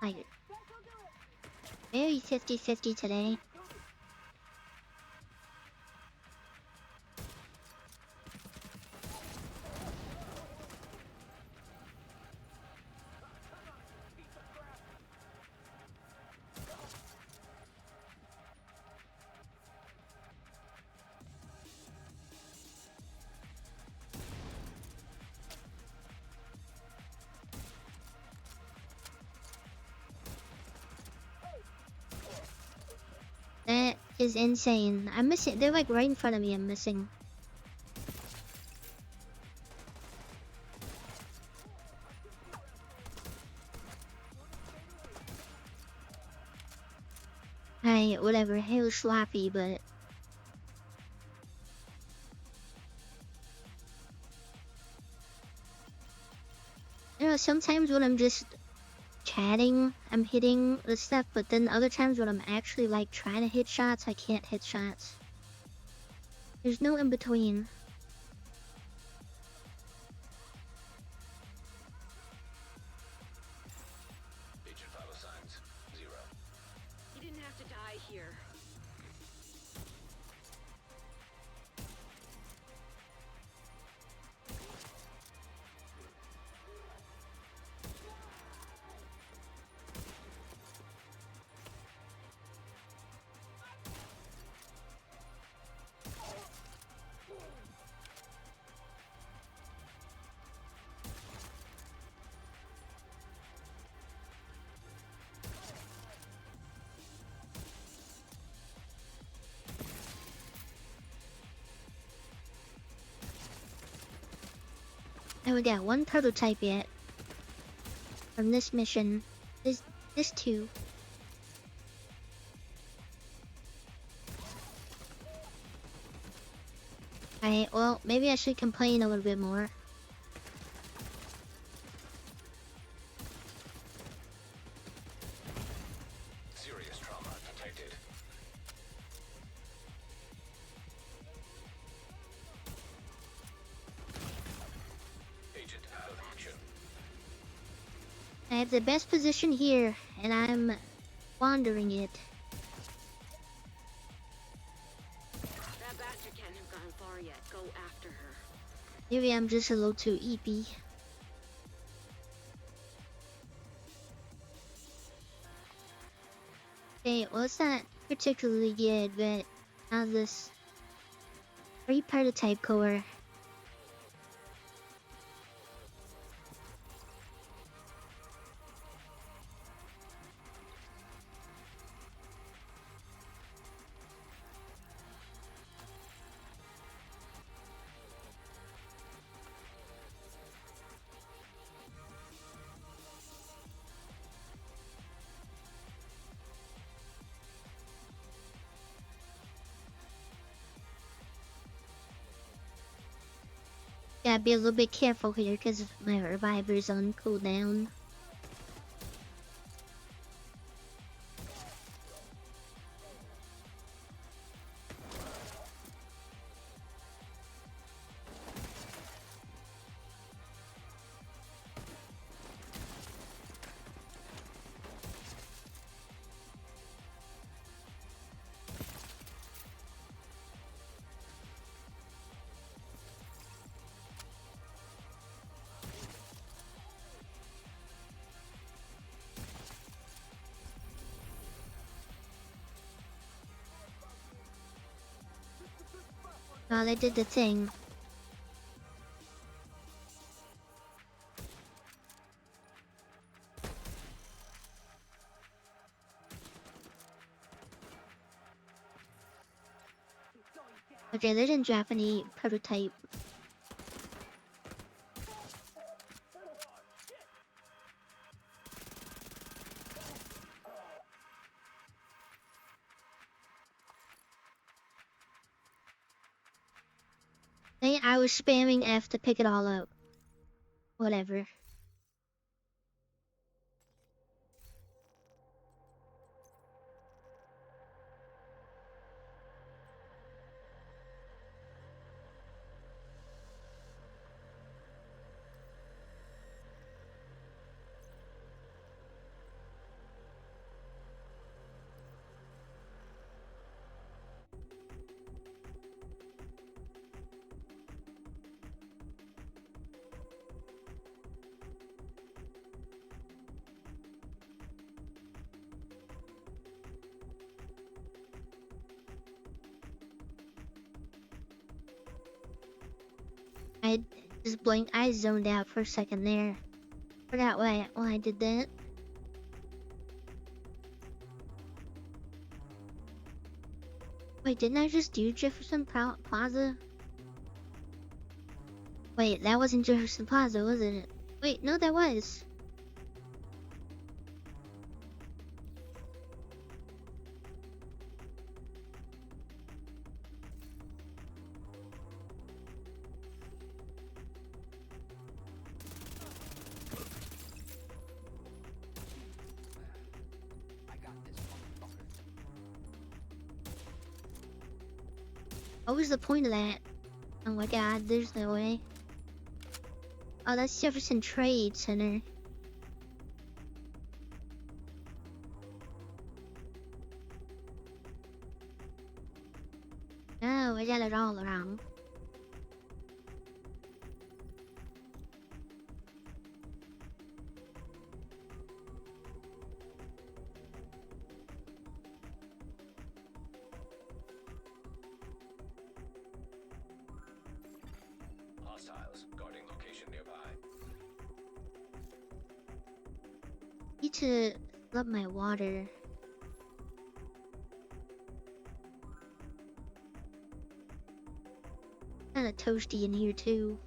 Tired. Very 50-50 today. That is insane. I'm missing. They're like right in front of me. I'm missing. Hey, whatever. Hell sloppy, but you know, sometimes when I'm just chatting, I'm hitting the stuff, but then other times when I'm actually like trying to hit shots, I can't hit shots. There's no in between. Agent vital signs, 0. He didn't have to die here. And we got one prototype yet from this mission. This two. Alright, well, maybe I should complain a little bit more. Serious trauma detected. Agent out of action. I have the best position here, and I'm wandering it. That bastard can't have gone far yet. Go after her. Maybe I'm just a little too eepy. Okay, well it's not particularly good, but how's this? Free prototype core. Gotta be a little bit careful here because my reviver's on cooldown. Oh, they did the thing. Okay, they didn't drop any prototype. I was spamming F to pick it all up. Whatever. I just blinked. I zoned out for a second there. Forgot why I did that. Wait, didn't I just do Jefferson Plaza? Wait, that wasn't Jefferson Plaza, was it? Wait, no, that was. What was the point of that? Oh my god, there's no way. Oh, that's Jefferson Trade Center. Oh, I got it all around. Hostiles guarding location nearby. Need to fill up my water. Kinda toasty in here too.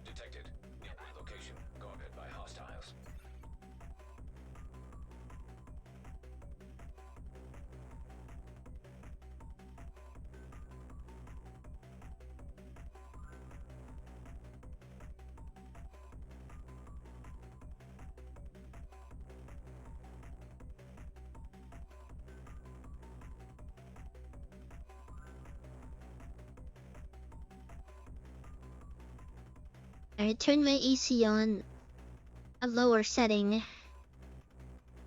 Detected. Nearby location guarded by hostiles. I turned my AC on a lower setting.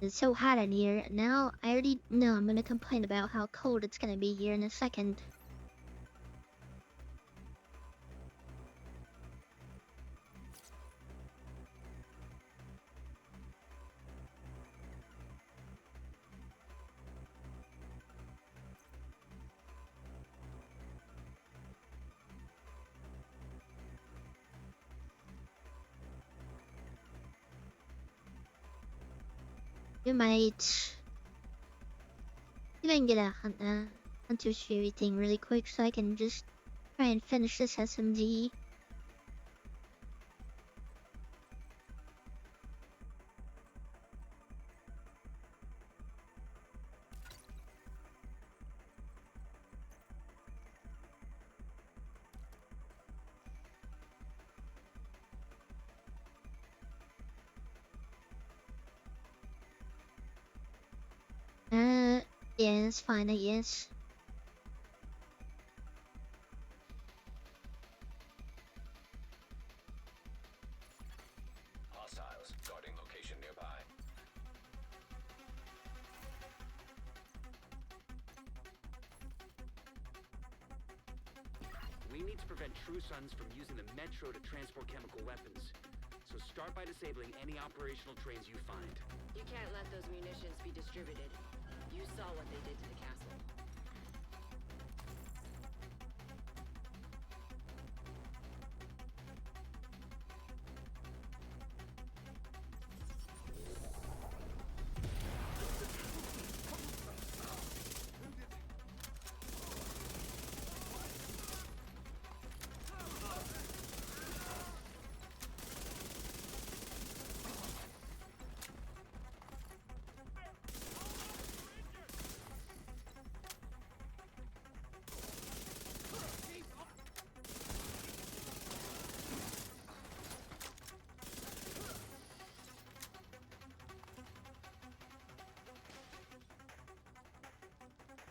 It's so hot in here. Now I already know I'm gonna complain about how cold it's gonna be here in a second. You might. See if I can get a Hunter's Fury thing really quick so I can just try and finish this SMG. Yeah, it's fine, I guess. Hostiles guarding location nearby. We need to prevent True Sons from using the Metro to transport chemical weapons. So start by disabling any operational trains you find. You can't let those munitions be distributed. You saw what they did to the castle.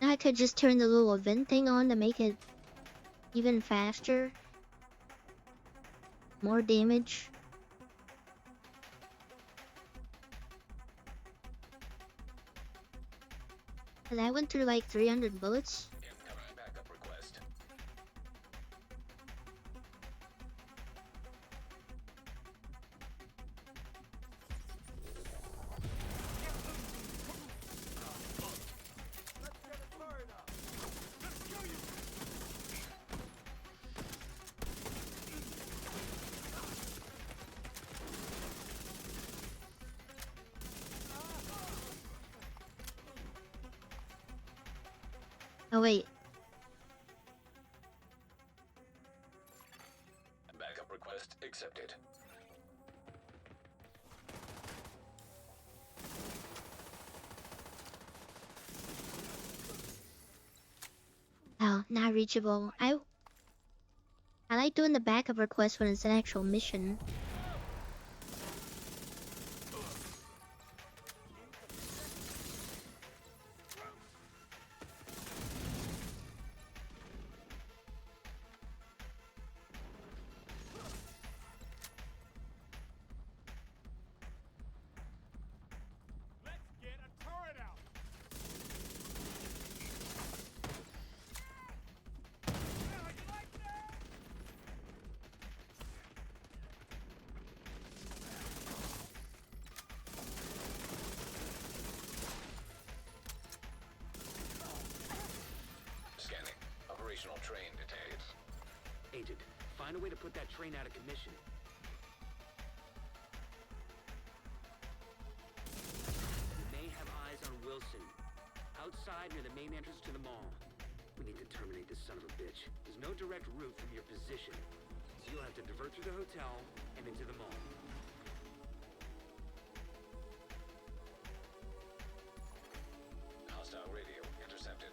I could just turn the little event thing on to make it even faster. More damage. And I went through like 300 bullets. Incoming backup request. Oh wait, Backup request accepted. oh, not reachable. I like doing the backup request when it's an actual mission. Let's get a turret out. Scanning. Operational train details. Agent, find a way to put that train out of commission. You may have eyes on Wilson. Outside near the main entrance to the mall. We need to terminate this son of a bitch. There's no direct route from your position. So you'll have to divert through the hotel and into the mall. Hostile radio intercepted.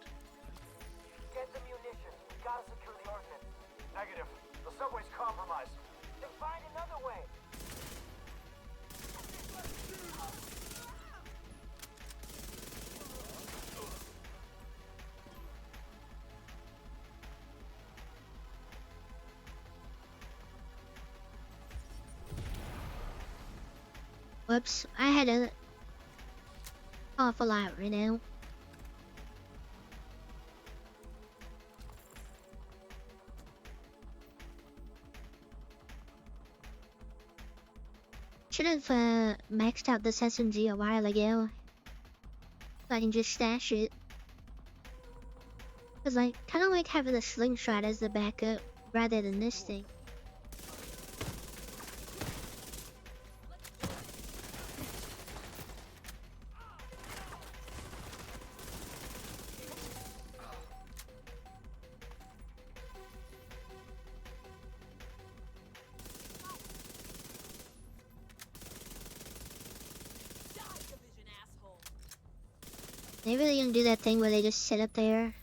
Get the munitions. We gotta secure the ordnance. Negative. The subway's compromised. Then find another way. Whoops, I had a awful lot right now. Should have maxed out this SMG a while ago. So I can just stash it. Cause I kinda like having the slingshot as the backup rather than this thing. They really gonna do that thing where they just sit up there.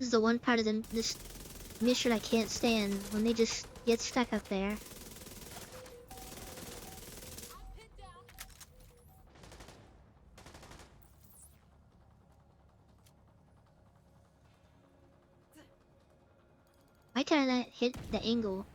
is the one part of this mission I can't stand, when they just get stuck up there. Why can't I hit the angle?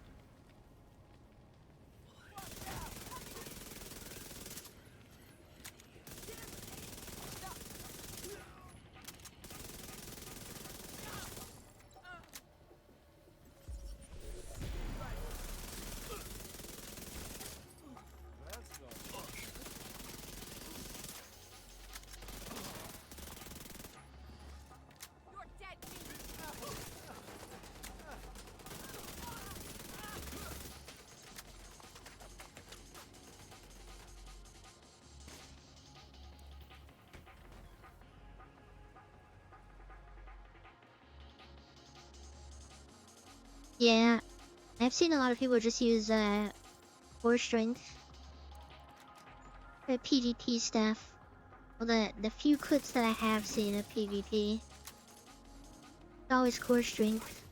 You're dead, Yeah, I've seen a lot of people just use core strength for PvP stuff. Well, the few clips that I have seen of PvP, it's always core strength.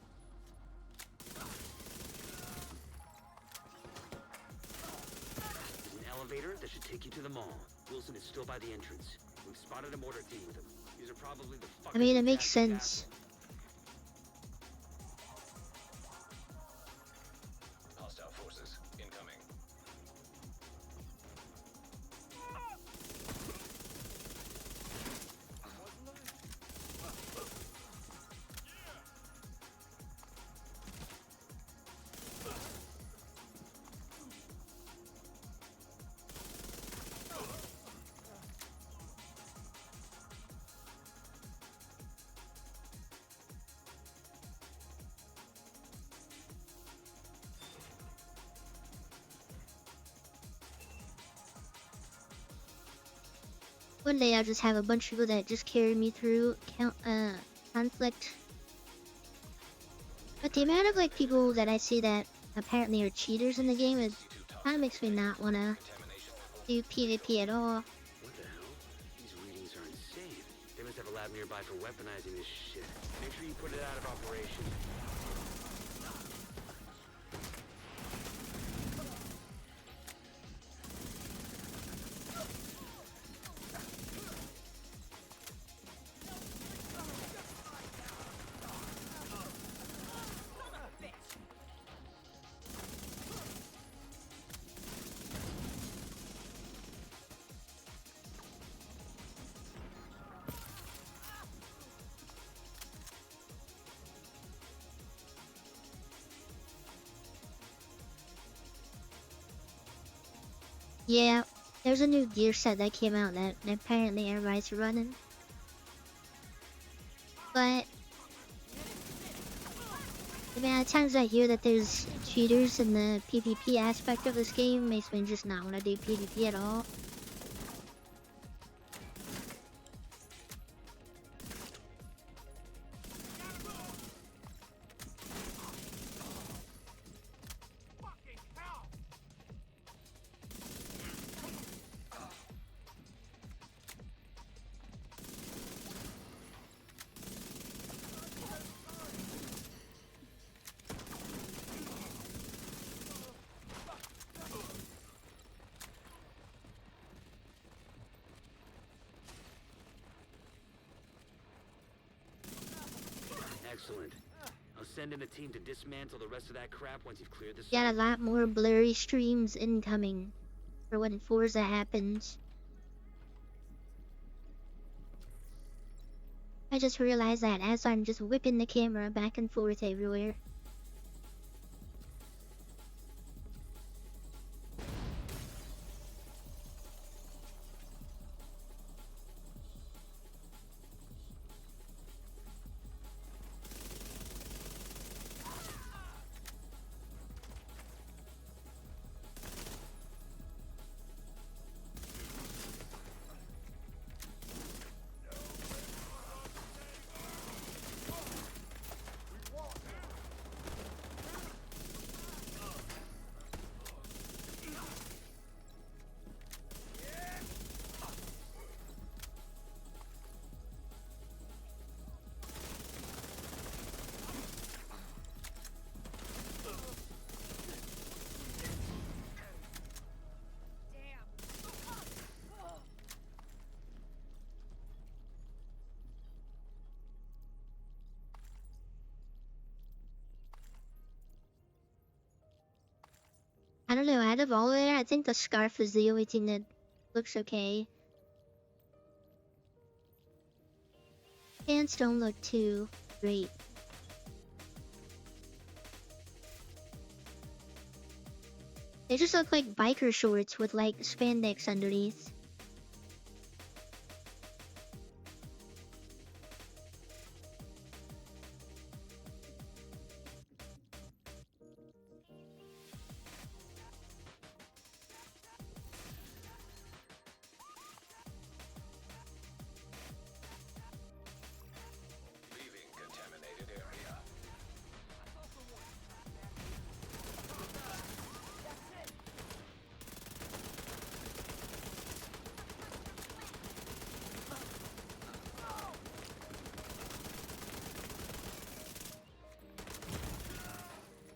There's an elevator that should take you to the mall. Wilson is still by the entrance. We've spotted a mortar team with him. These are probably the I mean, it fuckers makes who tapped the sense. castle. Hostile forces incoming. One day I'll just have a bunch of people that just carry me through conflict. But the amount of like people that I see that apparently are cheaters in the game is kind of makes me not wanna do PvP at all. What the hell? These readings are insane. They must have a lab nearby for weaponizing this shit. Make sure you put it out of operation. Yeah, there's a new gear set that came out that apparently everybody's running. But the amount of times I hear that there's cheaters in the PvP aspect of this game makes me just not want to do PvP at all. Excellent. I'll send in a team to dismantle the rest of that crap once you've cleared the site. Got a lot more blurry streams incoming for when Forza happens. I just realized that as I'm just whipping the camera back and forth everywhere. I don't know, out of all of it, I think the scarf is the only thing that looks okay. Pants don't look too great. They just look like biker shorts with like spandex underneath. Leaving contaminated area.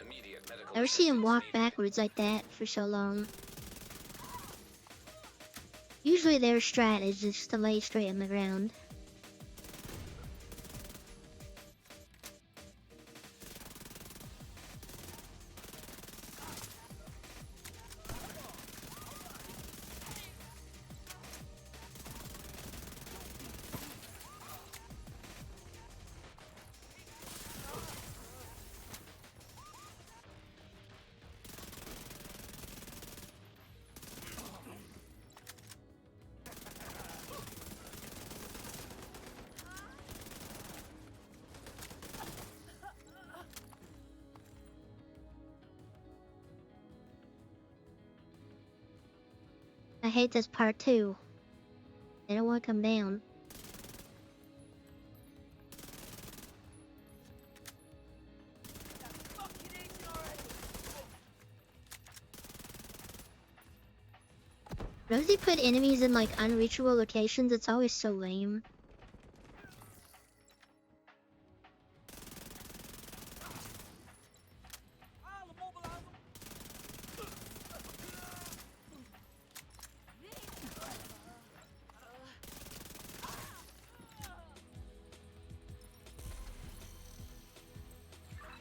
Immediate medical Never see him assistance walk needed. backwards like that for so long. Usually their strat is just to lay straight on the ground. I hate this part too. They don't want to come down. Rosie put enemies in like unreachable locations, it's always so lame.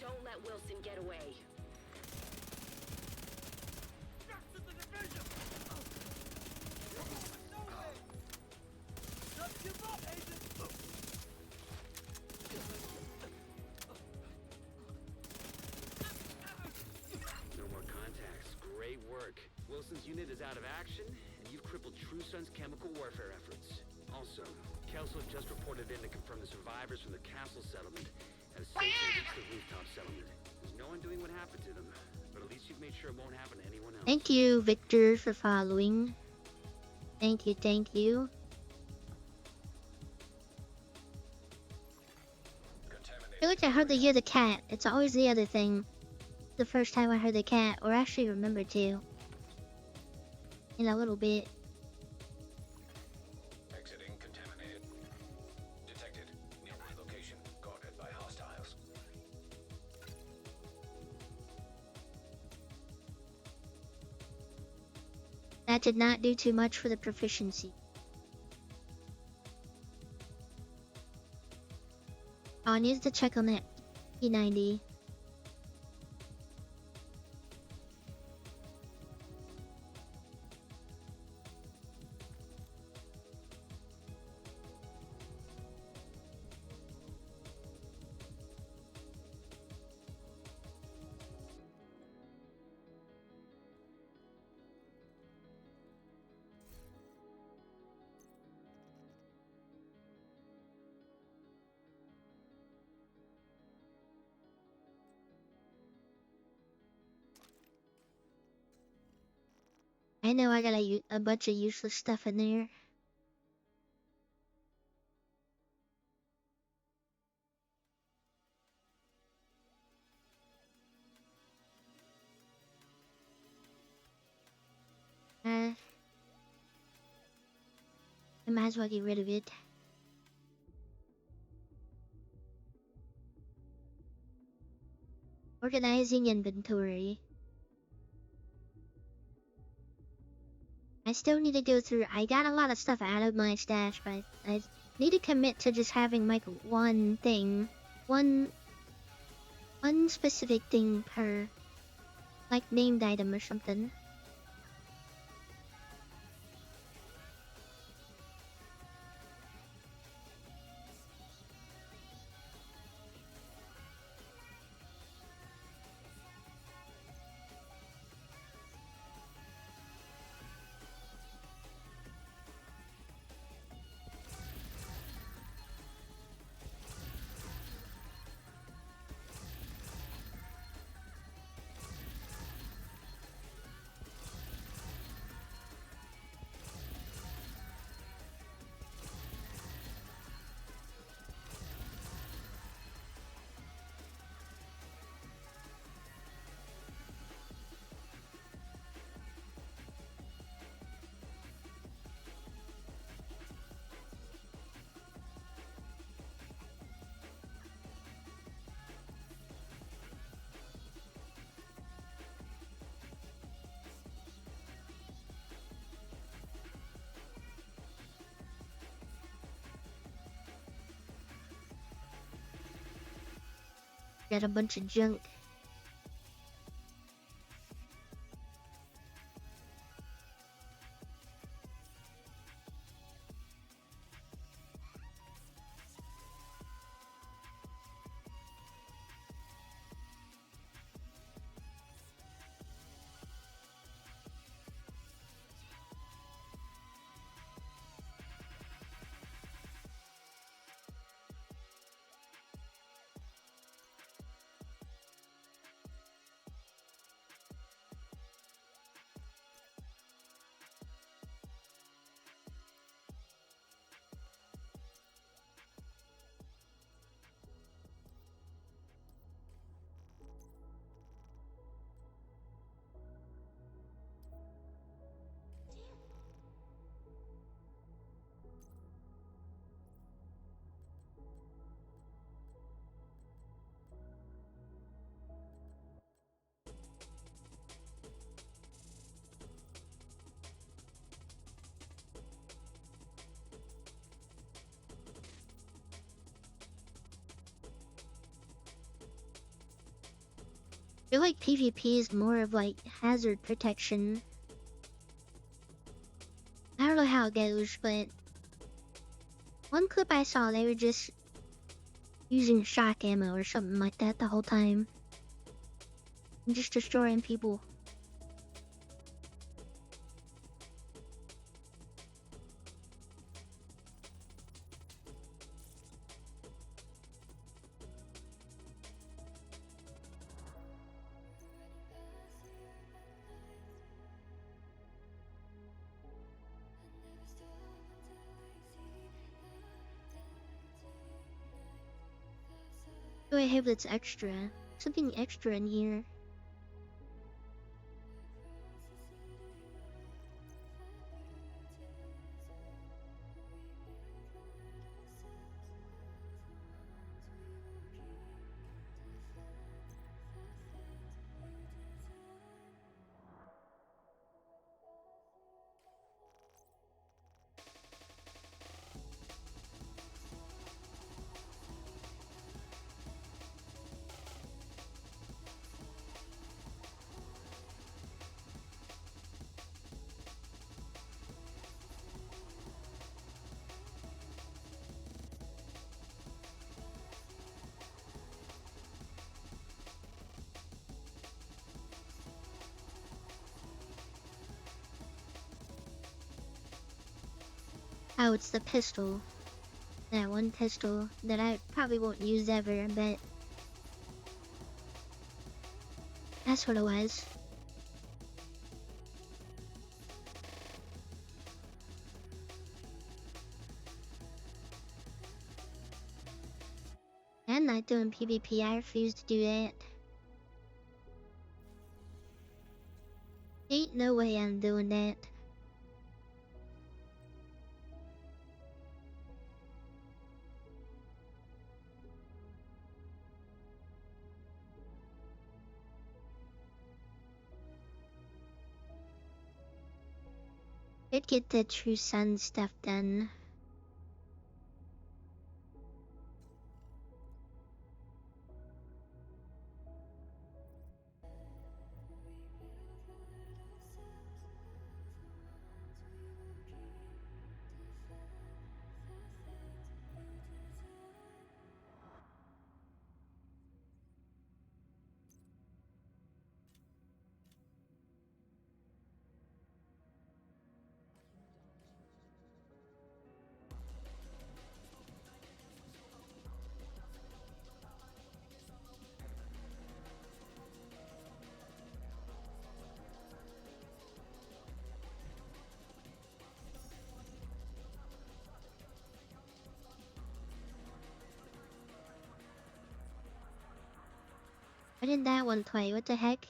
Don't let Wilson get away. No more contacts. Great work. Wilson's unit is out of action, and you've crippled True Sun's chemical warfare efforts. Also, Kelso just reported in to confirm the survivors from the castle settlement have safely reached the rooftop settlement. There's no one doing what happened to them, but at least you've made sure it won't happen to anyone else. Thank you, Victor, for following. Thank you, thank you. I feel like I hardly hear the cat. It's always the other thing. The first time I heard the cat, or actually remember to. In a little bit. Exiting contaminated. Detected. Nearby location guarded by hostiles. That did not do too much for the proficiency. Oh, I need to check on that P90. I know I got a bunch of useless stuff in there. I might as well get rid of it. Organizing inventory. I still need to go through. I got a lot of stuff out of my stash, but I need to commit to just having like one thing, one specific thing per like named item or something. Got a bunch of junk. I feel like PvP is more of like hazard protection. I don't know how it goes, but one clip I saw, they were just using shock ammo or something like that the whole time. And just destroying people. What do I have that's extra? Something extra in here. Oh, it's the pistol. That one pistol that I probably won't use ever, but that's what it was. I'm not doing PvP, I refuse to do that. Ain't no way I'm doing that. Did get the True Sun stuff done. Why didn't that one play? What the heck?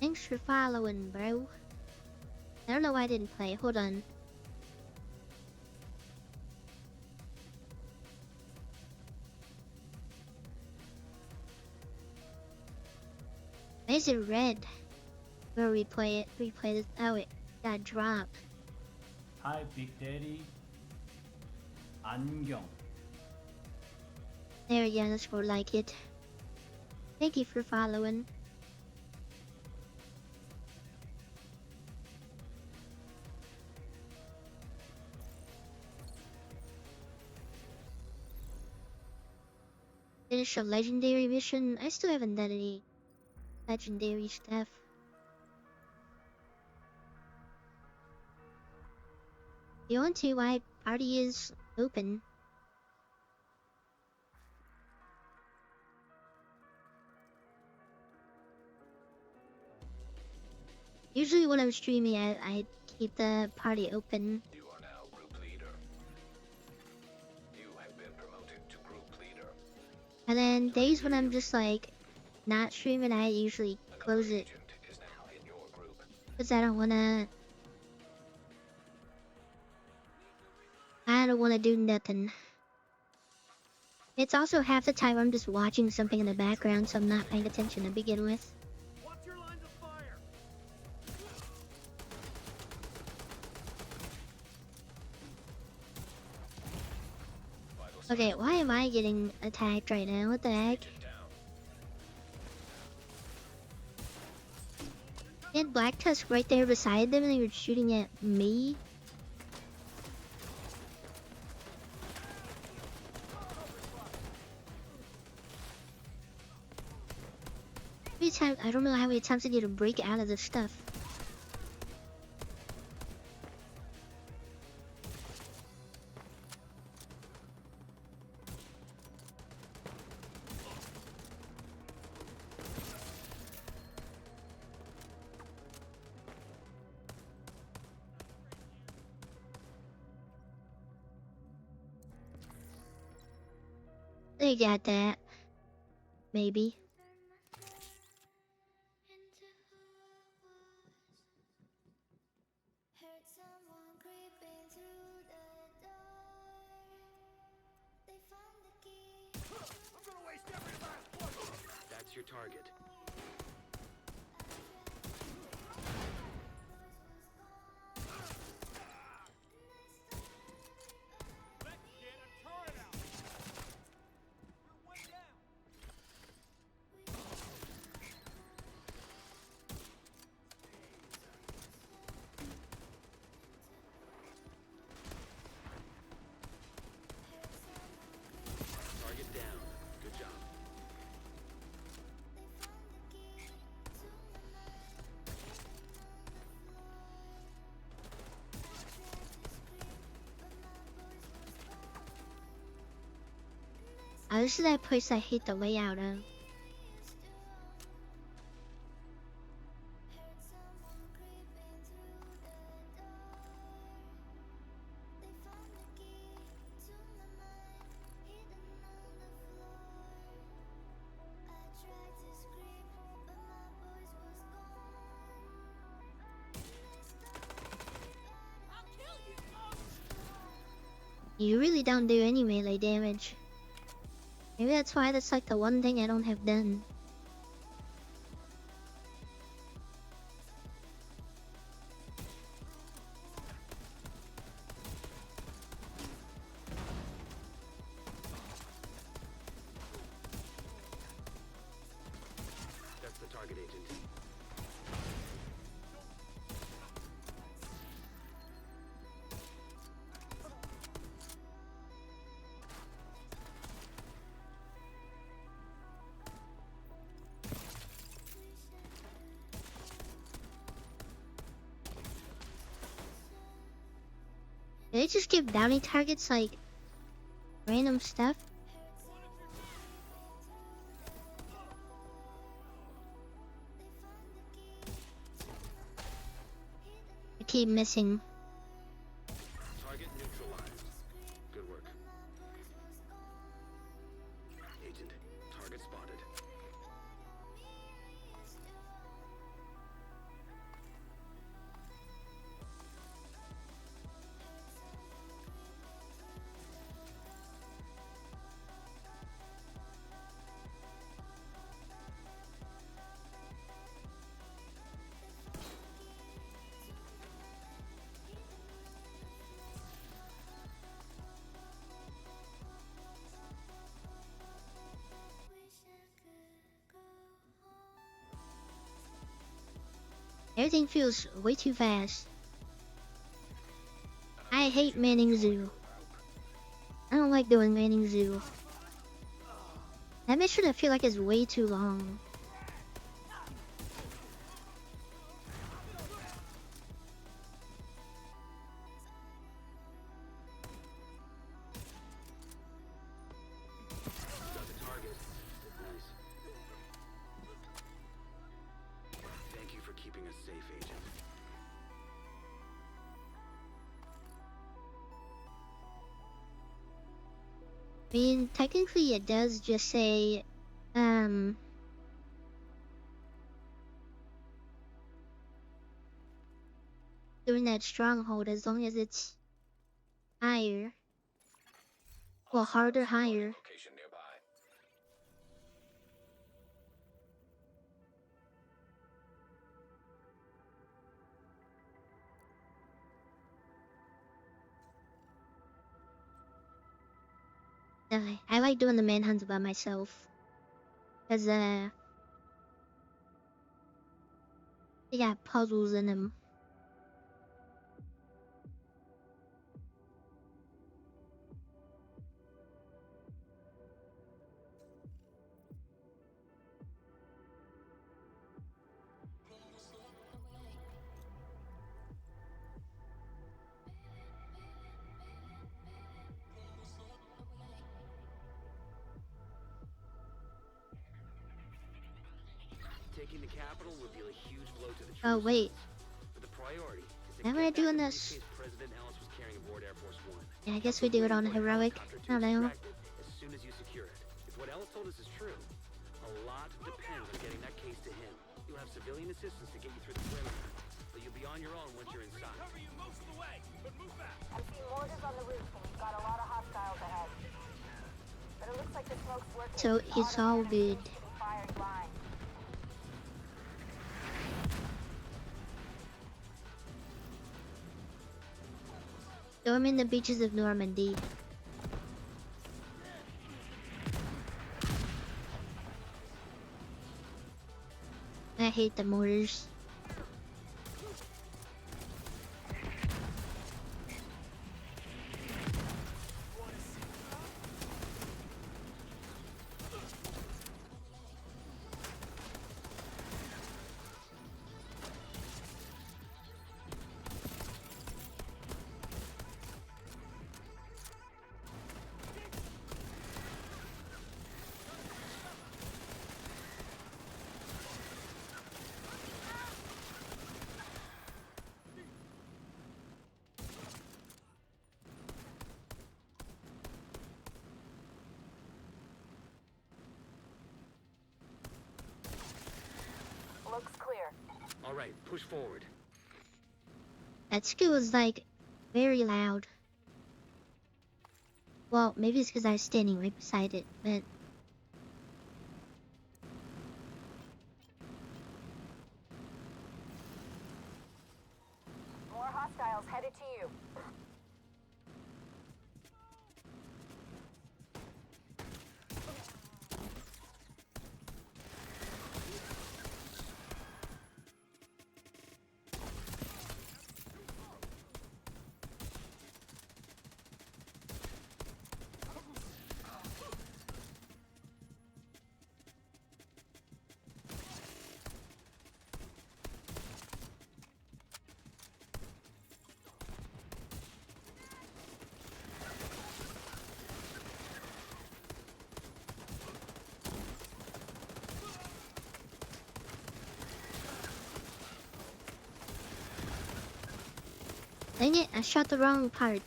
Thanks for following, bro. I don't know why I didn't play. Hold on. Why is it red? We'll replay it. Replay this. Oh, it got dropped. Hi, Big Daddy. 안경. There, yeah, that's more like it. Thank you for following. Finish a legendary mission. I still haven't done any legendary stuff. You want to? Why party is open. Usually when I'm streaming, I keep the party open. You are now group leader. You have been promoted to group leader. And then days when I'm just like not streaming, I usually close it. Agent is now in your group. Because I don't wanna do nothing. It's also half the time I'm just watching something in the background, so I'm not paying attention to begin with. Watch your lines of fire. Okay, why am I getting attacked right now? What the heck? They had Black Tusk right there beside them and they were shooting at me. Every time, I don't know how many times I need to break out of this stuff. They got that. Maybe. That's your target. Let's get a turret out. We're one down. Target down. Good job. Oh, this is that place I hate the layout of. You really don't do any melee damage. Maybe that's why that's like the one thing I don't have done. That's the target agent. Did they just give bounty targets like random stuff? I keep missing. Target neutralized. Good work. spotted. Everything feels way too fast. I hate manning zoo. I don't like doing manning zoo. That mission I feel like is way too long. Got the target. Nice. Thank you for keeping us safe, Agent. I mean, technically it does just say, doing that stronghold as long as it's higher. Well, harder, higher. Location nearby. I like doing the manhunts by myself. Cause, they got puzzles in them. Taking the capital would deal a huge blow to the troops. Oh, wait. But the priority is to Am get I back doing the this? briefcase President Ellis was carrying aboard Air Force One. Yeah, I guess we do it on heroic. I don't know. As soon as you secure it. If what Ellis told us is true, a lot depends on getting that case to him. You'll have civilian assistance to get you through the perimeter, but you'll be on your own once you're inside. Cover you most of the way, but move fast. I'm seeing mortars on the roof, and we've got a lot of hostiles ahead. But it looks like the smoke's working. So it's all good. Seems to be firing blind. Storming the beaches of Normandy. I hate the mortars. Looks clear. All right, push forward. That skill was like very loud. Well, maybe it's because I was standing right beside it, but More hostiles headed to you. dang it, I shot the wrong part.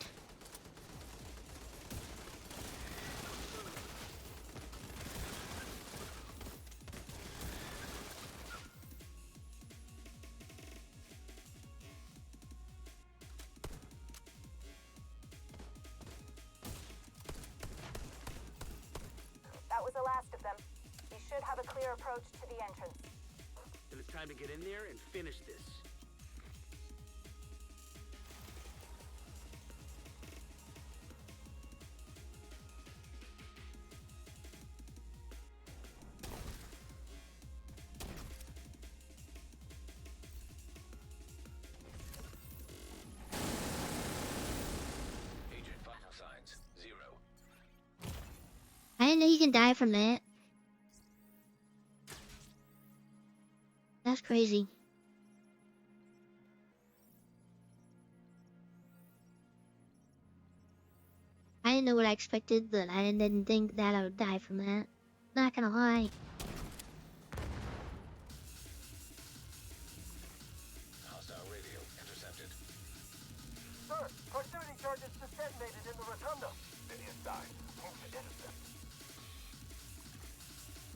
was the last of them. We should have a clear approach to the entrance. Then it's time to get in there and finish this. Agent vital signs 0. I didn't know you can die from that. That's crazy. I didn't know what I expected, but I didn't think that I would die from that. Not gonna lie. Hostile radio intercepted. Sir, proximity charges just detonated in the rotunda. Then inside. Move to intercept.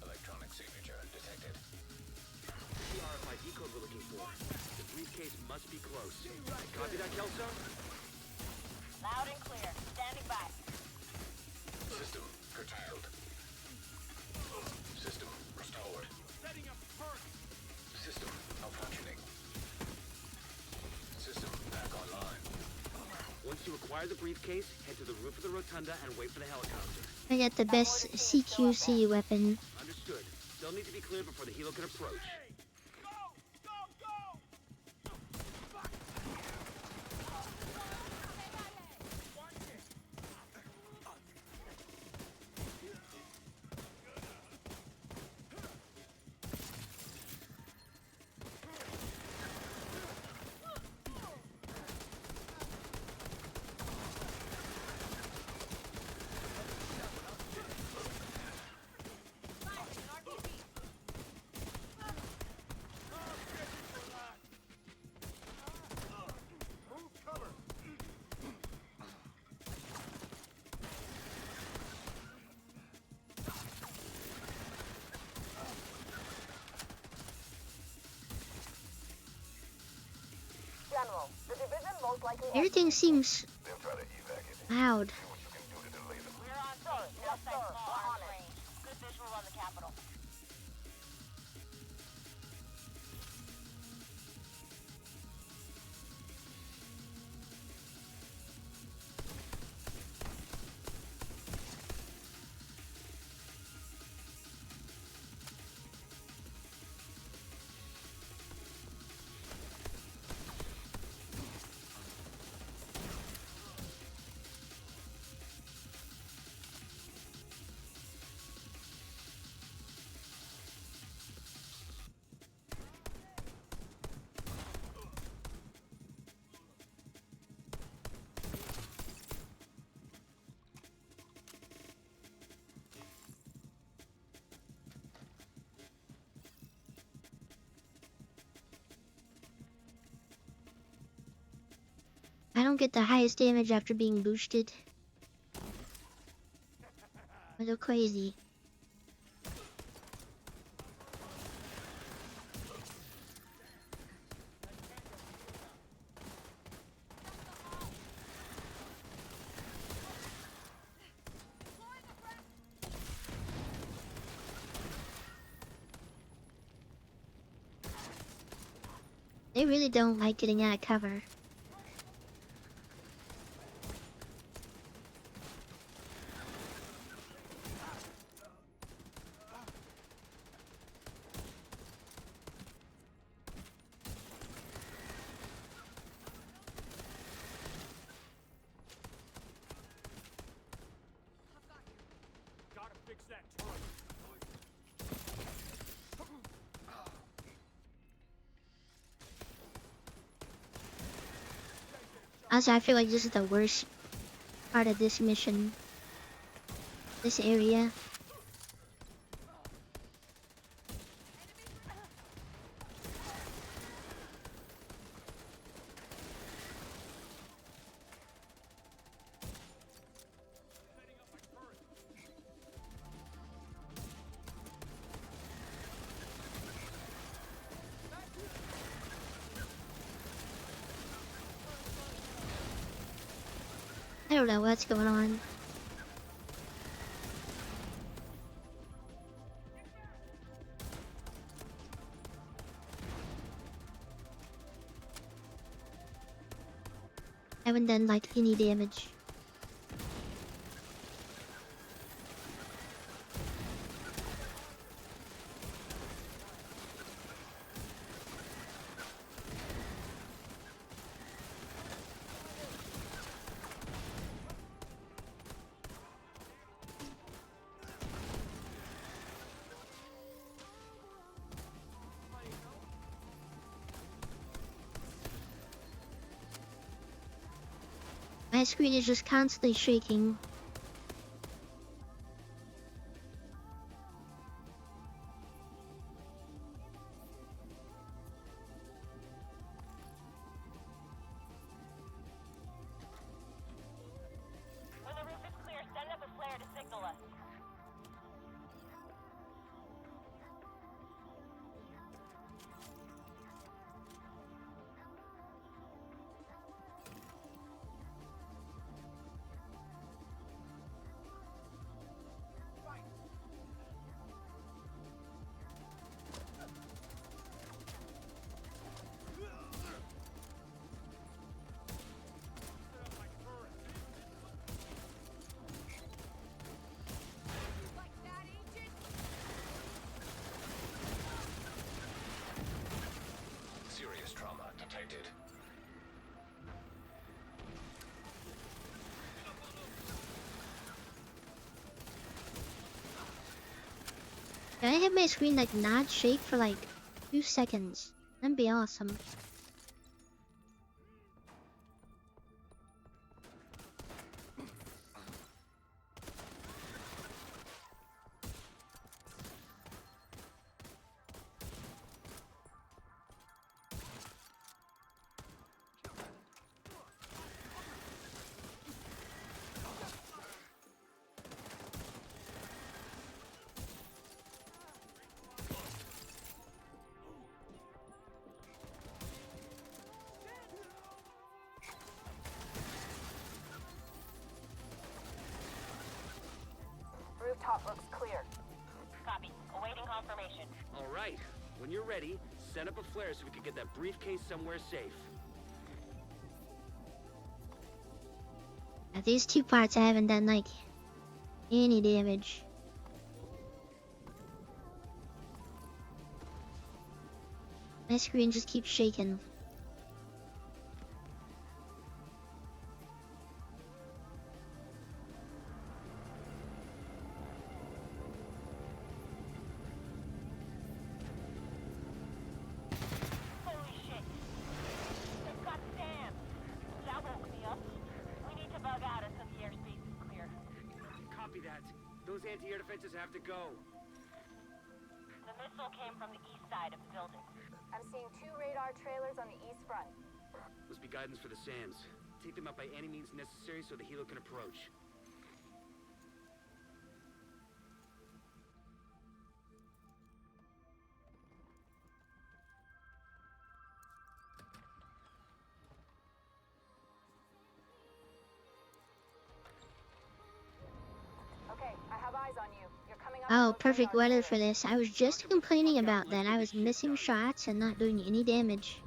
Electronic signature detected. The RFID code we're looking for. The briefcase must be close. Copy that, Kelso? Loud and clear. Standing by. System curtailed. System restored. Setting up perk. System malfunctioning. System back online. Once you acquire the briefcase, head to the roof of the rotunda and wait for the helicopter. I got the best CQC weapon. Understood. They'll need to be cleared before the helo can approach. General, the division most likely... Everything seems loud. We're on sir. Yes, sir. On range. Good visual on the capital. I don't get the highest damage after being boosted. I go crazy. They really don't like getting out of cover. Gotta fix that turret. Also, I feel like this is the worst part of this mission. This area. I don't know what's going on. I haven't done like any damage. My screen is just constantly shaking. When the roof is clear, send up a flare to signal us. Serious trauma detected. Can I have my screen like not shake for like 2 seconds? That'd be awesome. Rooftop looks clear. Copy. Awaiting confirmation. All right. When you're ready, send up a flare so we can get that briefcase somewhere safe. At these 2 parts, I haven't done like any damage. My screen just keeps shaking. Holy shit. They've got Sam. That woke me up. We need to bug out until the airspace is clear. Copy that. Those anti-air defenses have to go. The missile came from the east side of the building. I'm seeing 2 radar trailers on the east front. Must be guidance for the SAMs. Take them out by any means necessary so the helo can approach. Okay, I have eyes on you. You're coming up. Oh, perfect weather for this. I was just complaining about that. I was missing shots and not doing any damage.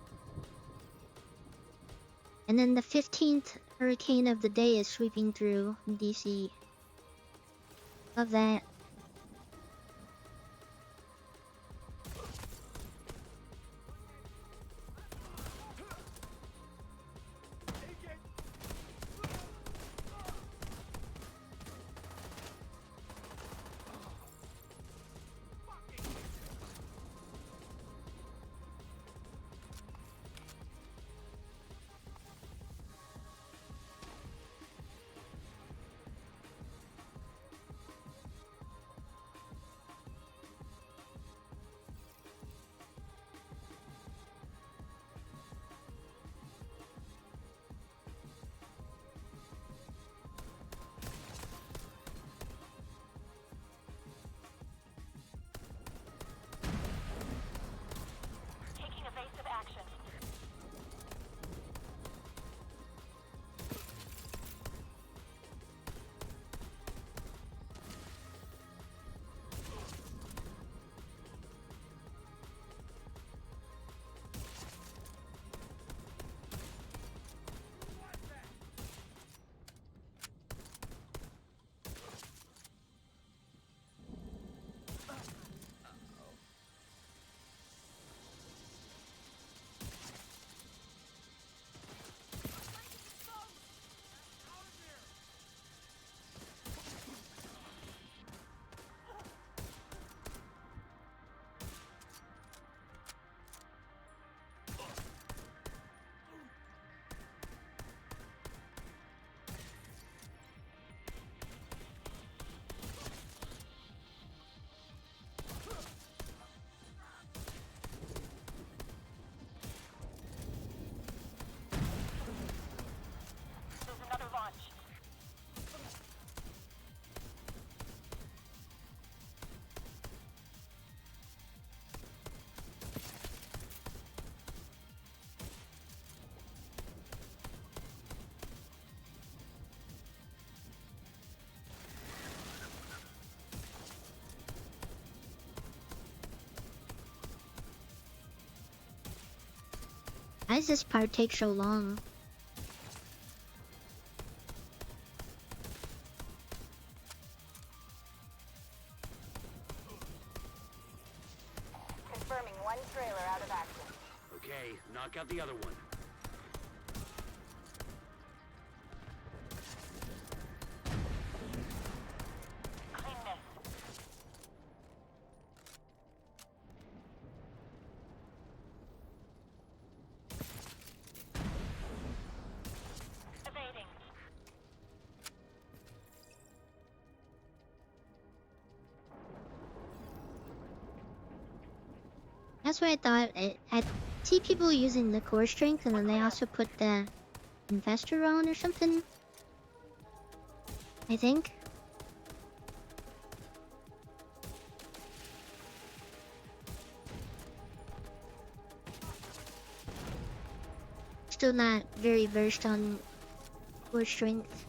And then the 15th hurricane of the day is sweeping through DC. Love that. Why does this part take so long? Confirming one trailer out of action. Okay, knock out the other one. Clean miss. Evading. That's what I thought. I see people using the core strength, and then they also put the investor on or something. I think. Still not very versed on core strength.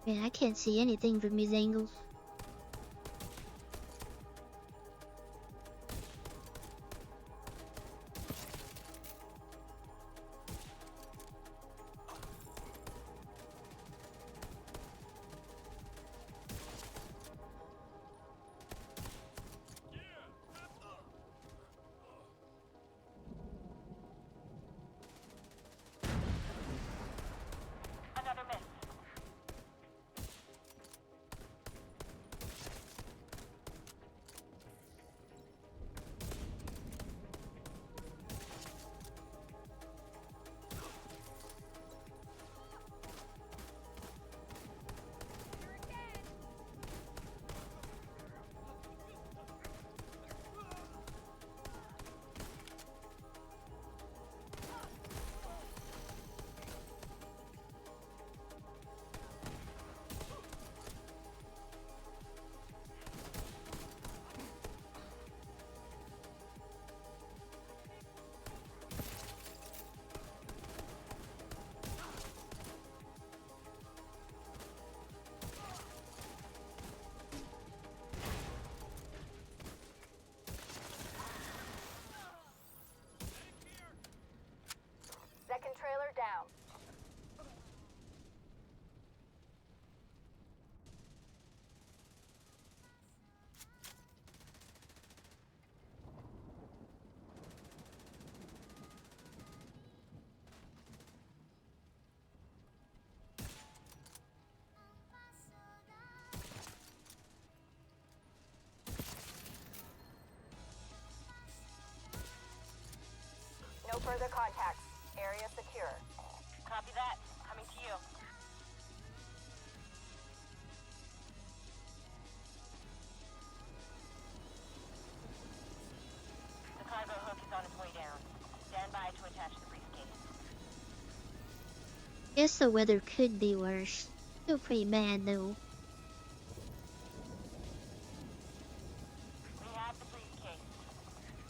Man, I can't see anything from these angles. Another miss. Second trailer down. No further contacts. Area secure. Copy that. Coming to you. The cargo hook is on its way down. Stand by to attach the briefcase. Guess the weather could be worse. Still pretty bad though. We have the briefcase.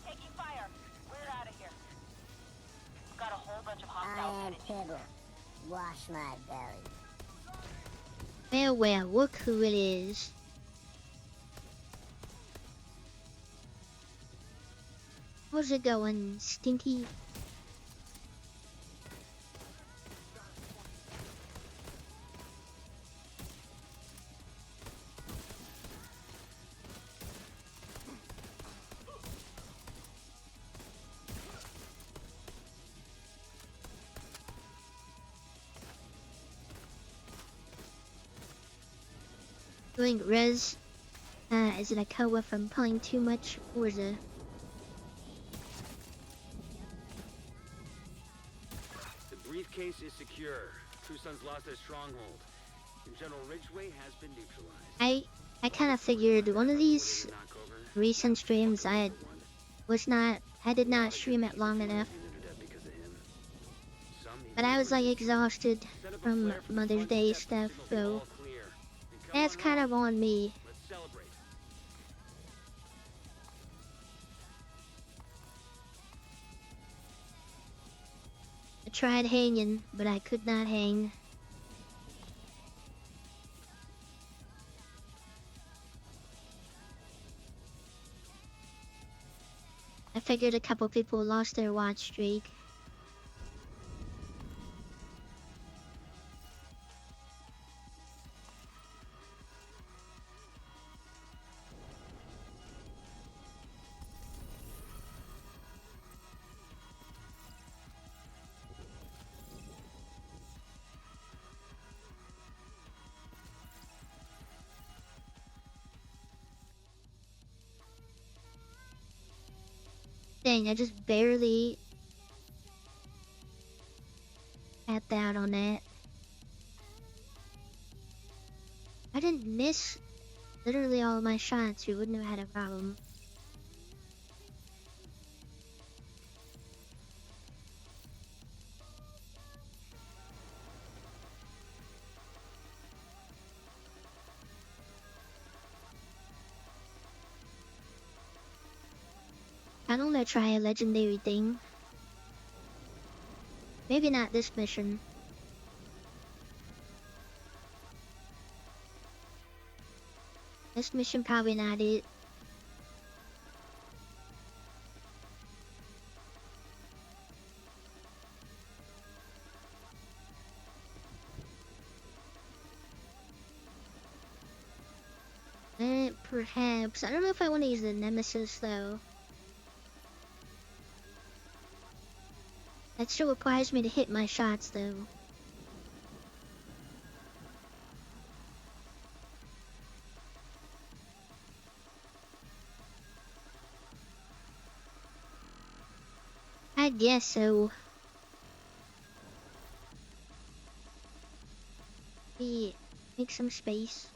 Taking fire. We're out of here. Got a whole bunch of hostiles I am headed. Pibble. Wash my belly. Well, look who it is. How's it going, Stinky? Doing res. Is it a cover from playing too much, or is it? The briefcase is secure. Tucson's lost their stronghold. And General Ridgeway has been neutralized. I kind of figured one of these recent streams I did not stream it long enough. But I was like exhausted from Mother's Day stuff, so that's kind of on me. Let's celebrate. I tried hanging, but I could not hang. figured a couple people lost their watch streak. Dang, I just barely had that on that. I didn't miss literally all of my shots. You wouldn't have had a problem. I don't want to try a legendary thing. Maybe not this mission. This mission probably not it. Perhaps. I don't know if I want to use the Nemesis though. That still requires me to hit my shots though. I guess so. Yeah, make some space.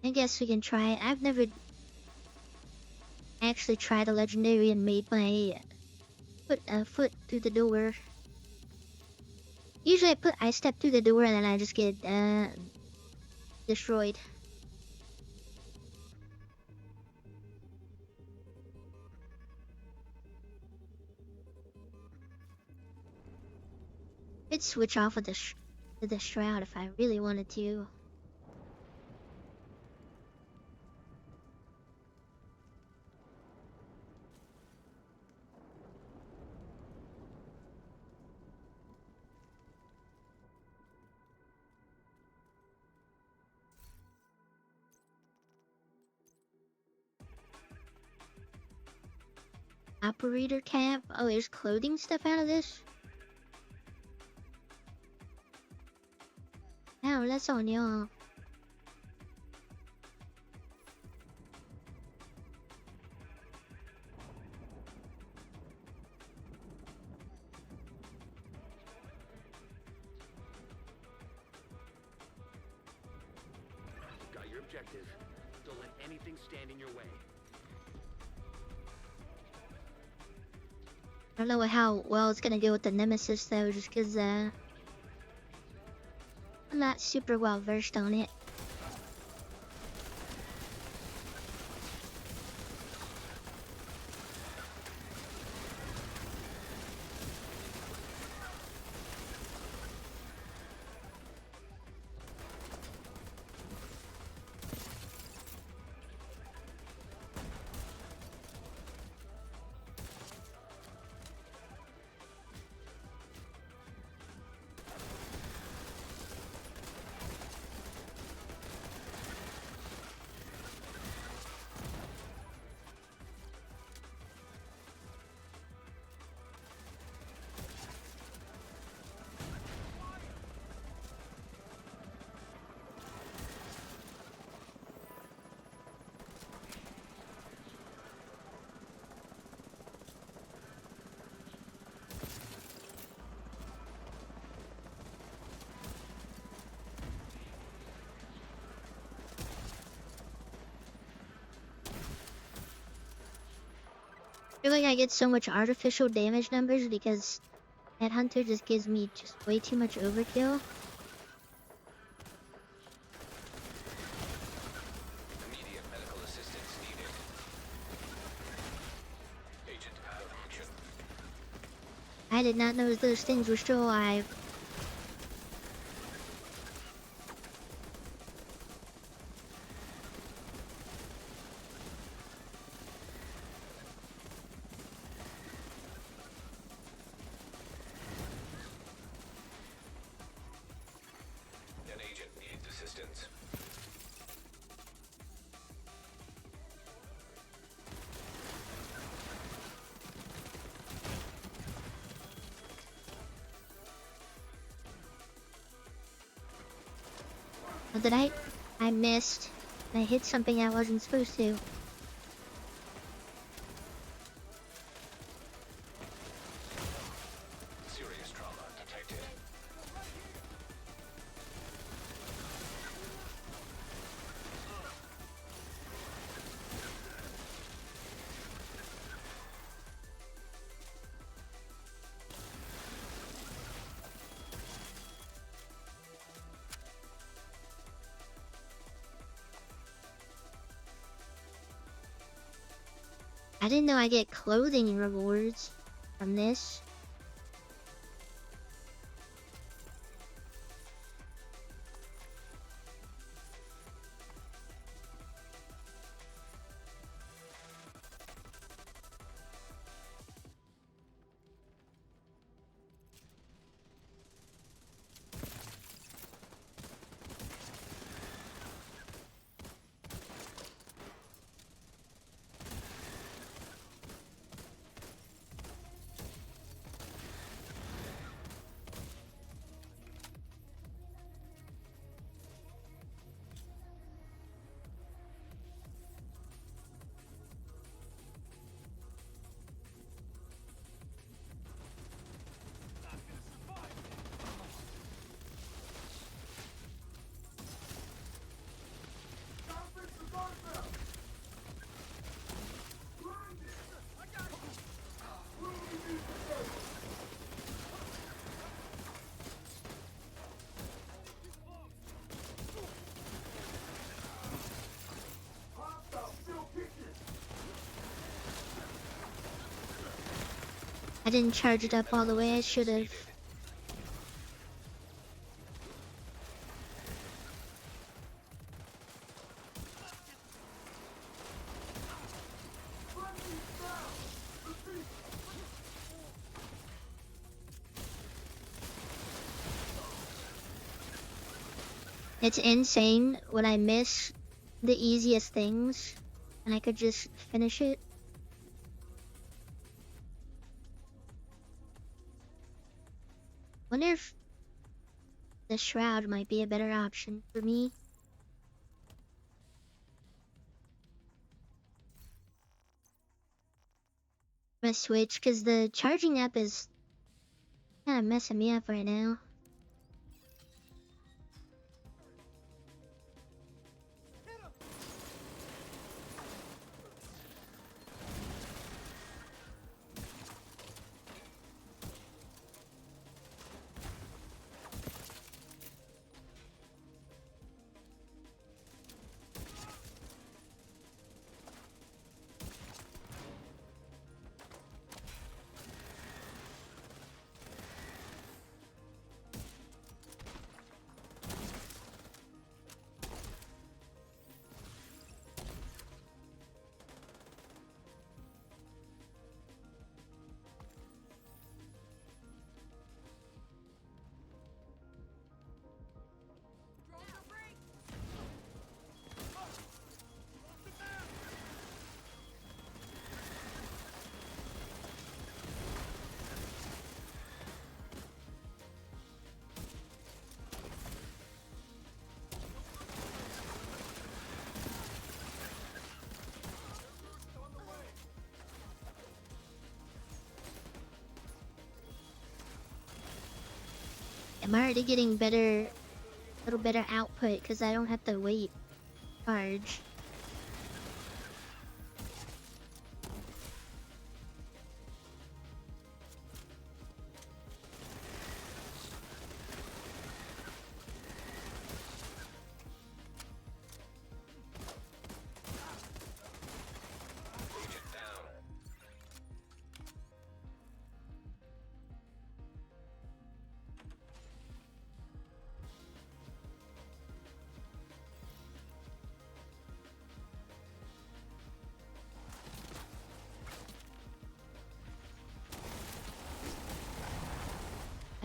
I guess we can try it. I've never actually tried a legendary and made my foot through the door. Usually I step through the door and then I just get destroyed. Could switch off with the shroud if I really wanted to. Operator cap. Oh, there's clothing stuff out of this? Oh, that's on y'all. Got your objective. Don't let anything stand in your way. I don't know how well it's gonna go with the Nemesis though, just cause I'm not super well versed on it. I feel like I get so much artificial damage numbers because That hunter just gives me just way too much overkill. Immediate medical assistance needed. Agent malfunction. I did not know those things were still alive. An agent needs assistance. What did I missed. I hit something I wasn't supposed to. Serious trauma detected. I didn't know I get clothing rewards from this. I didn't charge it up all the way I should have. It's insane when I miss the easiest things and I could just finish it. Wonder if the shroud might be a better option for me. I'm gonna switch because the charging app is kind of messing me up right now. I'm already getting better, little better output because I don't have to wait charge.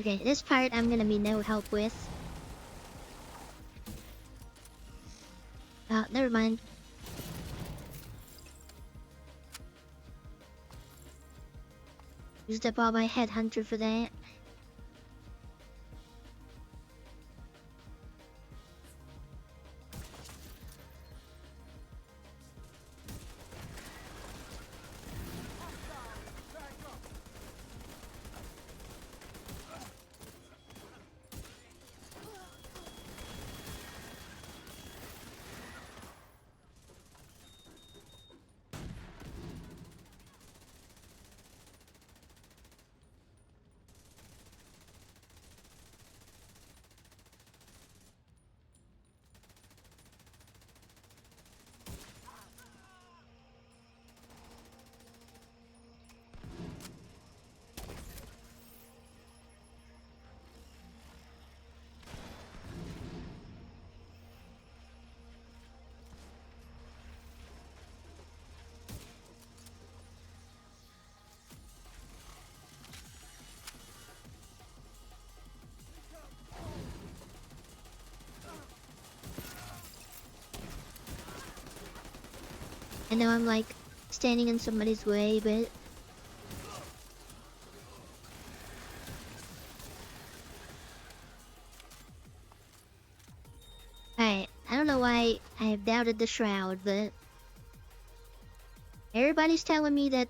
Okay, this part I'm gonna be no help with. Never mind. Used up all my headhunter for that. I know I'm like standing in somebody's way, but I don't know why I have doubted the shroud, but everybody's telling me that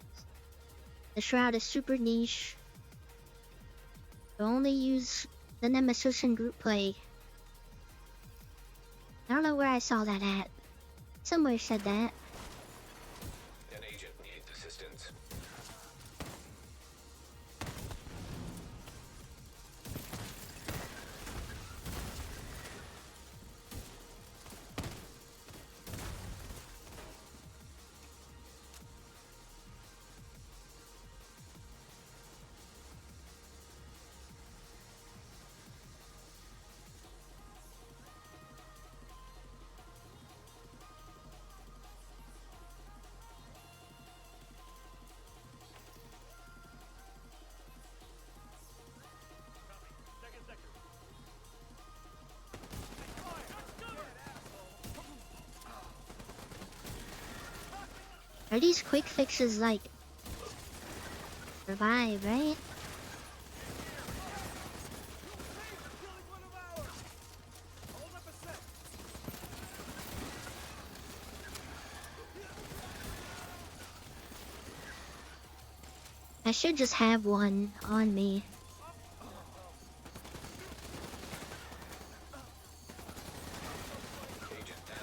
the shroud is super niche. To only use the Nemesis in group play. I don't know where I saw that at. Somewhere said that. An agent needs assistance. Are these quick fixes like revive, right? I should just have one on me. Agent down.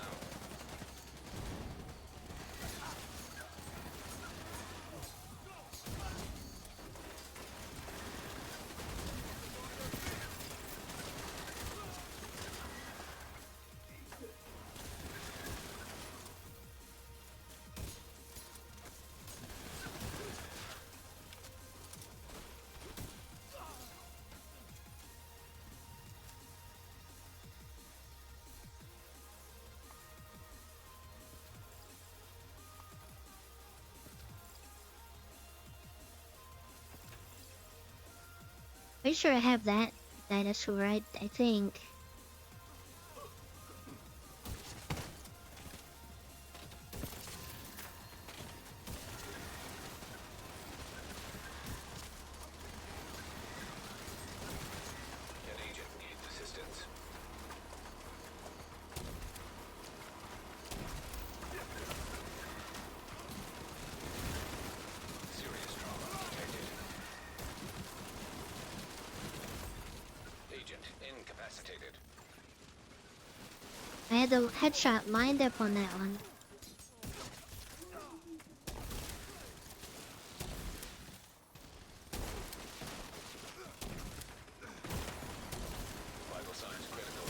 Pretty sure I have that dinosaur, I think. An agent needs assistance. Serious trauma detected. Agent incapacitated. I had the headshot lined up on that one. Vital signs critical.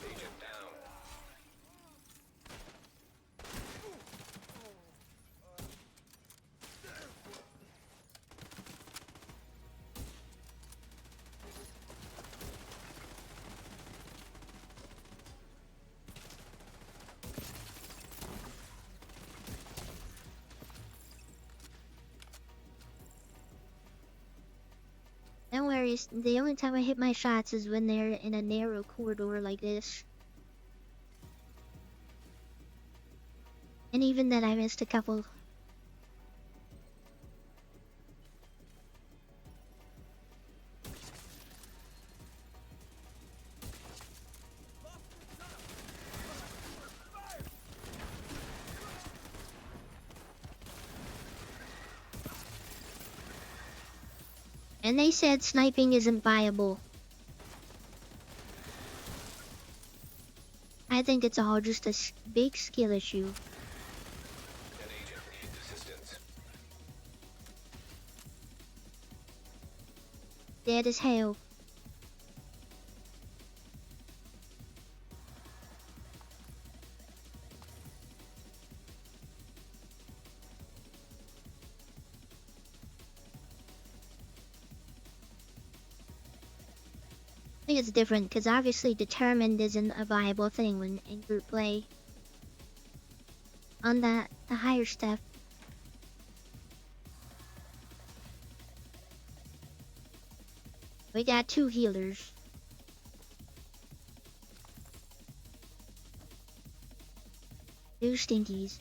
Agent down. serious. The only time I hit my shots is when they're in a narrow corridor like this. And even then I missed a couple. And they said sniping isn't viable. I think it's all just a big skill issue. An agent needs assistance. Dead as hell. I think it's different because obviously determined isn't a viable thing when in group play. On the higher stuff. We got 2 healers. Two stinkies.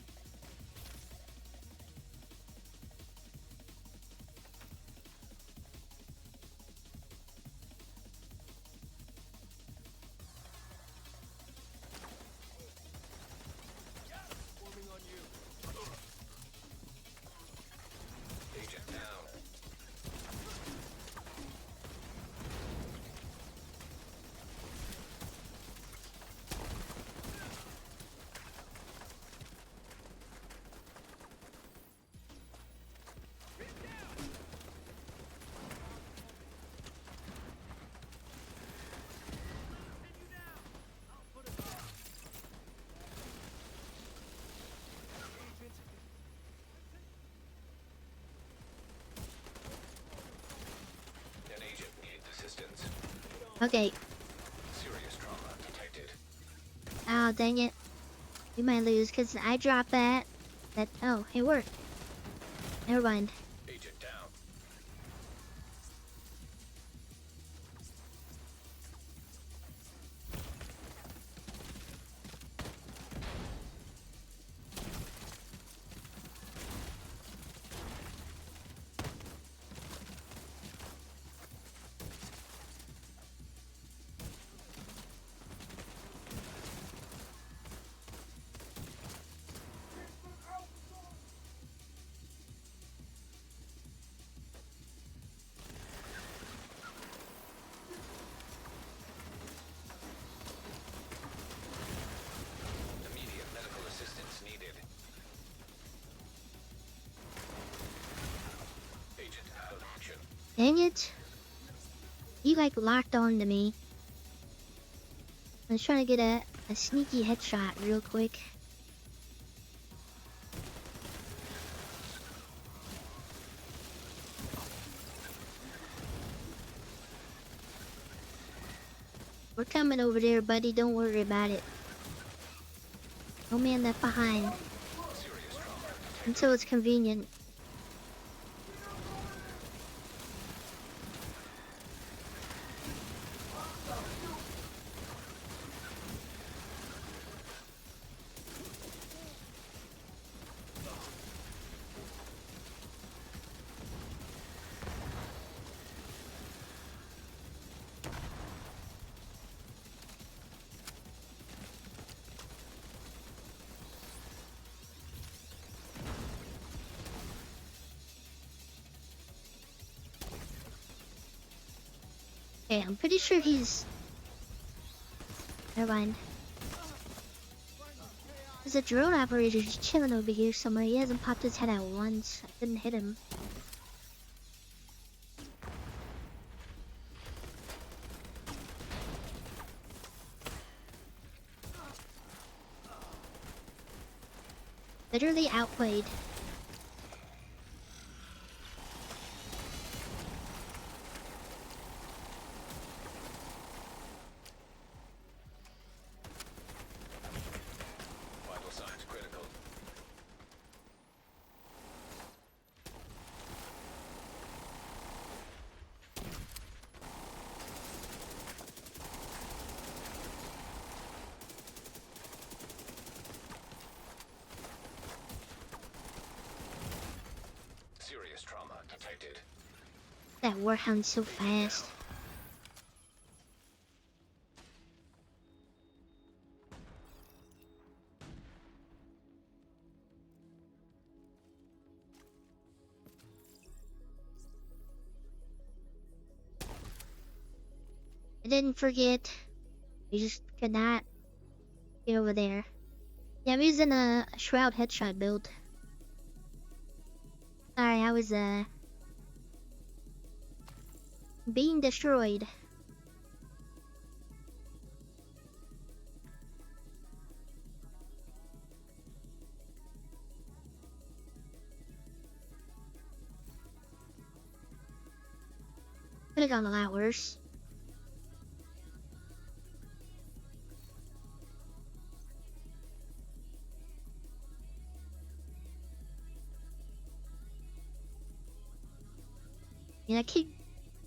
Agent down. An agent needs assistance. Okay. Serious trauma detected. Oh, dang it. We might lose because I dropped that. Oh, it worked. Never mind. Agent down. Immediate medical assistance needed. Agent out of action. Dang it. He like locked on to me. I was trying to get a sneaky headshot real quick. We're coming over there, buddy. Don't worry about it. No man left behind. Serious trauma detected. Until it's convenient. Okay, I'm pretty sure he's... Never mind. There's a drone operator just chilling over here somewhere. He hasn't popped his head out once. I couldn't hit him. Literally outplayed. Vital signs critical. That warhound's so fast. I didn't forget. I just could not get over there. Yeah, I'm using a shroud headshot build. Sorry, I was being destroyed. Could have gone a lot worse. And I could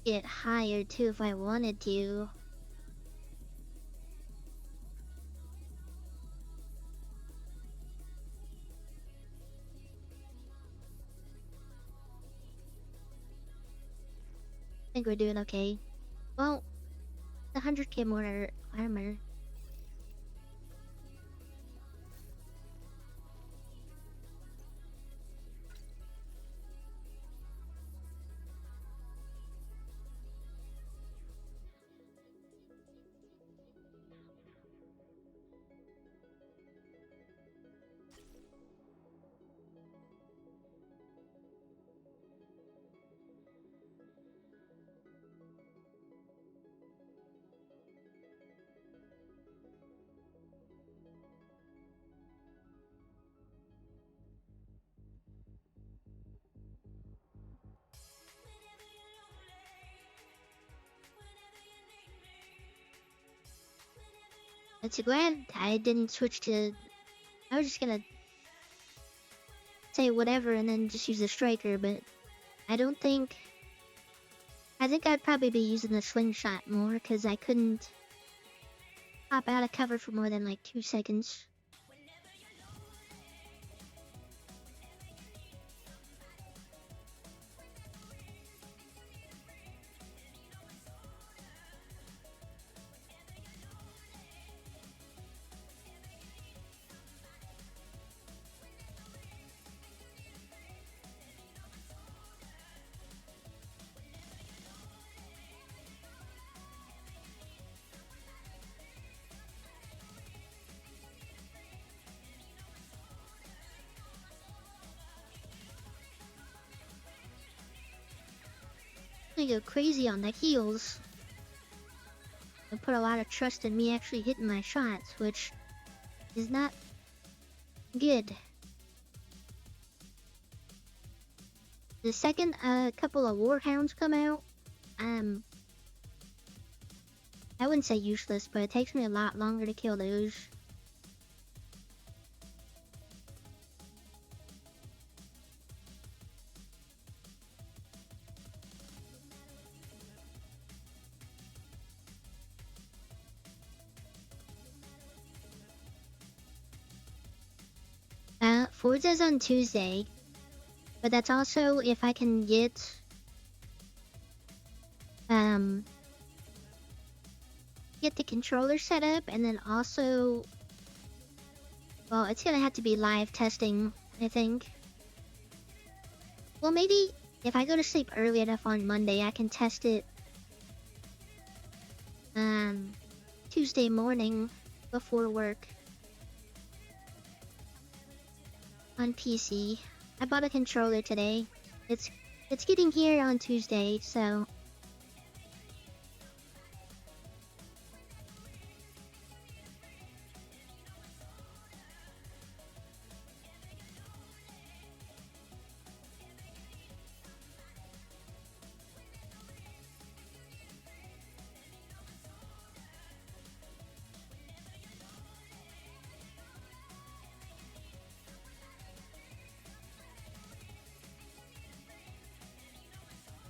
get higher too if I wanted to. I think we're doing okay. Well, the 100k more armor. It's glad I didn't switch to. I was just gonna say whatever and then just use the striker, but I don't think. I think I'd probably be using the slingshot more because I couldn't pop out of cover for more than like 2 seconds. I go crazy on the heals. I put a lot of trust in me actually hitting my shots, which is not good. The second a couple of warhounds come out, I wouldn't say useless, but it takes me a lot longer to kill those. Forza's on Tuesday, but that's also if I can get the controller set up, and then also, well, it's gonna have to be live testing, I think. Well, maybe if I go to sleep early enough on Monday, I can test it Tuesday morning before work on PC. I bought a controller today. It's getting here on Tuesday, so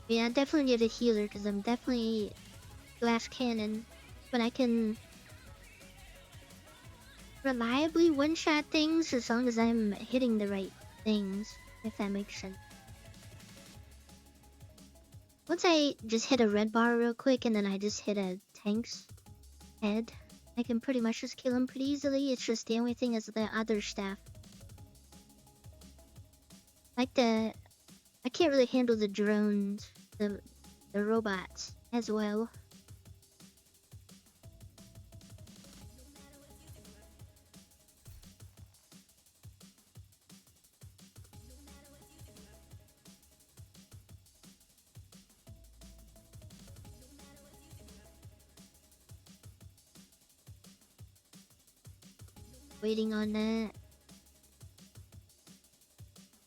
yeah, I definitely need a healer because I'm definitely glass cannon, but I can reliably one-shot things as long as I'm hitting the right things, if that makes sense. Once I just hit a red bar real quick and then I just hit a tank's head, I can pretty much just kill him pretty easily. It's just the only thing is the other stuff. Like I can't really handle the drones, the robots as well. Waiting on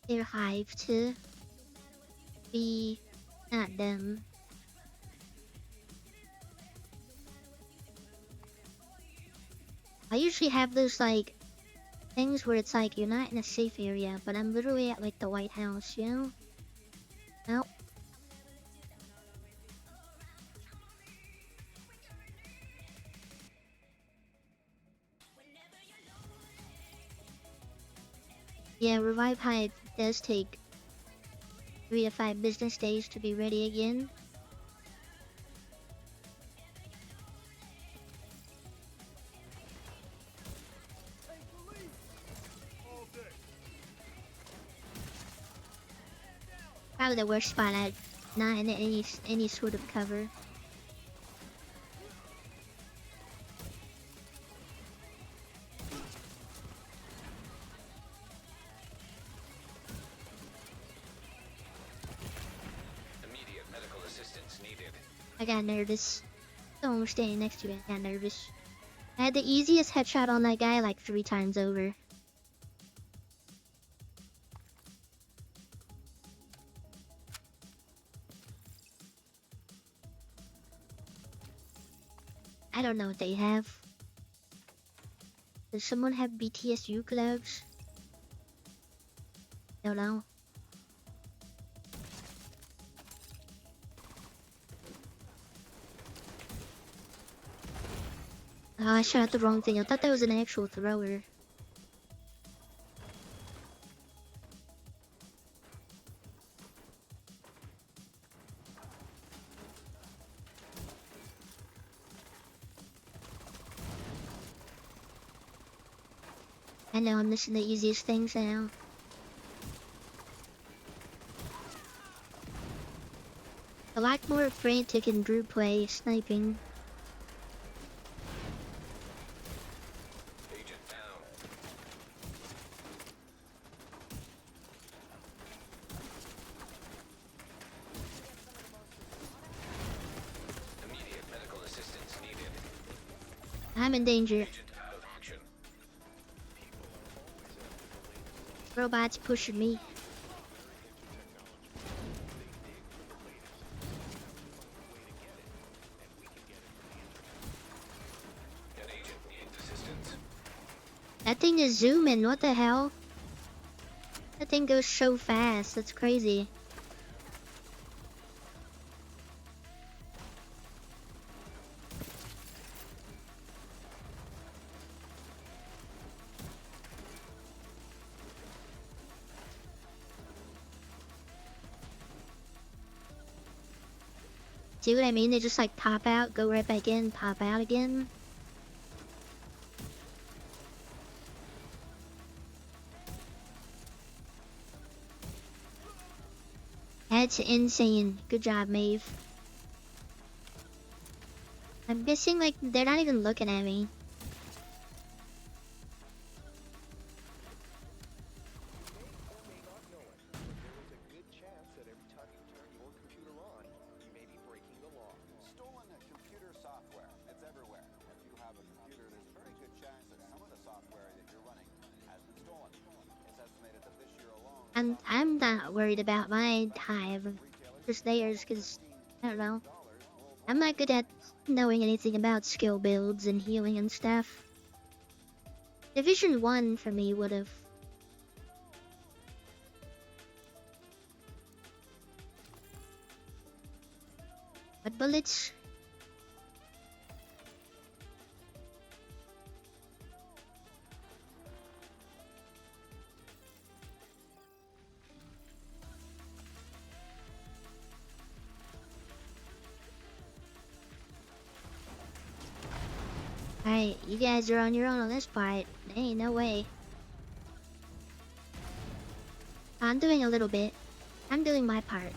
their hive to be not them. I usually have those like things where it's like you're not in a safe area, but I'm literally at like the White House, you know? Nope. Yeah, Revive Hive does take 3 to 5 business days to be ready again. Probably the worst spot at not in any sort of cover. Immediate medical assistance needed. I got nervous. Someone was standing next to me. I got nervous. I had the easiest headshot on that guy like 3 times over. I don't know what they have. Does someone have BTSU gloves? Don't know. Oh, I shot at the wrong thing. I thought that was an actual thrower. I know I'm missing the easiest things now. A lot more frantic in group play, sniping. Agent down. Immediate medical assistance needed. I'm in danger. Agent out of action. Robots pushing me. An agent needs assistance. That thing is zooming, what the hell? That thing goes so fast, that's crazy. See what I mean? They just like pop out, go right back in, pop out again. That's insane. Good job, Maeve. I'm guessing like they're not even looking at me. Stolen computer software. It's everywhere. If you have a computer, there's a very good chance that some of the software that you're running has been stolen. It's estimated that this year alone. I'm not worried about my hive, just theirs, cause I don't know. I'm not good at knowing anything about skill builds and healing and stuff. Division 1 for me would've. But bullets. Alright, you guys are on your own on this part. There ain't no way. I'm doing a little bit. I'm doing my part.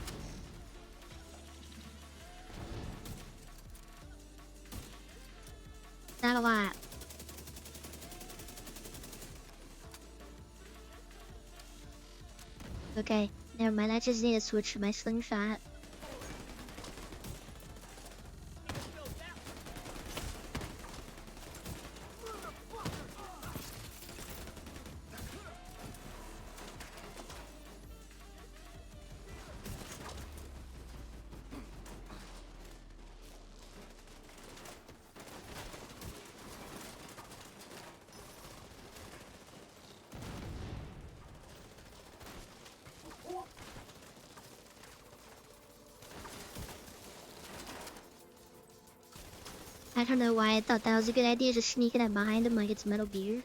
Not a lot. Okay, never mind. I just need to switch to my slingshot. I don't know why I thought that was a good idea, just sneaking up behind him like it's Metal Gear.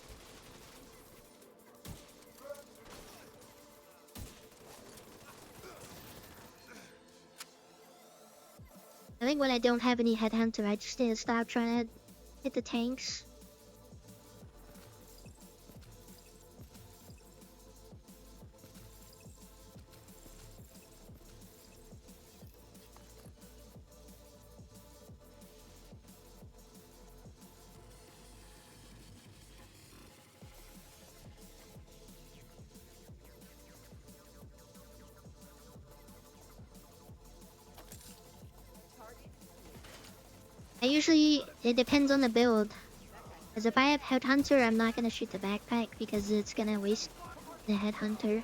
I think when I don't have any headhunter, I just need to stop trying to hit the tanks. It depends on the build. Because if I have Headhunter, I'm not gonna shoot the backpack because it's gonna waste the Headhunter.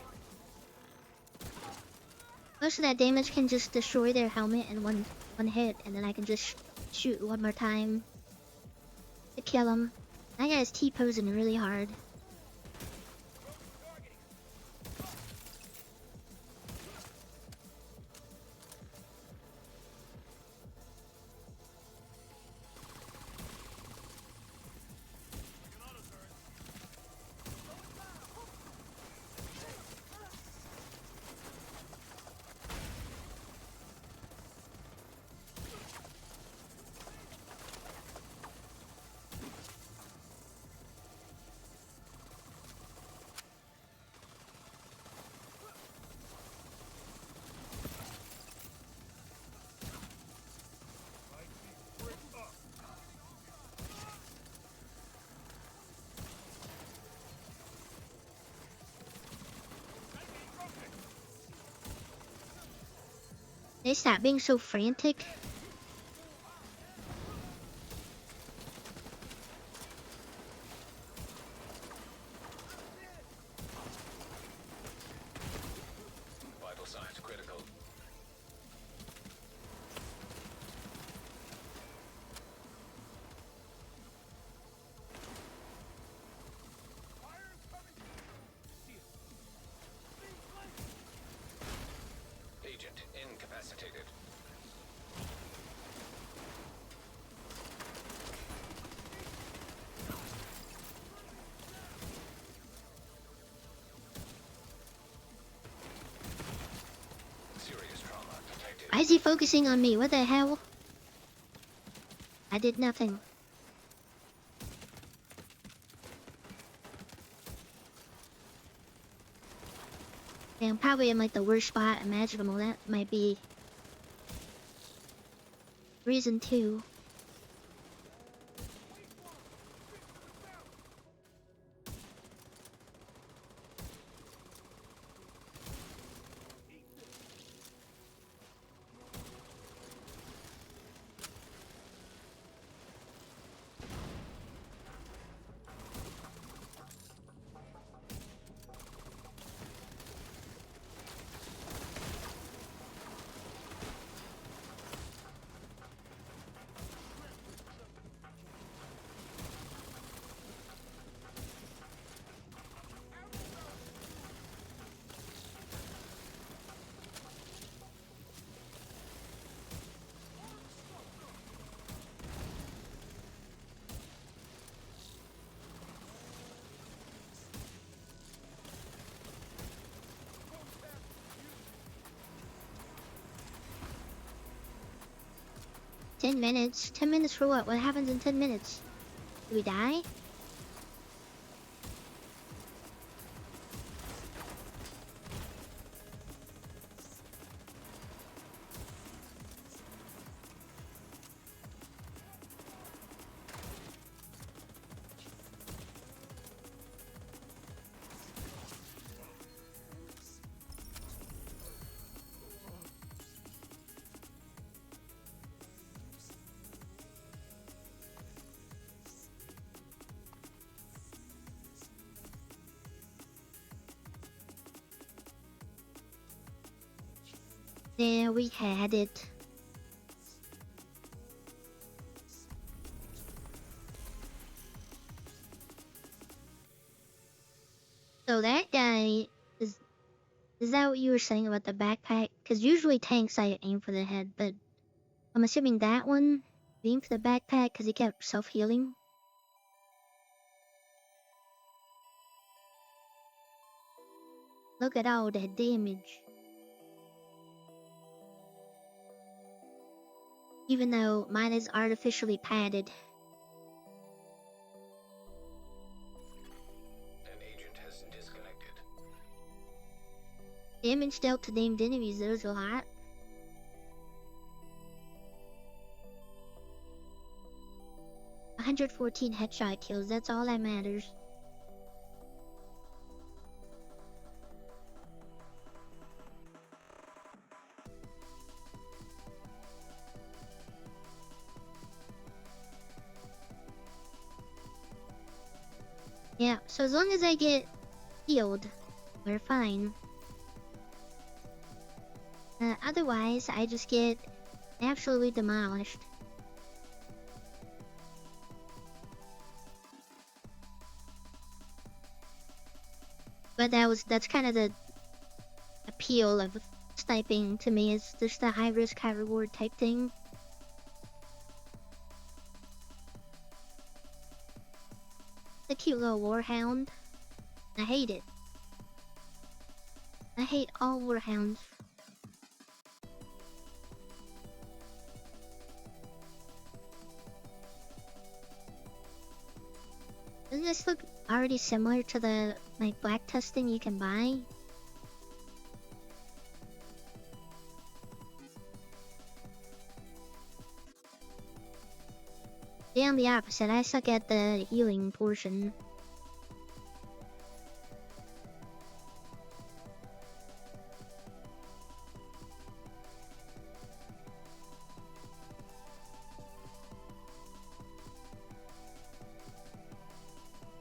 Most of that damage can just destroy their helmet in one hit, and then I can just shoot one more time to kill them. That guy's T-posing really hard. They stop being so frantic. Vital signs critical. Agent incapacitated. Serious trauma detected. Why is he focusing on me? What the hell? I did nothing. Yeah, I'm probably in like the worst spot imaginable. That might be reason 2. $10 minutes? 10 minutes for what? What happens in 10 minutes? Do we die? There we had it. So that guy is that what you were saying about the backpack? Because usually tanks I aim for the head, but I'm assuming that one you aim for the backpack because he kept self-healing. Look at all that damage. Even though mine is artificially padded. An agent has disconnected. Damage dealt to named enemies, there's a lot. $114 headshot kills, that's all that matters. Yeah, so as long as I get healed, we're fine. Otherwise, I just get absolutely demolished. But that's kind of the appeal of sniping to me, is just the high risk, high reward type thing. The cute little warhound. I hate it. I hate all warhounds. Doesn't this look already similar to the like black testing you can buy? Yeah, I'm the opposite. I suck at the healing portion.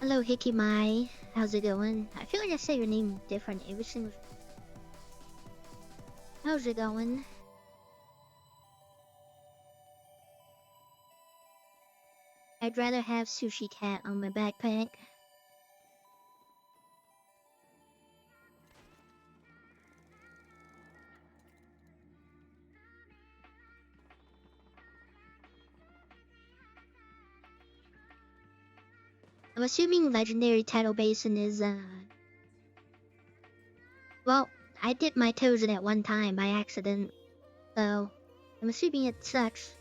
Hello, Hickey Mai. How's it going? I feel like I say your name different every single. How's it going? I'd rather have Sushi Cat on my backpack. I'm assuming Legendary Tidal Basin is, well, I dipped my toes in it one time by accident, so I'm assuming it sucks.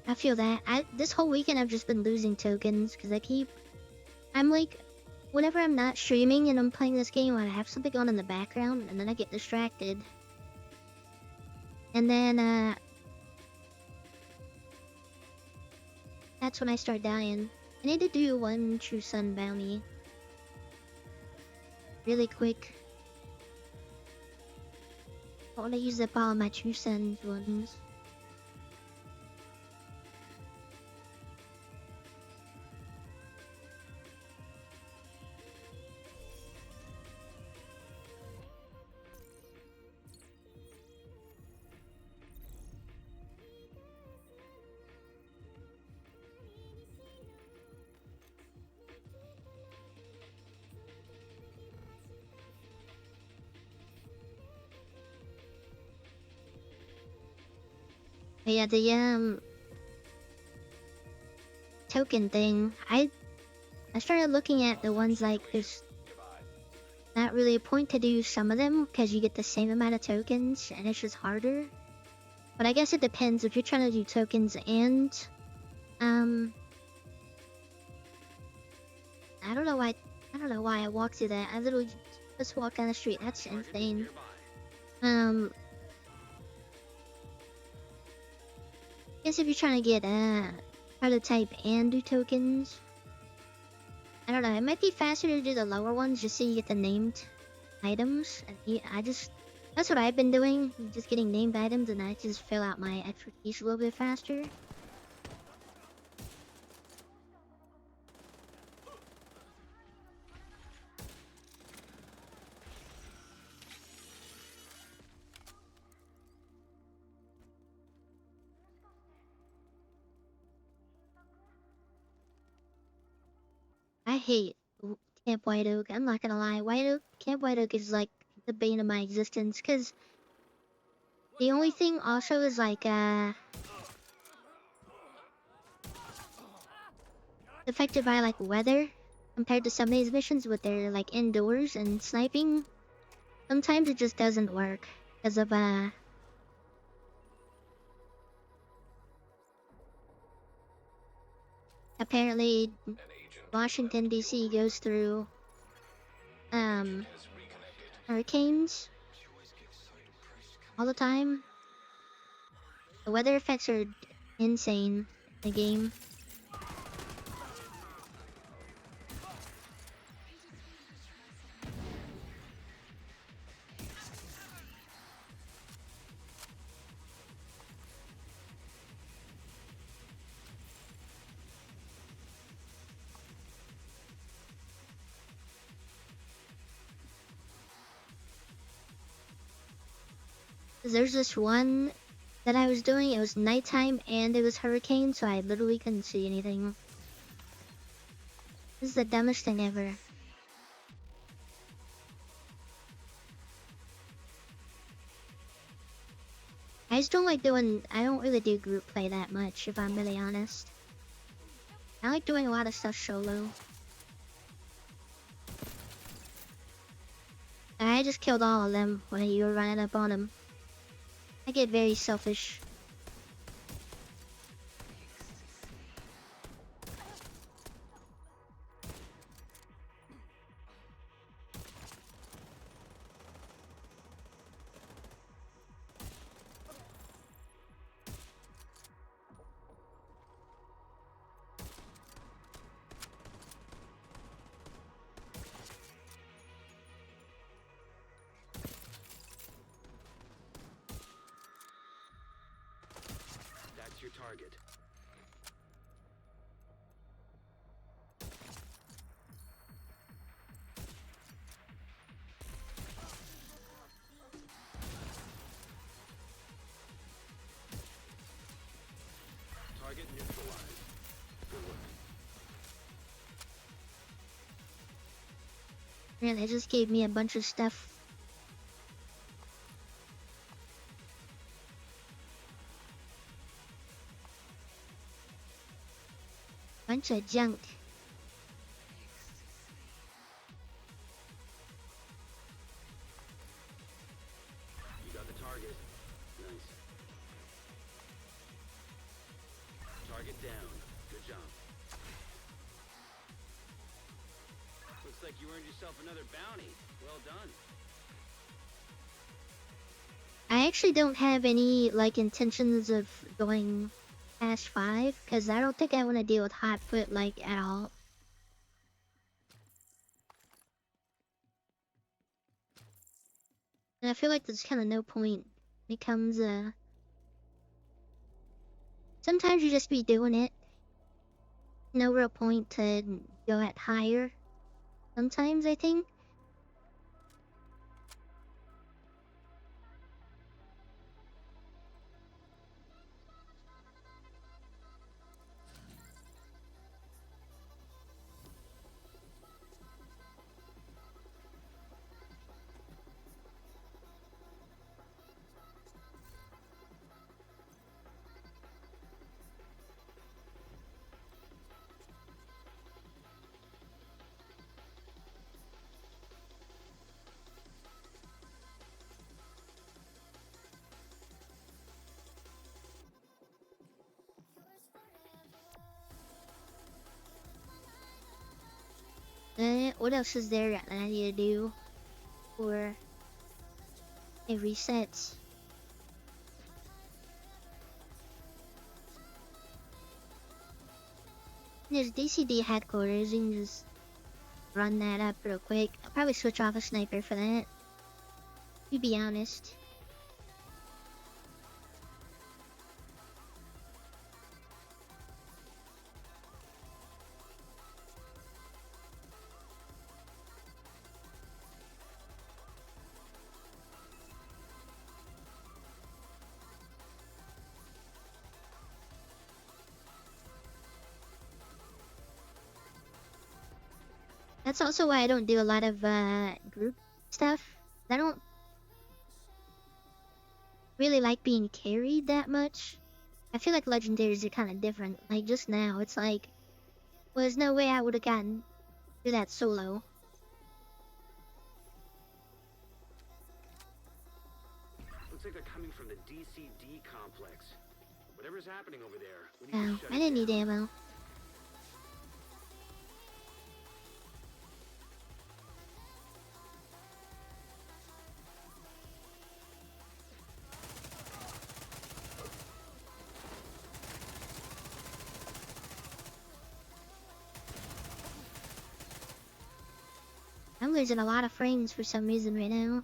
I feel that. This whole weekend I've just been losing tokens, because I'm like, whenever I'm not streaming and I'm playing this game, I have something on in the background, and then I get distracted. And then, that's when I start dying. I need to do one True Sun bounty. Really quick. I want to use up all of my True Sun ones. But yeah, the token thing, I started looking at the ones like there's not really a point to do some of them because you get the same amount of tokens and it's just harder. But I guess it depends if you're trying to do tokens and I don't know why I walked through that. I literally just walked down the street. That's insane. I guess if you're trying to get prototype and do tokens, I don't know. It might be faster to do the lower ones just so you get the named items. And that's what I've been doing. Just getting named items, and I just fill out my expertise a little bit faster. I hate Camp White Oak. I'm not gonna lie. Camp White Oak is like the bane of my existence. Cause the only thing also is like affected by like weather compared to some of these missions with their like indoors and sniping. Sometimes it just doesn't work because of apparently Washington DC goes through hurricanes all the time. The weather effects are insane in the game. There's this one that I was doing, it was nighttime and it was hurricane, so I literally couldn't see anything. This is the dumbest thing ever. I just don't like I don't really do group play that much, if I'm really honest. I like doing a lot of stuff solo. I just killed all of them when you were running up on them. I get very selfish. That's your target. Target neutralized. Good work. Man, they just gave me a bunch of stuff. Bunch of junk. You got the target. Nice. Target down. Good job. Looks like you earned yourself another bounty. Well done. I actually don't have any like intentions of going past 5 because I don't think I want to deal with hot foot like at all. And I feel like there's kind of no point. It comes sometimes you just be doing it. No real point to go at higher. Sometimes I think. What else is there that I need to do for a reset? There's DCD headquarters. You can just run that up real quick. I'll probably switch off a sniper for that. To be honest. That's also why I don't do a lot of group stuff. I don't really like being carried that much. I feel like legendaries are kind of different. Like just now, it's like, well, there's no way I would have gotten through that solo. Looks like they're coming from the DCD complex. Whatever's happening over there, we need Oh, to shut I it didn't down. need ammo. I'm losing a lot of frames for some reason right now.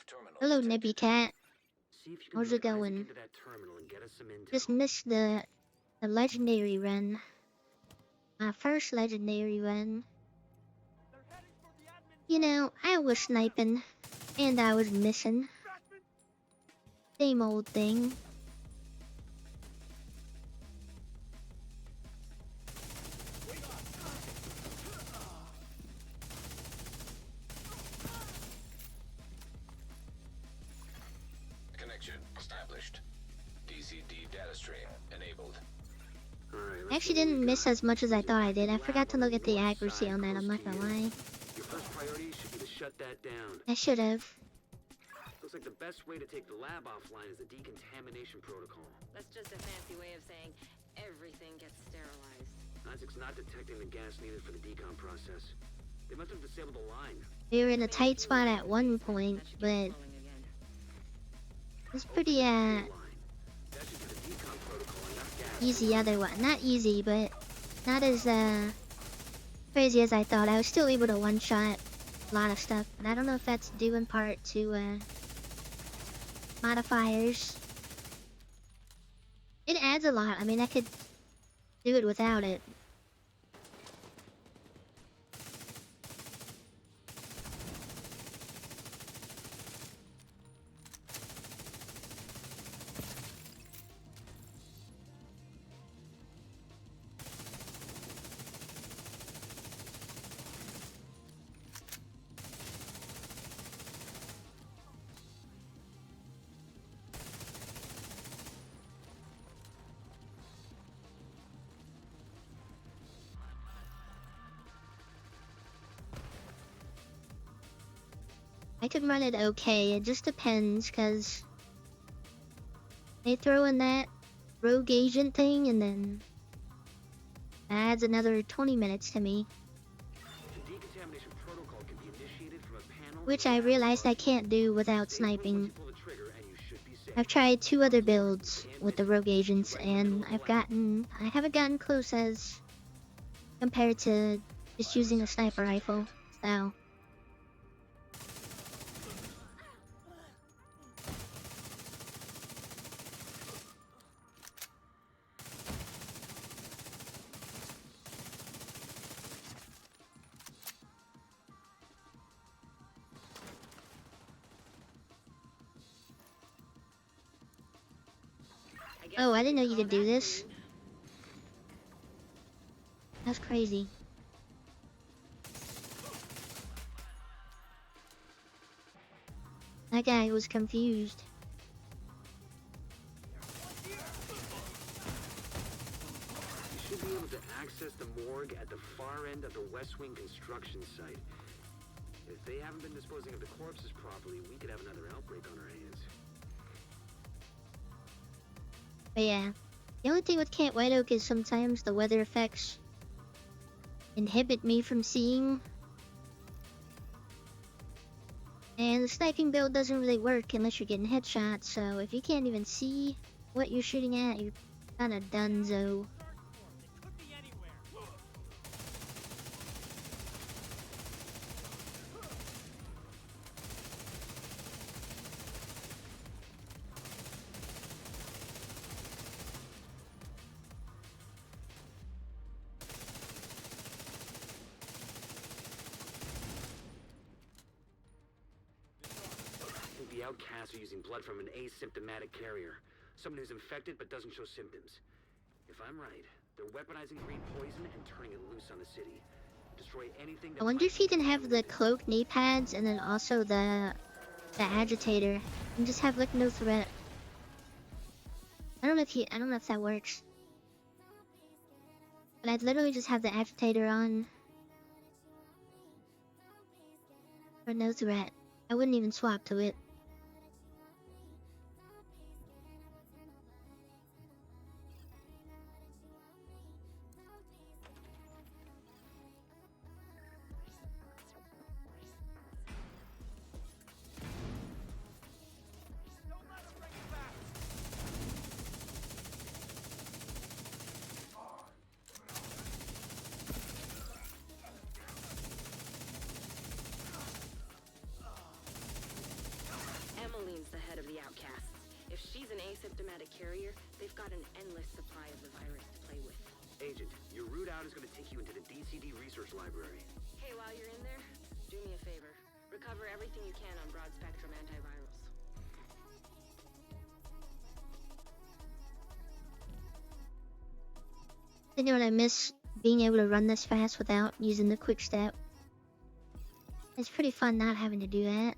Terminal Hello, detected. Nippy Cat. See if you can How's lure it Isaac going? into that terminal and get us some intel. Just missed the legendary run. My first legendary run. You know, I was sniping, and I was missing. Same old thing. Connection established. DCD data stream enabled. Alright, I let's actually see what we didn't miss got. as much as I There's an thought I did. I active forgot lab to on look the at the north accuracy side, on that, I'm close not to gonna you. lie. Your first priority should be to shut that down. I should have. Looks like the best way to take the lab offline is the decontamination protocol. That's just a fancy way of saying everything gets sterilized. Isaac's not detecting the gas needed for the decon process. They must have disabled the line. We were in a tight spot at one point, but it's pretty That should give the decon protocol enough gas. easy otherwise. Not easy, but not as crazy as I thought. I was still able to one-shot a lot of stuff, and I don't know if that's due in part to modifiers. It adds a lot. I mean, I could do it without it. I could run it okay, it just depends, cause they throw in that rogue agent thing and then adds another 20 minutes to me. The decontamination protocol can be initiated from a panel. Which I realized I can't do without sniping. I've tried 2 other builds with the rogue agents and I haven't gotten close as compared to just using a sniper rifle, so. Oh, I didn't know you could do this. That's crazy. That guy was confused. You should be able to access the morgue at the far end of the West Wing construction site. If they haven't been disposing of the corpses properly, we could have another outbreak on our hands. But yeah, the only thing with Camp White Oak is sometimes the weather effects inhibit me from seeing. And the sniping build doesn't really work unless you're getting headshots, so if you can't even see what you're shooting at, you're kinda donezo. The outcasts are using blood from an asymptomatic carrier. Someone who's infected but doesn't show symptoms. If I'm right, they're weaponizing green poison and turning it loose on the city. Destroy anything that I wonder if you can have the cloak knee pads and then also the agitator and just have like no threat. I don't know if that works. But I'd literally just have the agitator on for no threat. I wouldn't even swap to it. Emmeline's the head of the outcasts. If she's an asymptomatic carrier, they've got an endless supply of the virus to play with. Agent, your route out is going to take you into the DCD research library. Hey, while you're in there, do me a favor. Recover everything you can on broad-spectrum antivirals. You know what I miss? Being able to run this fast without using the quick step. It's pretty fun not having to do that.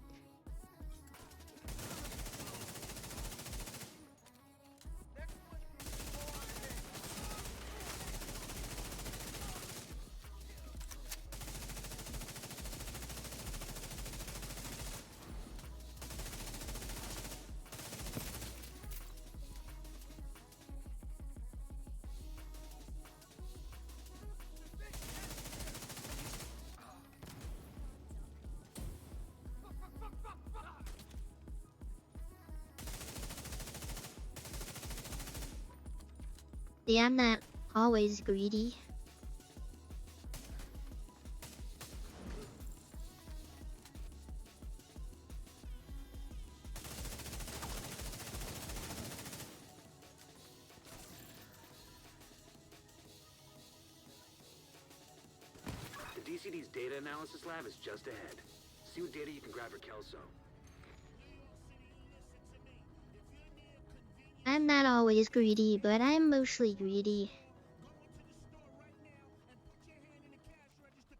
See, I'm not always greedy. The DCD's data analysis lab is just ahead. See what data you can grab for Kelso. I'm not always greedy, but I'm mostly greedy.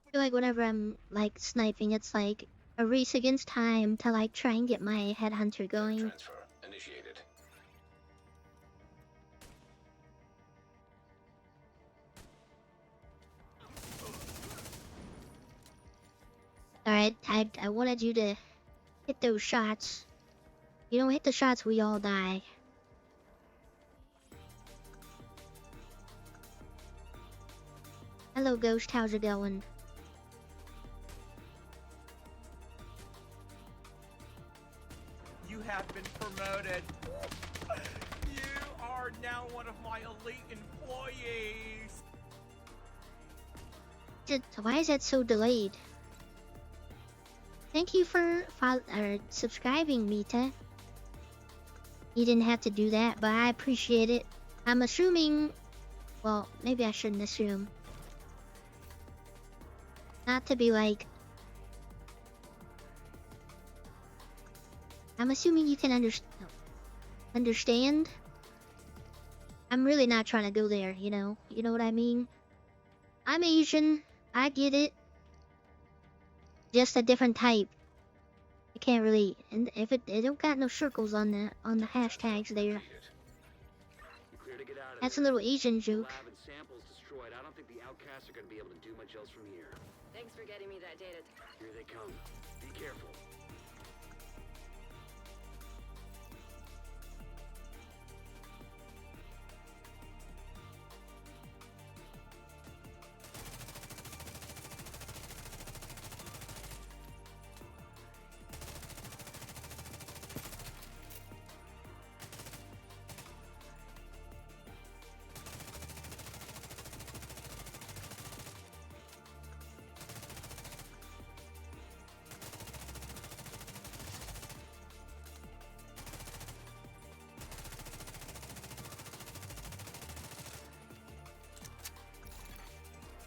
I feel like whenever I'm like sniping, it's like a race against time to like try and get my headhunter going. Transfer initiated. Alright, I wanted you to hit those shots. You don't hit the shots, we all die. Hello, Ghost. How's it going? You have been promoted. You are now one of my elite employees. Why is that so delayed? Thank you for subscribing, Mita. You didn't have to do that, but I appreciate it. I'm assuming... Well, maybe I shouldn't assume. Not to be like... I'm assuming you can understand? I'm really not trying to go there, you know? You know what I mean? I'm Asian. I get it. Just a different type. I can't really, and if it don't got no circles on the hashtags there. You're clear to get out of That's a there. little Asian The joke. lab and samples destroyed. I don't think the outcasts are going to be able to do much else from here. Thanks for getting me that data. Here they come. Be careful.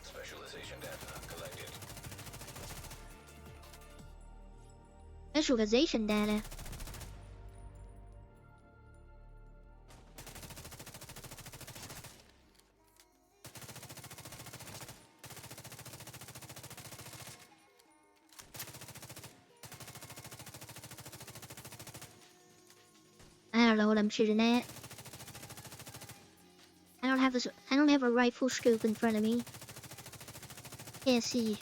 Specialization data collected. Visualization data. I don't know what I'm shooting at. I don't have this. I don't have a rifle scope in front of me. Can't see.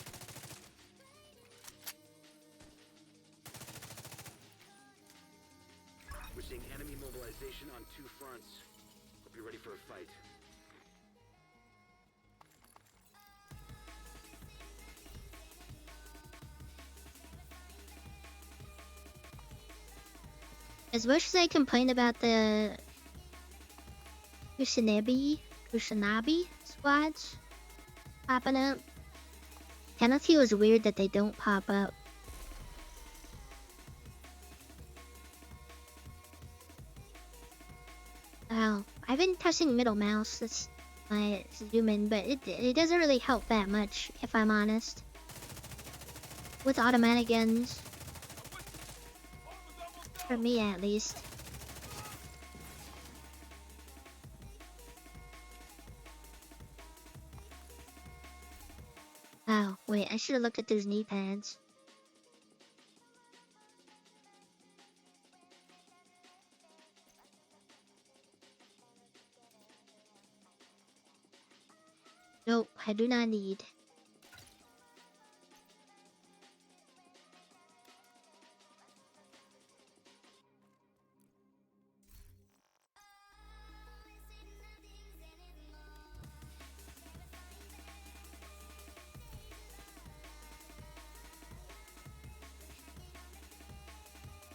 We're seeing enemy mobilization on 2 fronts. Hope you're ready for a fight. As much as I complain about the Kushinabi squads popping up, kinda feels weird that they don't pop up. Oh, I've been touching middle mouse. That's my zoom in, but it doesn't really help that much, if I'm honest. With automatic guns. For me, at least. Oh, wait, I should have looked at those knee pads. Nope, I do not need.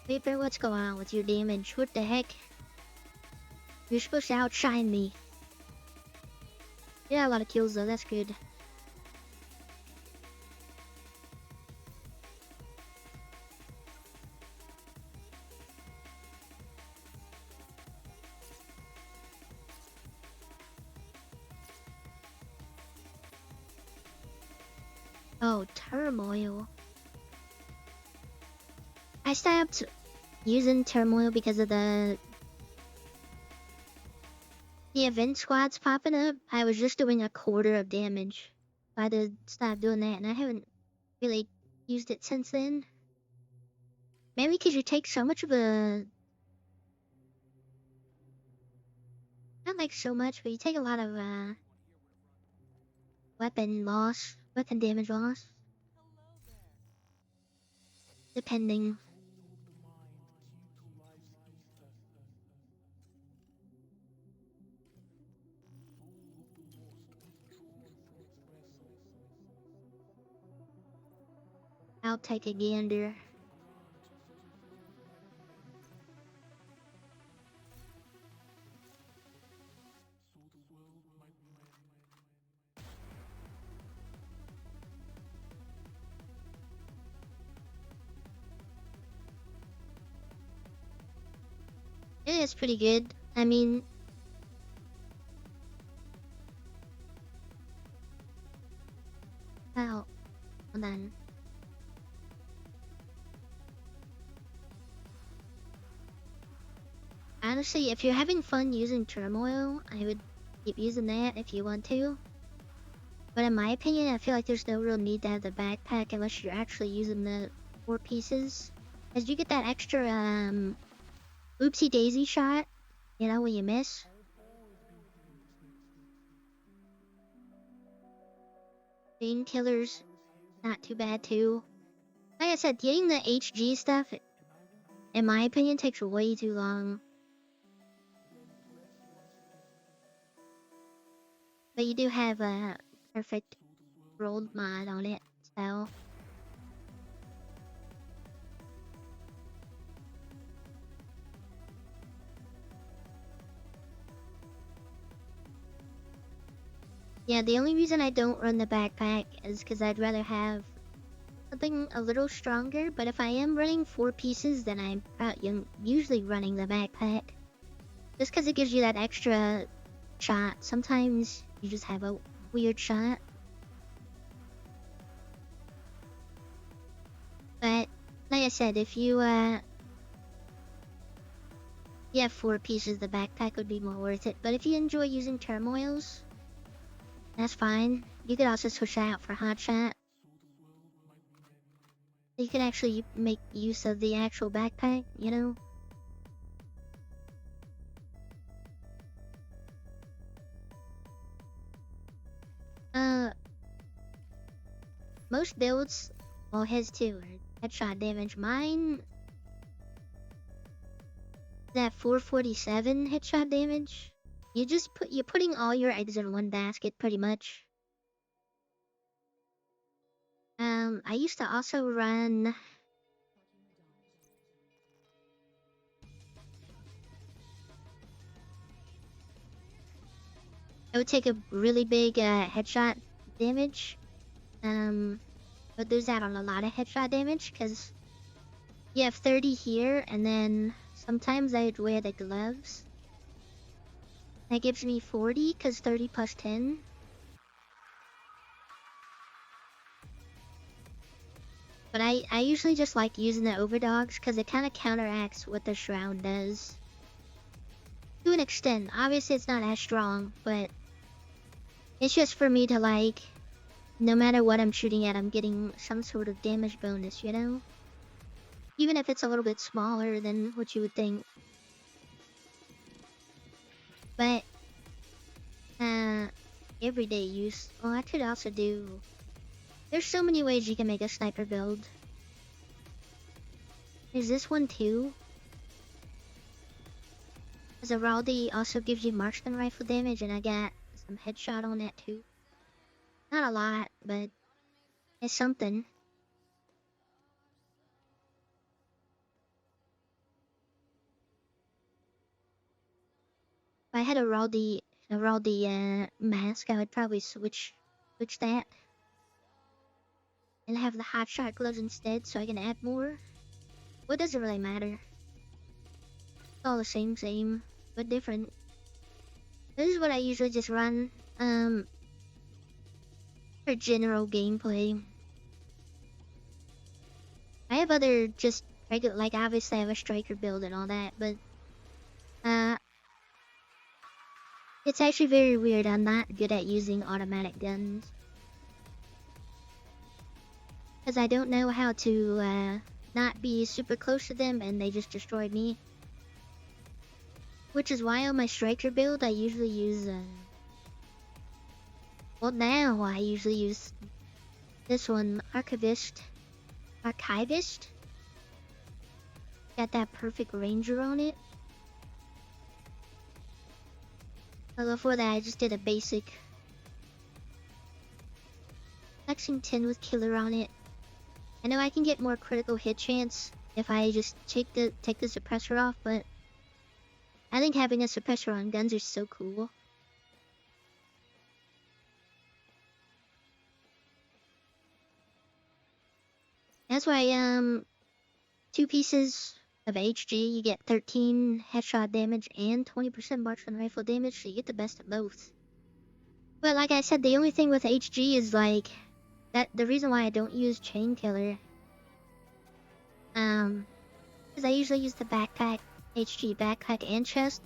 Paper, what's going on with your damage? What the heck? You're supposed to outshine me. Yeah, a lot of kills though, that's good. Oh, turmoil. I stopped using turmoil because of the event squads popping up. I was just doing a quarter of damage. So I had to stop doing that, and I haven't really used it since then. Maybe because you take so much of a... Not like so much, but you take a lot of weapon loss, weapon damage loss. Depending. I'll take a gander. It is pretty good. I mean... Oh, hold on. I honestly, if you're having fun using turmoil, I would keep using that if you want to. But in my opinion, I feel like there's no real need to have the backpack unless you're actually using the 4 pieces. As you get that extra, oopsie daisy shot, you know, when you miss. Painkillers, not too bad too. Like I said, getting the HG stuff, in my opinion, takes way too long. But you do have a perfect rolled mod on it, so. Yeah, the only reason I don't run the backpack is because I'd rather have something a little stronger, but if I am running 4 pieces, then I'm usually running the backpack. Just because it gives you that extra shot. Sometimes you just have a weird shot. But, like I said, if you have 4 pieces, the backpack would be more worth it. But if you enjoy using turmoils, that's fine. You could also switch that out for hot shot. You can actually make use of the actual backpack, you know? Most builds, well, his too, are headshot damage. Mine is at 447 headshot damage. You're putting all your eggs in one basket, pretty much. I used to also run. I would take a really big headshot damage. But lose out on a lot of headshot damage because you have 30 here, and then sometimes I'd wear the gloves. That gives me 40 because 30 plus 10. But I usually just like using the overdogs because it kind of counteracts what the shroud does. To an extent. Obviously it's not as strong, but it's just for me to like, no matter what I'm shooting at, I'm getting some sort of damage bonus, you know? Even if it's a little bit smaller than what you would think. But, everyday use. Well, I could also do... There's so many ways you can make a sniper build. Is this one too? Because Araldi also gives you marksman rifle damage, and I got some headshot on that too. Not a lot, but it's something. If I had a Raldi mask, I would probably switch that. And have the hotshot gloves instead so I can add more. Well, it doesn't really matter. It's all the same, but different. This is what I usually just run, for general gameplay. I have other just regular, like obviously I have a striker build and all that, but, it's actually very weird. I'm not good at using automatic guns. Because I don't know how to, not be super close to them and they just destroy me. Which is why on my striker build I usually use, well now I usually use this one, Archivist. Got that perfect ranger on it. But before that I just did a basic Lexington with killer on it. I know I can get more critical hit chance if I just take the suppressor off, but I think having a suppressor on guns is so cool. That's why 2 pieces of HG, you get 13 headshot damage and 20% marksman rifle damage, so you get the best of both. But like I said, the only thing with HG is like that the reason why I don't use chain killer, because I usually use the backpack HG backpack and chest,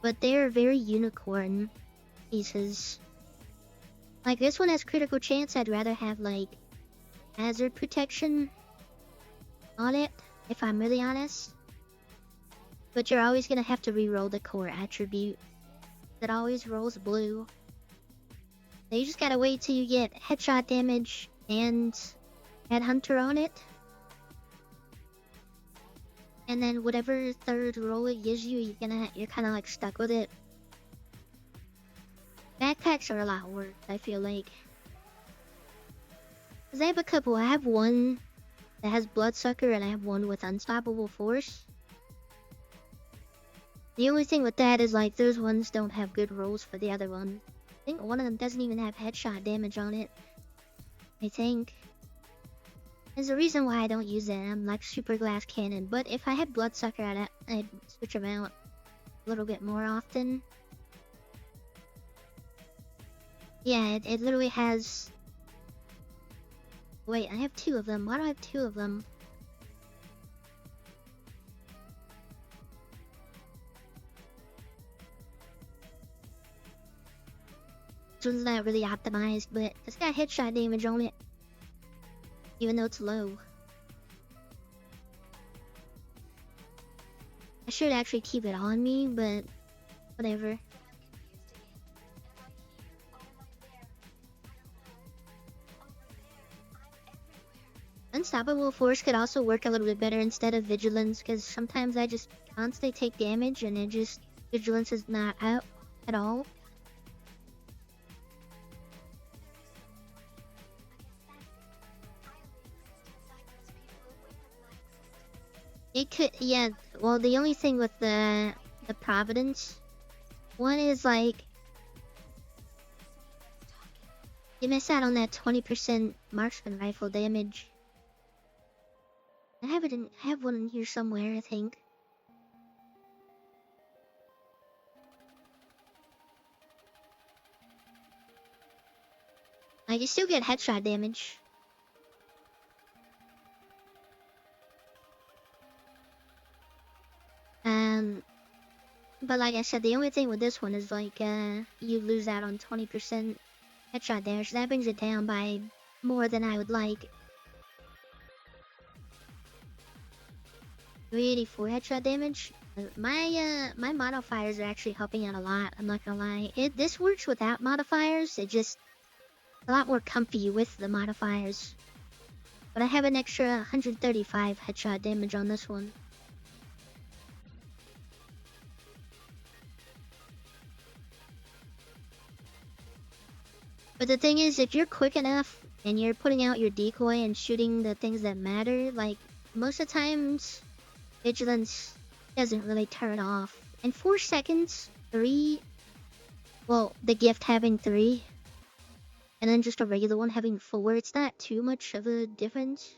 but they're very unicorn pieces. Like this one has critical chance. I'd rather have like hazard protection on it, if I'm really honest. But you're always gonna have to re-roll the core attribute that always rolls blue. So you just gotta wait till you get headshot damage and headhunter on it. And then whatever third roll it gives you, you're kinda like stuck with it. Backpacks are a lot worse, I feel like. Cause I have a couple. I have one that has Bloodsucker and I have one with Unstoppable Force. The only thing with that is like those ones don't have good rolls for the other one. I think one of them doesn't even have headshot damage on it. I think. There's a reason why I don't use it. I'm like super glass cannon. But if I had Bloodsucker, I'd switch them out a little bit more often. Yeah, it literally has... Wait, I have two of them. Why do I have two of them? This one's not really optimized, but it's got headshot damage on it. Even though it's low. I should actually keep it on me, but whatever. Unstoppable Force could also work a little bit better instead of Vigilance, because sometimes I just constantly take damage and it just... Vigilance is not out at all. It could, yeah, well the only thing with the Providence one is like... You miss out on that 20% marksman rifle damage. I have one in here somewhere, I think. Like, you still get headshot damage. But like I said, the only thing with this one is like, you lose out on 20% headshot damage. That brings it down by more than I would like. 384 headshot damage. My modifiers are actually helping out a lot. I'm not gonna lie. This works without modifiers. It just a lot more comfy with the modifiers. But I have an extra 135 headshot damage on this one. But the thing is, if you're quick enough and you're putting out your decoy and shooting the things that matter, like most of the times, Vigilance doesn't really turn off. In 4 seconds, 3, well, the gift having 3, and then just a regular one having 4, it's not too much of a difference.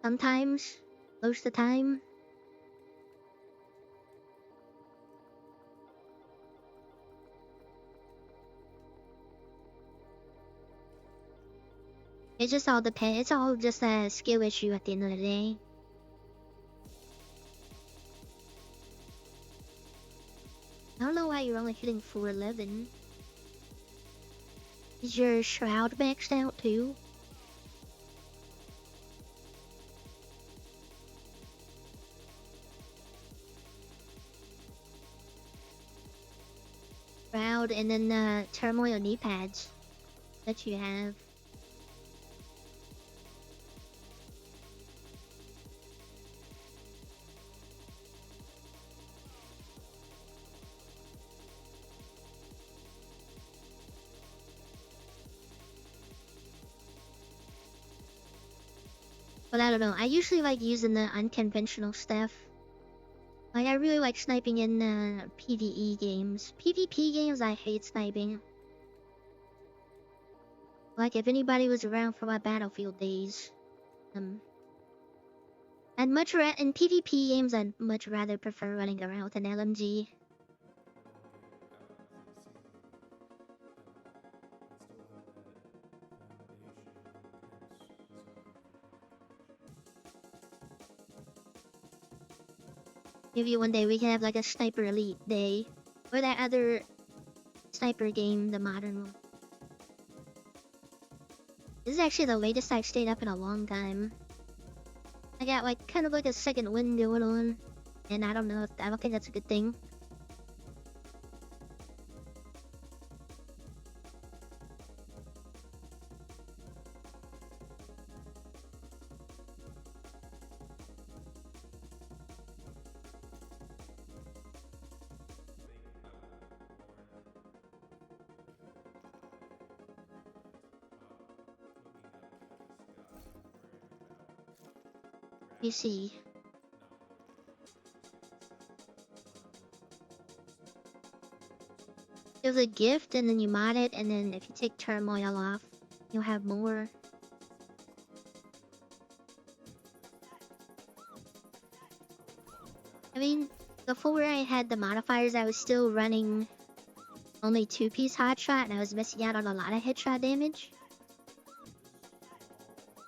Sometimes, most of the time. It just all depends. It's all just a skill issue at the end of the day. I don't know why you're only hitting 411. Is your shroud maxed out too? Shroud and then the turmoil knee pads that you have. But I don't know, I usually like using the unconventional stuff. Like, I really like sniping in PvE games. PvP games, I hate sniping. Like, if anybody was around for my Battlefield days. In PvP games, I'd much rather prefer running around with an LMG. Maybe one day we can have like a Sniper Elite day. Or that other sniper game, the modern one. This is actually the latest I've stayed up in a long time. I got like kind of like a second wind going on. And I don't know, I don't think that's a good thing. You see. There's a gift and then you mod it, and then if you take turmoil off, you'll have more. I mean, before I had the modifiers, I was still running only 2-piece hotshot, and I was missing out on a lot of headshot damage.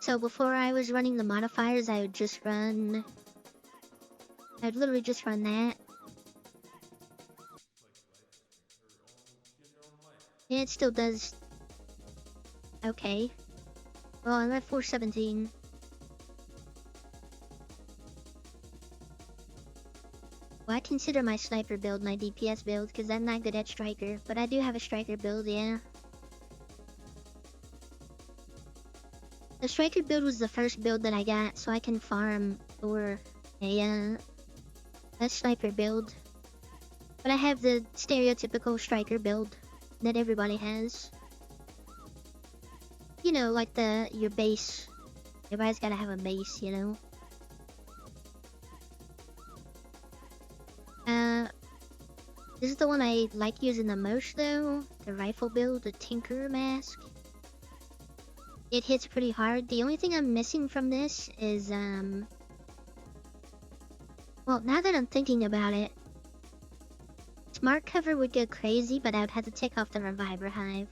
So before I was running the modifiers, I would just run... I'd literally just run that. And it still does... okay. Well, I'm at 417. Well, I consider my sniper build my DPS build, because I'm not good at striker. But I do have a striker build, yeah. The striker build was the first build that I got, so I can farm for a sniper build. But I have the stereotypical striker build that everybody has. You know, like your base. Everybody's gotta have a base, you know. This is the one I like using the most though. The rifle build, the Tinker mask. It hits pretty hard. The only thing I'm missing from this is, well, now that I'm thinking about it, Smart Cover would go crazy, but I would have to take off the Reviver Hive.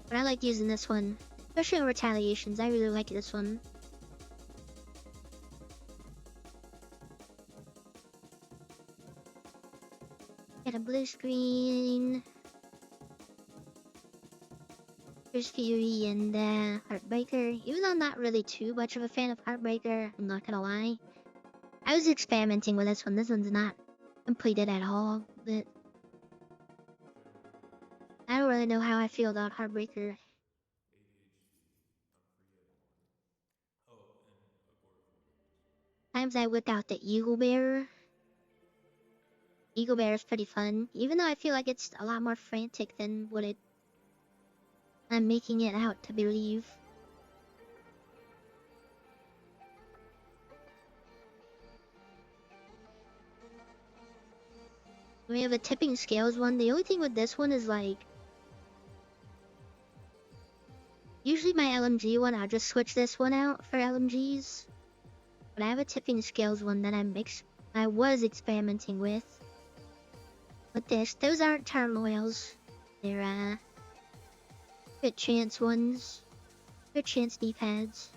But I like using this one, especially in retaliations. I really like this one. Get a blue screen. There's Fury and Heartbreaker. Even though I'm not really too much of a fan of Heartbreaker, I'm not gonna lie. I was experimenting with this one. This one's not completed at all, but I don't really know how I feel about Heartbreaker. Times I whip out the Eagle Bearer. Eagle Bear is pretty fun, even though I feel like it's a lot more frantic than what I'm making it out to believe. We have a tipping scales one. The only thing with this one is like, usually my LMG one, I'll just switch this one out for LMGs. But I have a tipping scales one that I was experimenting with. But those aren't turmoils. They're crit chance ones. Crit chance D-pads.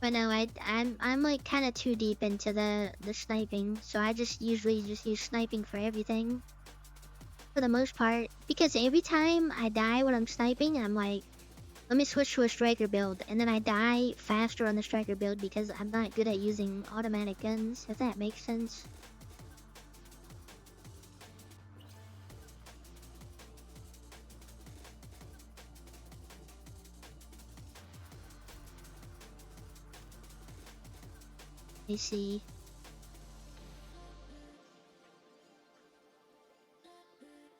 But no, I'm like kind of too deep into the sniping, so I just usually just use sniping for everything. For the most part, because every time I die when I'm sniping, I'm like, let me switch to a striker build, and then I die faster on the striker build because I'm not good at using automatic guns, if that makes sense. I see.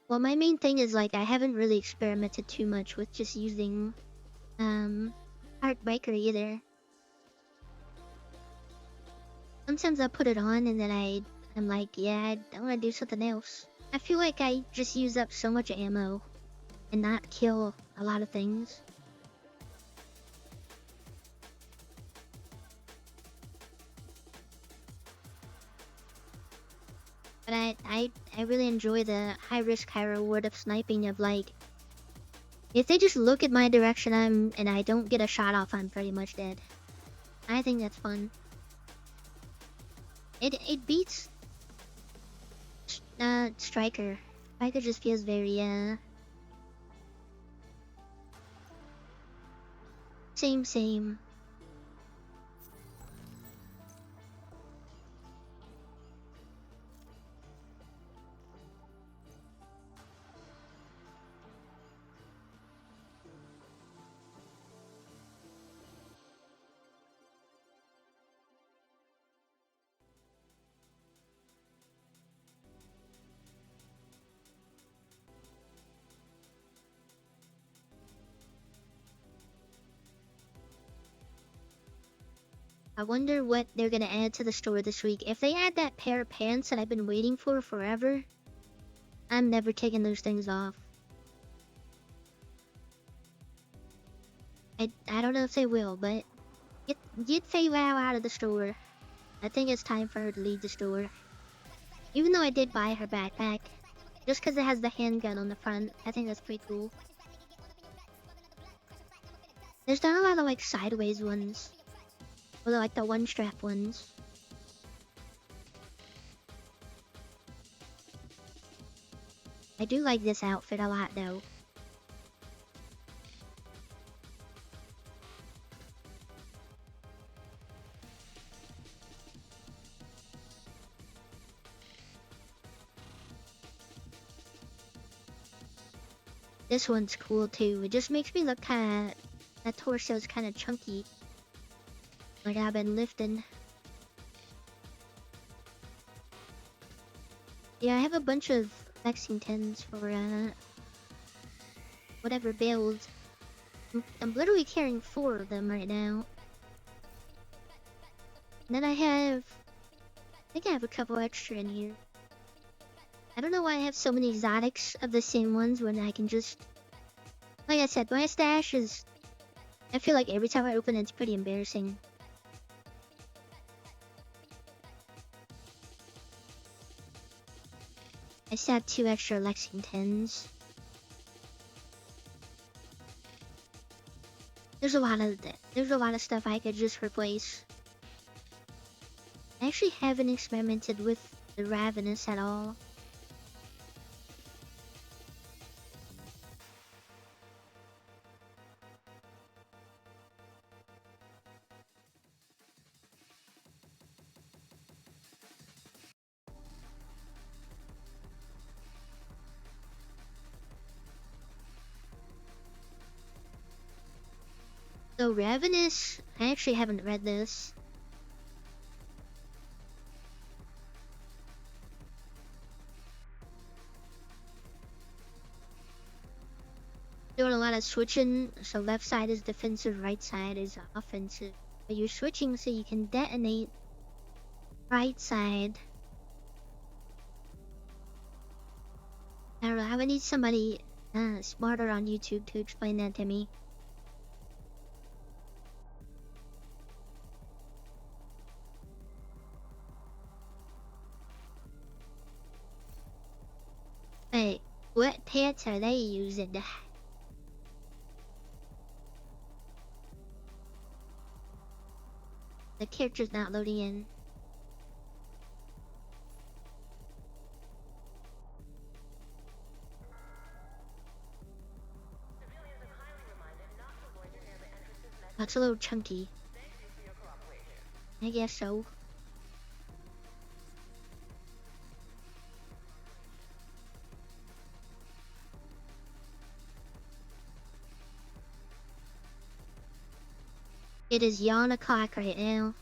Well, my main thing is like I haven't really experimented too much with just using Heartbreaker either. Sometimes I put it on and then I'm like, yeah, I want to do something else. I feel like I just use up so much ammo and not kill a lot of things. But I really enjoy the high risk, high reward of sniping. Of like, if they just look at my direction, and I don't get a shot off, I'm pretty much dead. I think that's fun. It beats Striker. Striker just feels very same. I wonder what they're gonna add to the store this week. If they add that pair of pants that I've been waiting for forever, I'm never taking those things off. I don't know if they will, but get Faye Wow out of the store. I think it's time for her to leave the store. Even though I did buy her backpack, just because it has the handgun on the front, I think that's pretty cool. There's not a lot of like sideways ones, or like the one strap ones. I do like this outfit a lot though. This one's cool too. It just makes me look kinda... That torso's kinda chunky. Like I've been lifting. Yeah, I have a bunch of Lexingtons for whatever build. I'm literally carrying 4 of them right now. And then I think I have a couple extra in here. I don't know why I have so many exotics of the same ones when I can just... Like I said, my stash is... I feel like every time I open it, it's pretty embarrassing. I still have 2 extra Lexingtons. There's a lot of stuff I could just replace. I actually haven't experimented with the Ravenous at all. So Ravenous, I actually haven't read this. Doing a lot of switching, so left side is defensive, right side is offensive. But you're switching so you can detonate right side. I don't know, I would need somebody smarter on YouTube to explain that to me. Wait, what pants are they using? The character's not loading in. That's a little chunky. I guess so. It is yawn o'clock right now.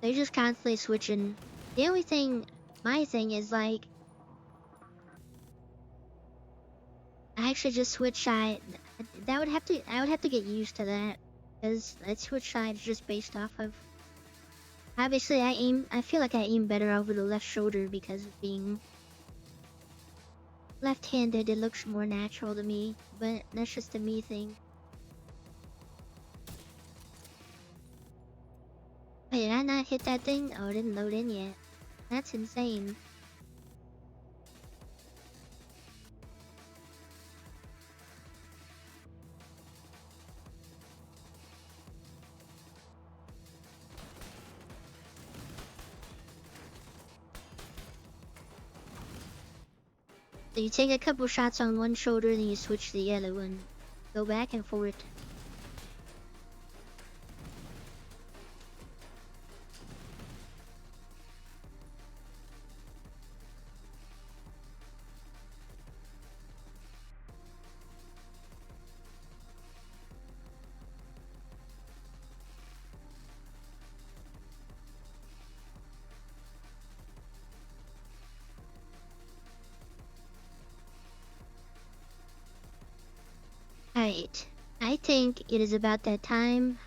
They're just constantly switching. The only thing, my thing is like, I actually just switch side. I would have to get used to that. Because let's switch sides just based off of. Obviously, I feel like I aim better over the left shoulder because of being left-handed. It looks more natural to me, but that's just a me thing. Wait, did I not hit that thing? Oh, it didn't load in yet. That's insane. So you take a couple shots on one shoulder, then you switch to the other one. Go back and forth. Alright, I think it is about that time.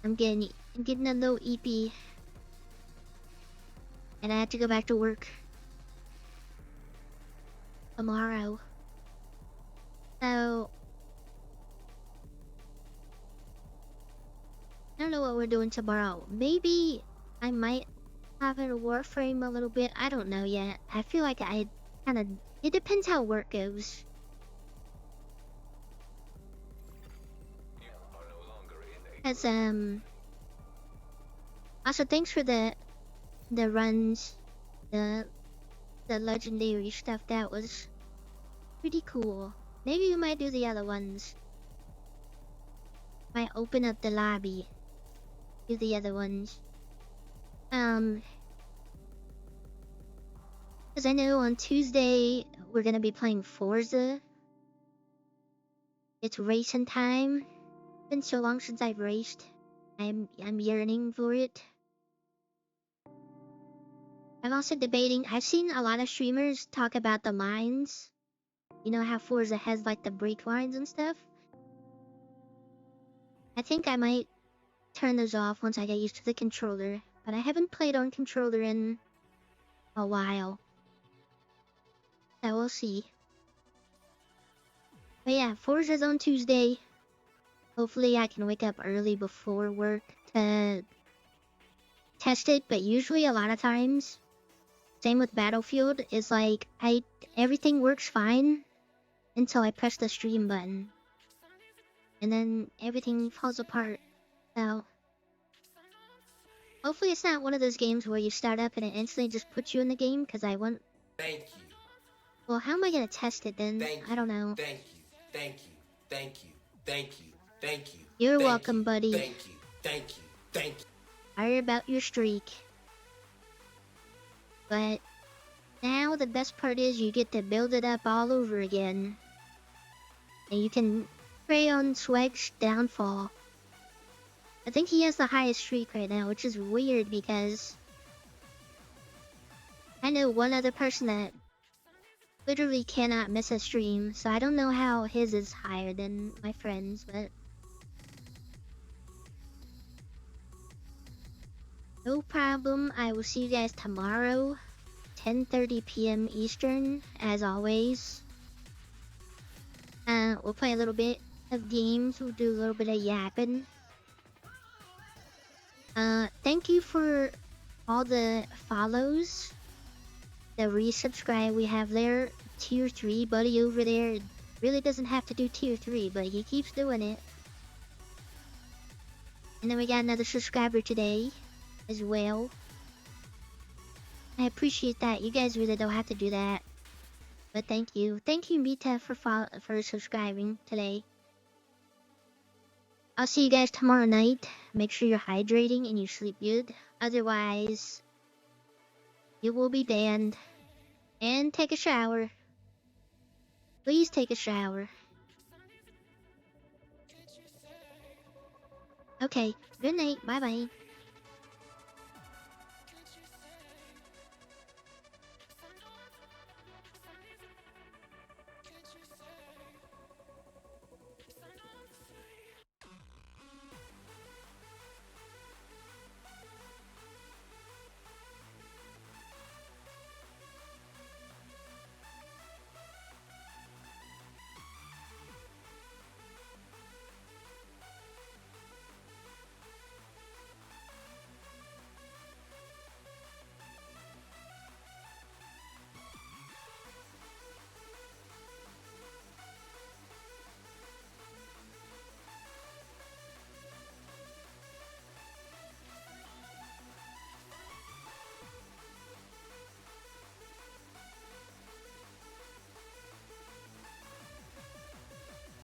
I'm getting a little EP, and I have to go back to work tomorrow. So I don't know what we're doing tomorrow. Maybe I might have a Warframe a little bit. I don't know yet. I feel like I kind of. It depends how work goes. As Also, thanks for the runs, the legendary stuff. That was pretty cool. Maybe we might do the other ones. Might open up the lobby. Do the other ones. Because I know on Tuesday we're gonna be playing Forza. It's racing time. Been so long since I've raced. I'm yearning for it. I'm also debating. I've seen a lot of streamers talk about the lines. You know how Forza has like the brake lines and stuff. I think I might turn those off once I get used to the controller. But I haven't played on controller in a while. So we'll see. But yeah, Forza's on Tuesday. Hopefully I can wake up early before work to test it, but usually a lot of times, same with Battlefield, is like everything works fine until I press the stream button. And then everything falls apart. So hopefully it's not one of those games where you start up and it instantly just puts you in the game, because I want. Thank you. Well, how am I gonna test it then? I don't know. Thank you. Thank you. Thank you. Thank you. Thank you. You're Thank welcome, you. buddy. Thank you. Thank you. Thank you. Sorry about your streak. But now the best part is you get to build it up all over again. And you can prey on Swag's downfall. I think he has the highest streak right now, which is weird because I know one other person that literally cannot miss a stream, so I don't know how his is higher than my friend's, but no problem. I will see you guys tomorrow, 10:30 p.m. Eastern, as always. We'll play a little bit of games. We'll do a little bit of yapping. Thank you for all the follows, the resubscribe we have there. Tier 3 buddy over there really doesn't have to do tier 3, but he keeps doing it. And then we got another subscriber today as well. I appreciate that. You guys really don't have to do that, but thank you. Thank you, Mita, for subscribing today. I'll see you guys tomorrow night. Make sure you're hydrating and you sleep good. Otherwise, you will be banned. And take a shower. Please take a shower. Okay, good night. Bye-bye.